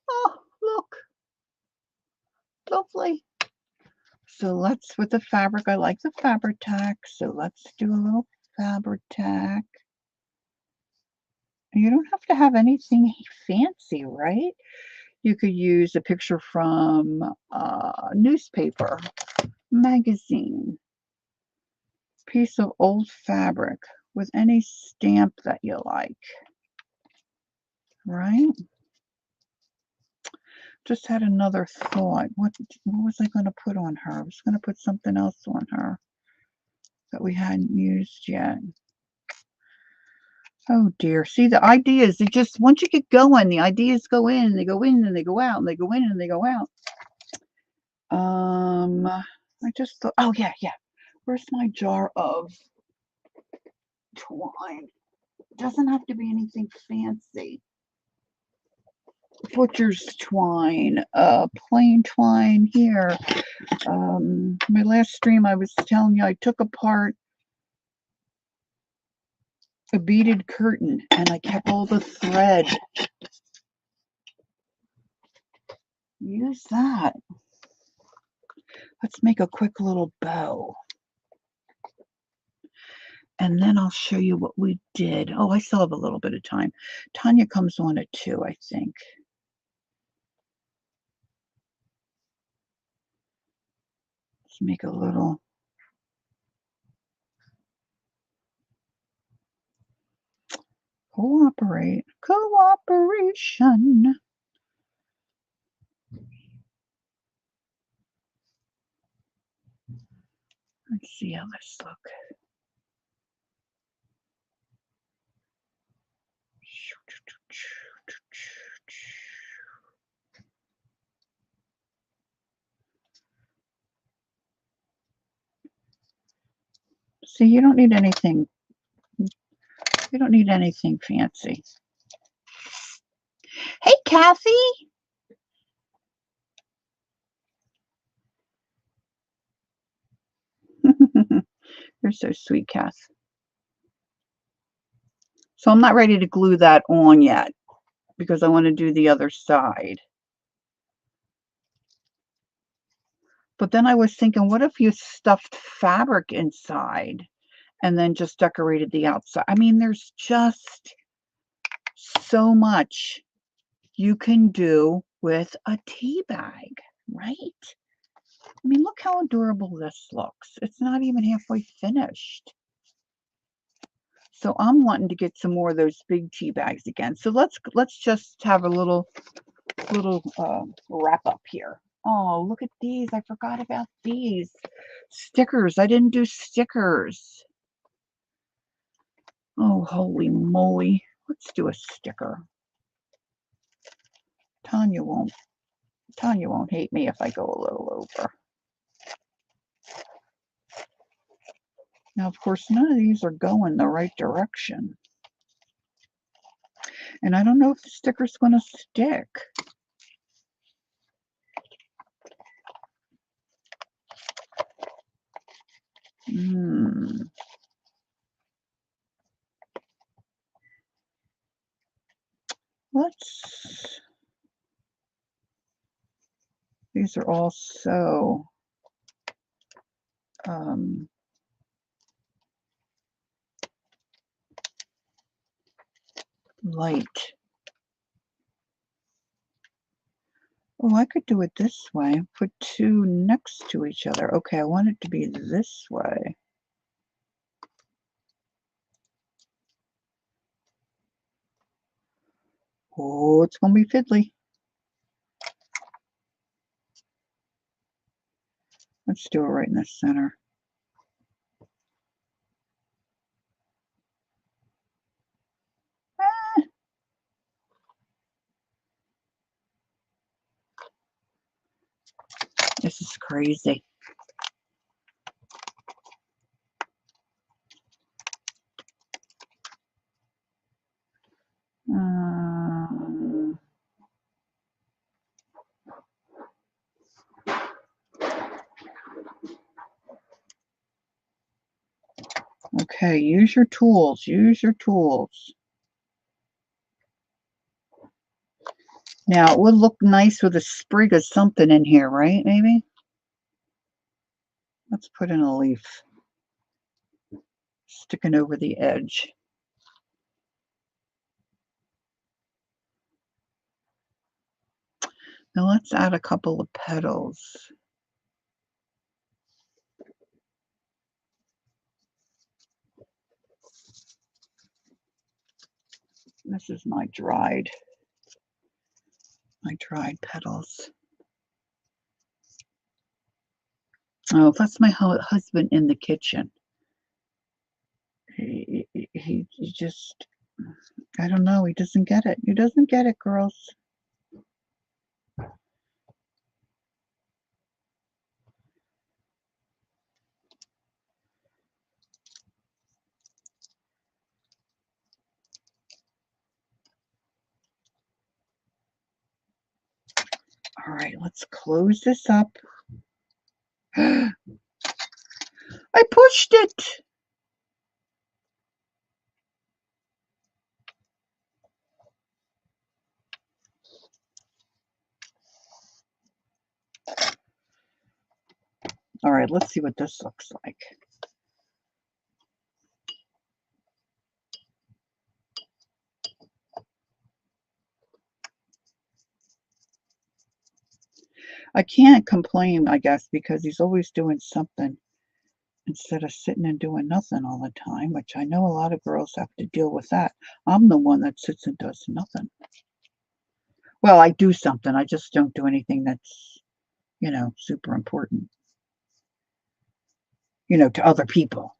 oh, look. Lovely. So let's, with the fabric, I like the fabric tack. So let's do a little fabric tack. You don't have to have anything fancy, right? You could use a picture from a newspaper, magazine, piece of old fabric with any stamp that you like, right? Just had another thought. What was I going to put on her? I was going to put something else on her that we hadn't used yet. Oh dear. See, the ideas, they just, once you get going, the ideas go in, and they go in, and they go out, and they go in, and they go out. I just thought, oh yeah, yeah. Where's my jar of twine? It doesn't have to be anything fancy. Butcher's twine, plain twine here. My last stream, I was telling you, I took apart a beaded curtain and I kept all the thread. Use that. Let's make a quick little bow. And then I'll show you what we did. Oh, I still have a little bit of time. Tanya comes on at 2, I think. Let's make a little. Cooperation. Let's see how this looks. See, you don't need anything. You don't need anything fancy. Hey, Kathy. You're so sweet, Kath. So I'm not ready to glue that on yet because I want to do the other side. But then I was thinking, what if you stuffed fabric inside and then just decorated the outside? I mean, there's just so much you can do with a tea bag, right? I mean, look how adorable this looks. It's not even halfway finished. So I'm wanting to get some more of those big tea bags again. So let's just have a little wrap up here. Oh, look at these. I forgot about these. Stickers. I didn't do stickers. Oh, holy moly. Let's do a sticker. Tanya won't hate me if I go a little over. Now, of course, none of these are going the right direction. And I don't know if the sticker's going to stick. These are all so light. Oh, I could do it this way. Put 2 next to each other. Okay, I want it to be this way. Oh, it's going to be fiddly. Let's do it right in the center. Ah. This is crazy. Okay, use your tools. Use your tools. Now, it would look nice with a sprig of something in here, right? Maybe? Let's put in a leaf. Sticking over the edge. Now, let's add a couple of petals. This is my dried petals. Oh, that's my husband in the kitchen. He just, I don't know, he doesn't get it. He doesn't get it, girls. All right, let's close this up. I pushed it. All right, let's see what this looks like. I can't complain, I guess, because he's always doing something instead of sitting and doing nothing all the time, which I know a lot of girls have to deal with that. I'm the one that sits and does nothing. Well, I do something. I just don't do anything that's, you know, super important, you know, to other people.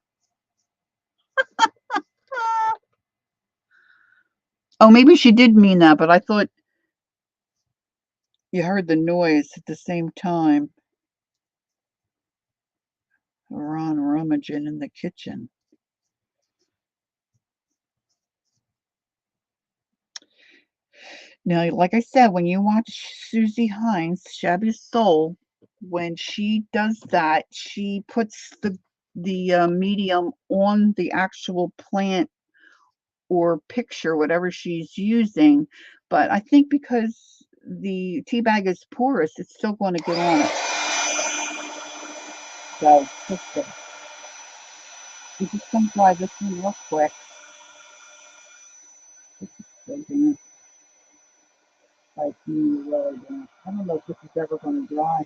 Oh, maybe she did mean that, but I thought you heard the noise at the same time. Ron rummaging in the kitchen. Now, like I said, when you watch Suzy Heinz, Shabby Soul, when she does that, she puts the medium on the actual plant or picture, whatever she's using. But I think because the tea bag is porous, it's still going to get on it. So, I'm just going to try this one real quick. Like, really, I don't know if this is ever going to dry.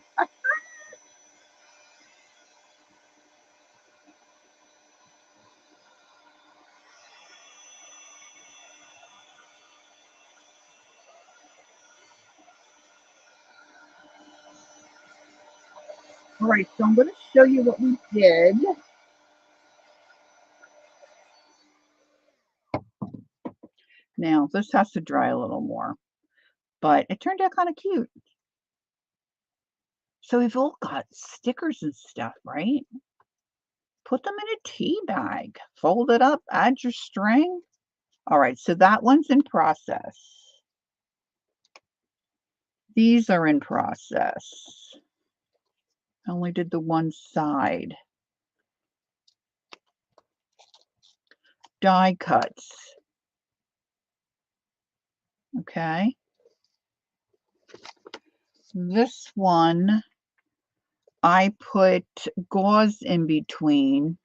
All right, so I'm going to show you what we did. Now, this has to dry a little more, but it turned out kind of cute. So we've all got stickers and stuff, right? Put them in a tea bag, fold it up, add your string. All right, so that one's in process. These are in process. I only did the one side. Die cuts. Okay. This one, I put gauze in between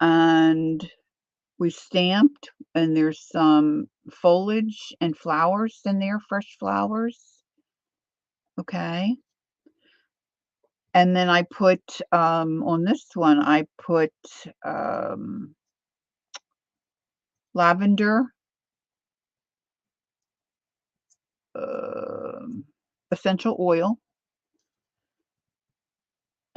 and we stamped, and there's some foliage and flowers in there, fresh flowers. Okay. And then I put, on this one, I put lavender, essential oil,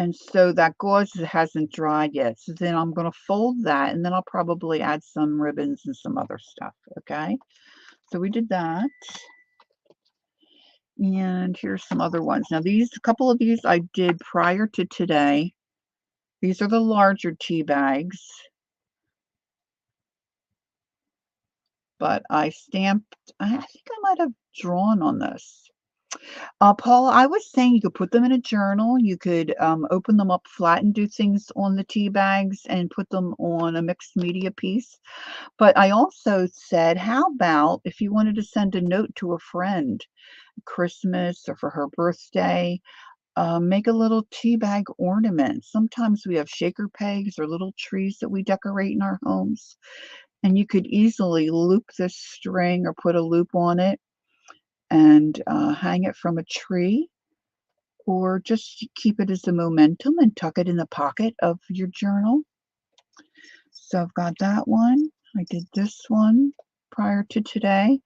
And so that gauze hasn't dried yet. So then I'm going to fold that, and then I'll probably add some ribbons and some other stuff. Okay. So we did that. And here's some other ones. Now a couple of these I did prior to today. These are the larger tea bags. But I stamped, I think I might have drawn on this. Paula, I was saying you could put them in a journal. You could open them up flat and do things on the tea bags and put them on a mixed media piece. But I also said, how about if you wanted to send a note to a friend, Christmas or for her birthday, make a little tea bag ornament. Sometimes we have shaker pegs or little trees that we decorate in our homes. And you could easily loop this string or put a loop on it and hang it from a tree, or just keep it as a momentum and tuck it in the pocket of your journal. So I've got that one. I did this one prior to today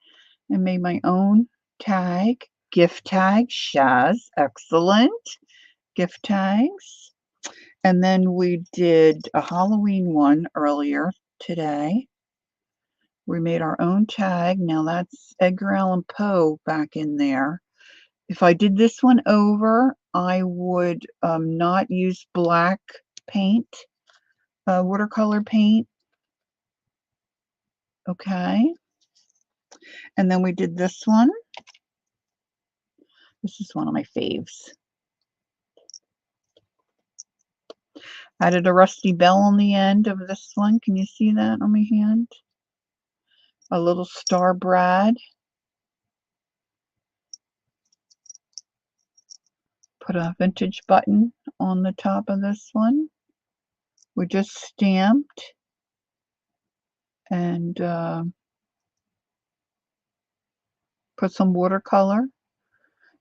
and made my own tag, gift tag, Shaz, excellent, gift tags. And then we did a Halloween one earlier today. We made our own tag. Now that's Edgar Allan Poe back in there. If I did this one over, I would not use black paint, watercolor paint. Okay. And then we did this one. This is one of my faves. Added a rusty bell on the end of this one. Can you see that on my hand? A little star brad. Put a vintage button on the top of this one. We just stamped and put some watercolor.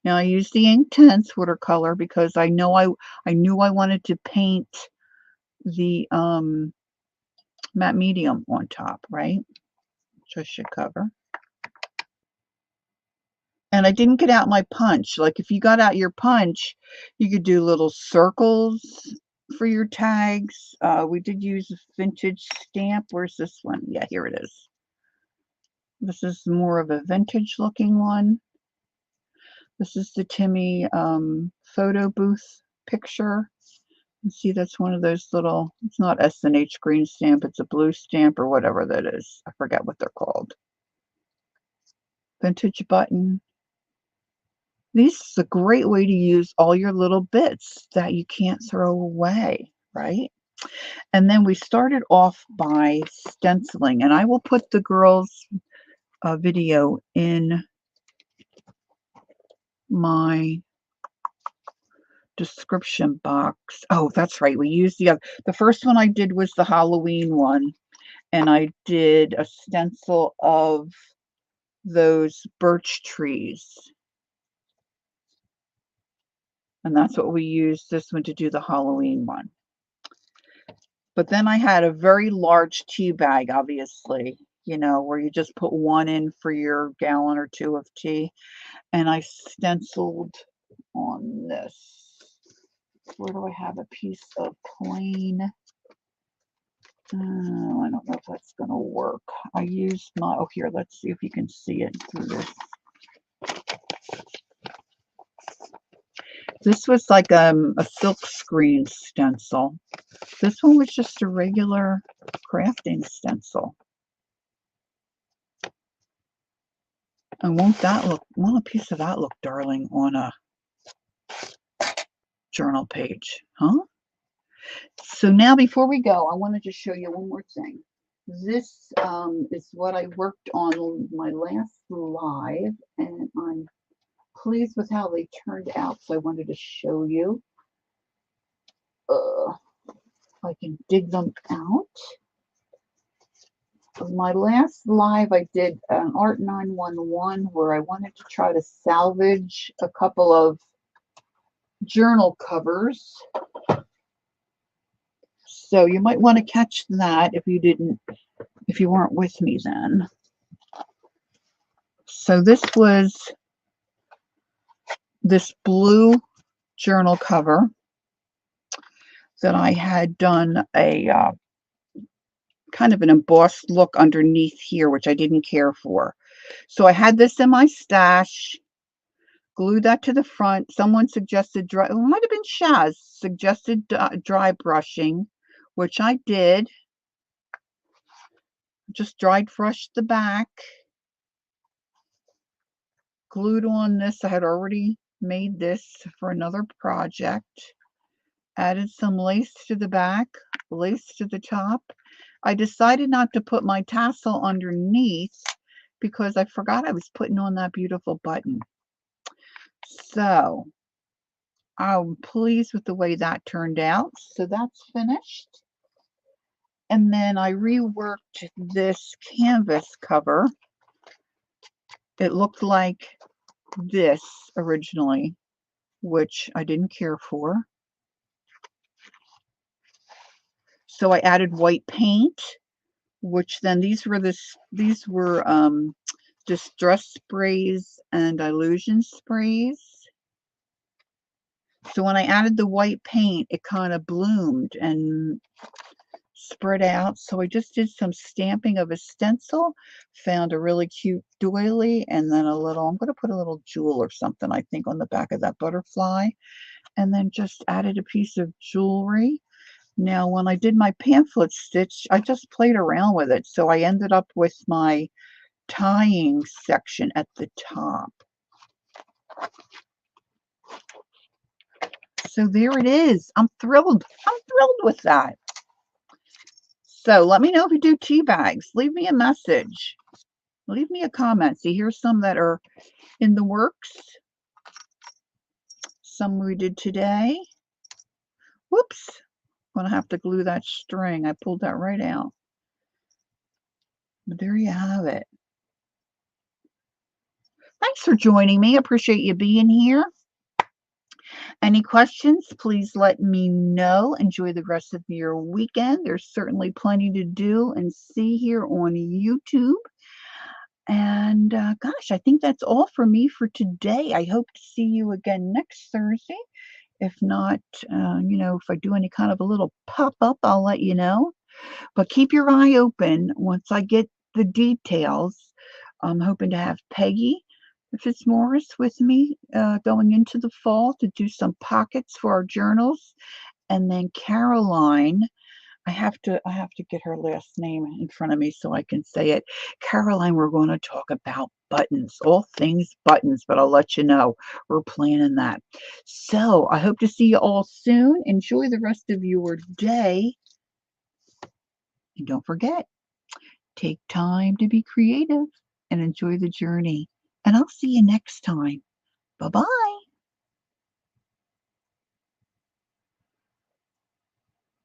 Now I used the Inktense watercolor because I knew I wanted to paint the matte medium on top, right? Which I should cover. And I didn't get out my punch. Like if you got out your punch, you could do little circles for your tags. We did use a vintage stamp. Where's this one? Yeah, here it is. This is more of a vintage looking one. This is the Timmy photo booth picture. You see, that's one of those little, it's not S&H green stamp, it's a blue stamp or whatever that is. I forget what they're called. Vintage button. This is a great way to use all your little bits that you can't throw away, right? And then we started off by stenciling, and I will put the girls' video in my description box. Oh, that's right. We used the first one I did was the Halloween one, and I did a stencil of those birch trees. And that's what we used this one to do the Halloween one. But then I had a very large tea bag, obviously, you know, where you just put one in for your gallon or two of tea. And I stenciled on this. Where do I have a piece of plain? I don't know if that's going to work. I used my, oh, here, let's see if you can see it through this. This was like a silk screen stencil. This one was just a regular crafting stencil. And won't a piece of that look darling on a journal page, huh? So now before we go, I wanted to show you one more thing. This is what I worked on my last live, and I'm pleased with how they turned out, so I wanted to show you. If I can dig them out. My last live, I did an Art 911 where I wanted to try to salvage a couple of journal covers. So you might want to catch that if you weren't with me then. So this was this blue journal cover, that I had done a kind of an embossed look underneath here, which I didn't care for. So I had this in my stash, glued that to the front. Someone suggested dry, it might have been Shaz, suggested dry brushing, which I did. Just dry brushed the back, glued on this. I had already made this for another project. Added some lace to the back, lace to the top. I decided not to put my tassel underneath because I forgot I was putting on that beautiful button. So I'm pleased with the way that turned out. So that's finished. And then I reworked this canvas cover. It looked like this originally, which I didn't care for. So I added white paint, which then these were distress sprays and illusion sprays. So when I added the white paint, it kind of bloomed and spread out. So I just did some stamping of a stencil, found a really cute doily, and then I'm going to put a little jewel or something, I think, on the back of that butterfly, and then just added a piece of jewelry. Now, when I did my pamphlet stitch, I just played around with it. So I ended up with my tying section at the top. So there it is. I'm thrilled. I'm thrilled with that. So let me know if you do tea bags. Leave me a message. Leave me a comment. See, here's some that are in the works. Some we did today. Whoops. I'm going to have to glue that string. I pulled that right out. But there you have it. Thanks for joining me. I appreciate you being here. Any questions, please let me know. Enjoy the rest of your weekend. There's certainly plenty to do and see here on YouTube. And gosh, I think that's all for me for today. I hope to see you again next Thursday. If not, if I do any kind of a little pop-up, I'll let you know. But keep your eye open once I get the details. I'm hoping to have Peggy Fitzmaurice with me going into the fall to do some pockets for our journals. And then Caroline, I have to get her last name in front of me so I can say it. Caroline, we're going to talk about buttons, all things buttons, but I'll let you know. We're planning that. So I hope to see you all soon. Enjoy the rest of your day. And don't forget, take time to be creative and enjoy the journey. And I'll see you next time. Bye-bye.